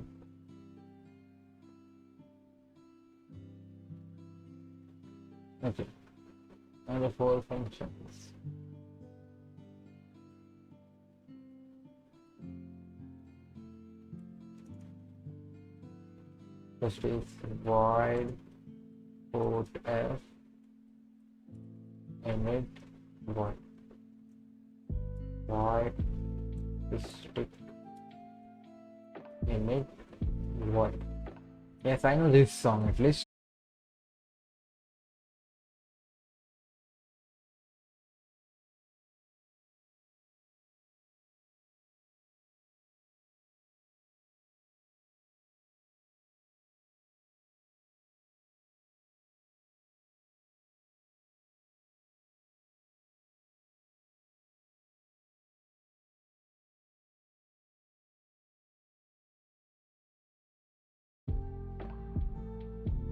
Okay, and the 4 functions. First is void port f init void stick init void. Yes, I know this song at least.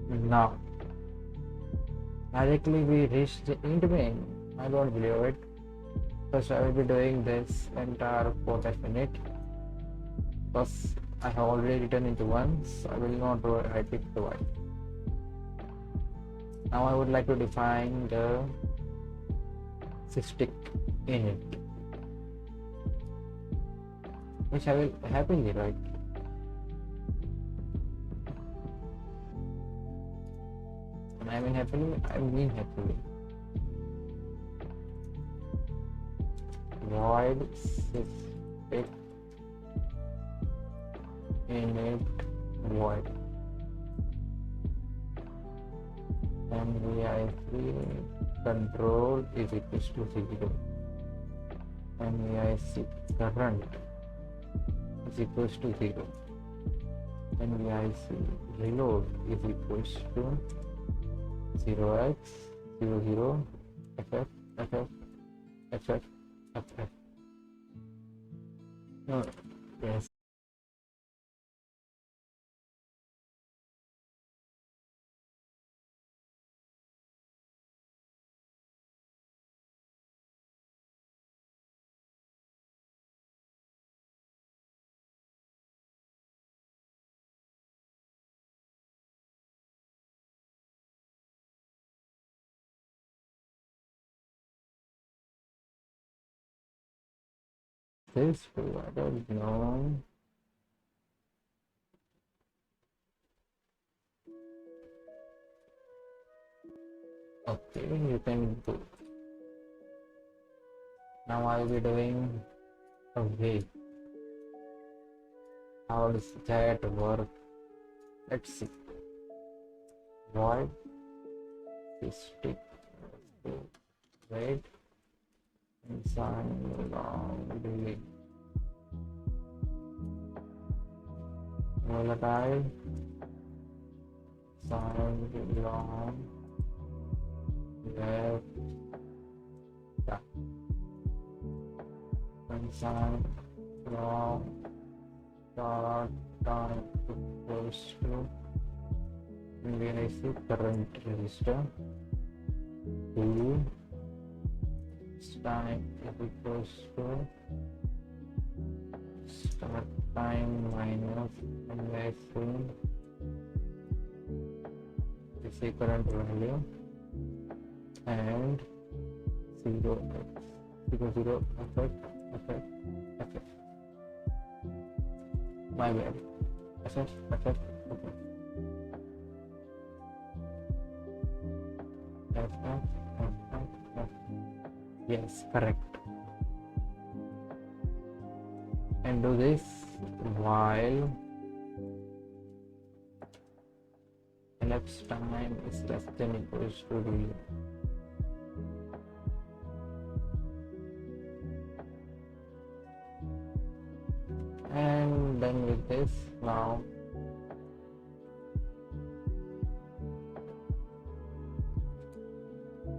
Now, magically we reached the end main. I don't believe it. First, I will be doing this entire 4 minute because I have already written into once. I will not write it twice. Now, I would like to define the stick in it, which I will happily write. I mean happily, I mean happily. Void stick init void MVIC control is equals to 0. MVIC current is equals to 0. MVIC reload is equals to 0x 00 ff ff ff ff. No, yes. This I don't know. Okay, you can do. Now I will be doing a way. How does that work? Let's see. Void stick wait and sign long delay. Volatile sign long left and sign long start time equals to VNIC current register to time equals to start time minus NIC this current value and 0x 0 effect my bad effect okay. Yes, correct. And do this while elapsed time is less than equals to delay. And done with this. Now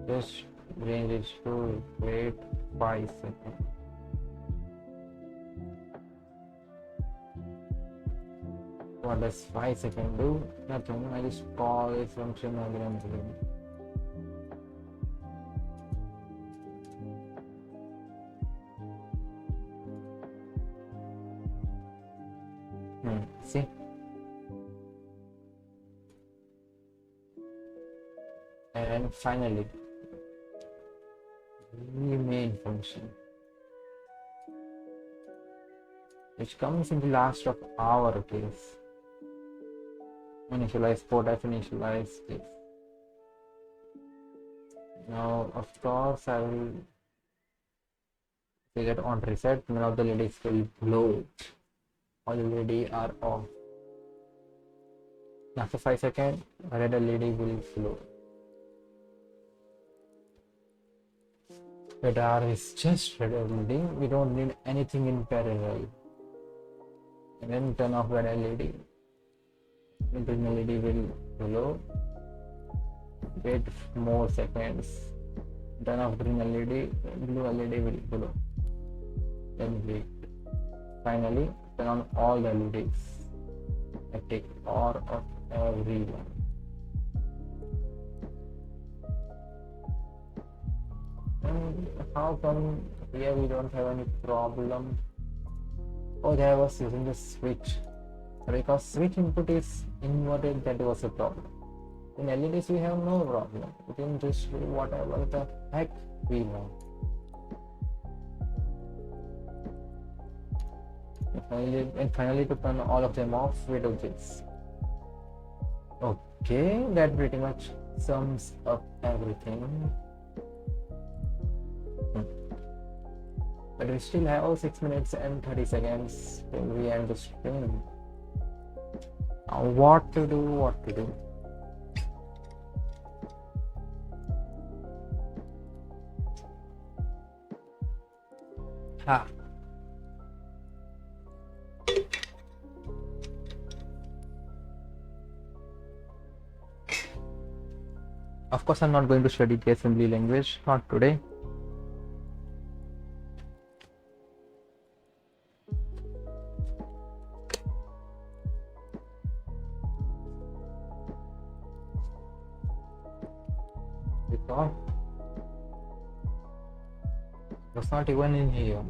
just range is to wait 5 seconds. What does 5 seconds do? Nothing. I just call this function again and again. See? And finally, the main function, which comes in the last of our case. Initialize port F, initialize this. Now, of course, I will say that on reset, none of the LEDs will glow. All LED are off. After 5 seconds, a red LED will glow. Radar is just red LED. We don't need anything in parallel. And then turn off red LED. Green LED will glow. Wait more seconds. Turn off green LED. Blue LED will glow. Then wait. Finally, turn on all the LEDs. I take all of everyone. And how come here we don't have any problem? Oh, there was using the switch. Because switch input is inverted, that was a problem. In LEDs we have no problem. We can just do whatever the heck we want. And finally to turn all of them off, we do this. Okay, that pretty much sums up everything. But we still have 6 minutes and 30 seconds till we end the stream. Now what to do? Ha. Of course, I'm not going to study the assembly language, not today. Because it's not even in here.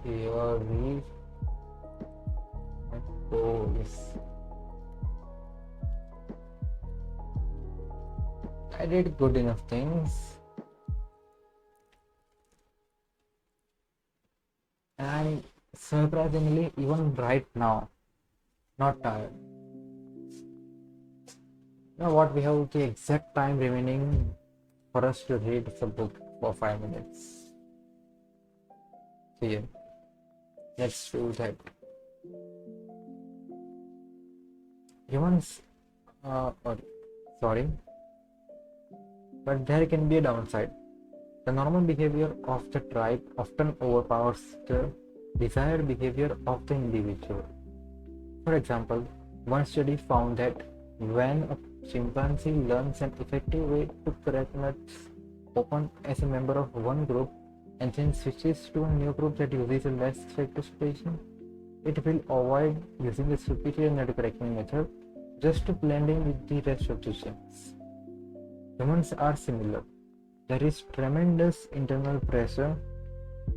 Here we goes. I did good enough things. And I'm surprisingly, even right now, not tired. Now what, we have the exact time remaining for us to read the book for 5 minutes. So yeah, let's do that. Humans, sorry, but there can be a downside. The normal behavior of the tribe often overpowers the desired behavior of the individual. For example, one study found that when a chimpanzee learns an effective way to crack nuts open as a member of one group and then switches to a new group that uses a less effective solution, it will avoid using the superior nut cracking method just to blend in with the rest of the chimps. Humans are similar. There is tremendous internal pressure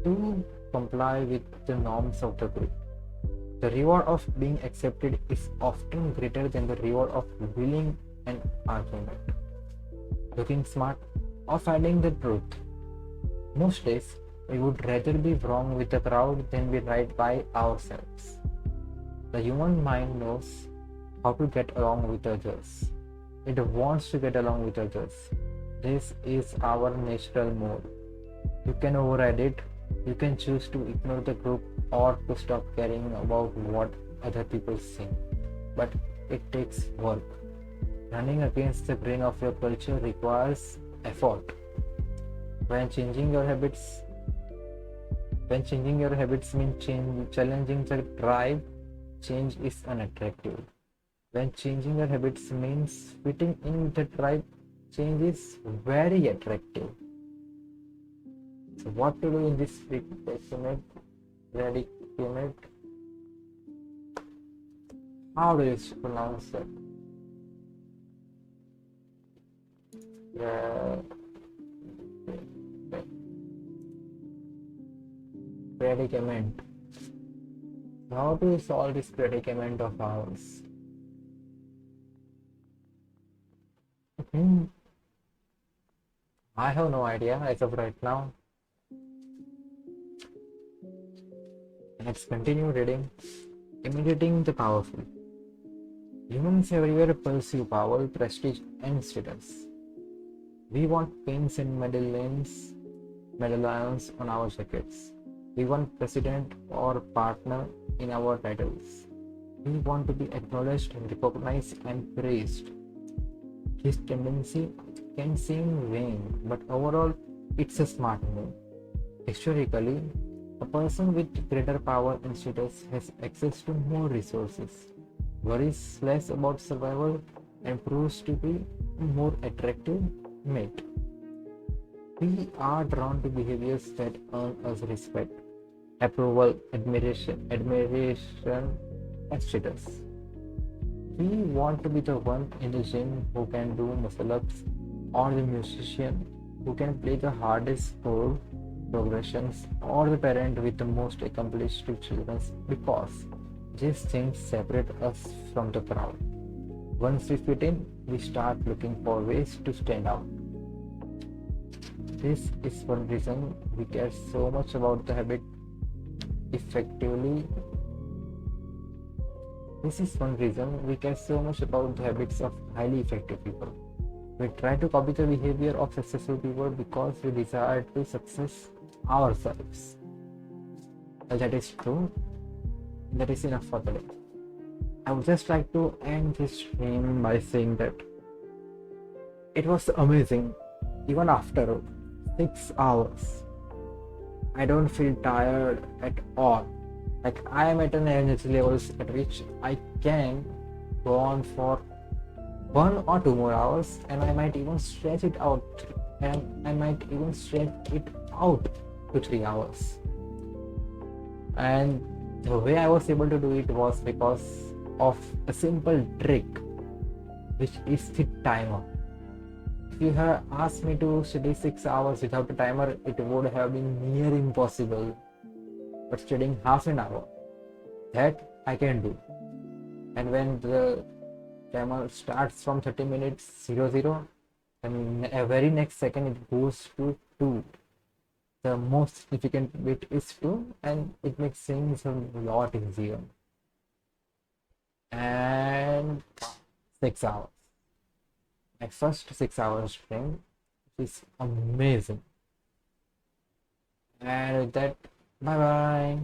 to comply with the norms of the group. The reward of being accepted is often greater than the reward of winning an argument, looking smart, or finding the truth. Most days, we would rather be wrong with the crowd than be right by ourselves. The human mind knows how to get along with others. It wants to get along with others. This is our natural mode. You can override it. You can choose to ignore the group or to stop caring about what other people think. But it takes work. Running against the grain of your culture requires effort. When changing your habits means challenging the tribe, change is unattractive. When changing your habits means fitting in with the tribe, change is very attractive. So what to do in this predicament? How do you pronounce it? Predicament. How do we solve this predicament of ours? I have no idea as of right now. Let's continue reading. Imitating the powerful. Humans everywhere pursue power, prestige, and status. We want pins and medallions on our jackets. We want president or partner in our titles. We want to be acknowledged, recognized, and praised. His tendency can seem vain, but overall, it's a smart move. Historically, a person with greater power and status has access to more resources, worries less about survival, and proves to be a more attractive mate. We are drawn to behaviors that earn us respect, approval, admiration, and status. We want to be the one in the gym who can do muscle ups, or the musician who can play the hardest chord progressions, or the parent with the most accomplished children, because these things separate us from the crowd. Once we fit in, we start looking for ways to stand out. This is one reason we care so much about the habit effectively. This is one reason we care so much about the habits of highly effective people. We try to copy the behavior of successful people because we desire to success ourselves. Well, that is true. That is enough for today. I would just like to end this stream by saying that it was amazing. Even after 6 hours, I don't feel tired at all. Like, I am at an energy levels at which I can go on for 1 or 2 more hours, and I might even stretch it out, and I might even stretch it out to 3 hours. And the way I was able to do it was because of a simple trick, which is the timer. If you had asked me to study 6 hours without a timer, it would have been near impossible. But studying half an hour, that I can do. And when the timer starts from 30 minutes 00, and a very next second it goes to 2. The most significant bit is 2, and it makes things a lot easier. And 6 hours. My first 6 hours stream is amazing. And with that, bye bye.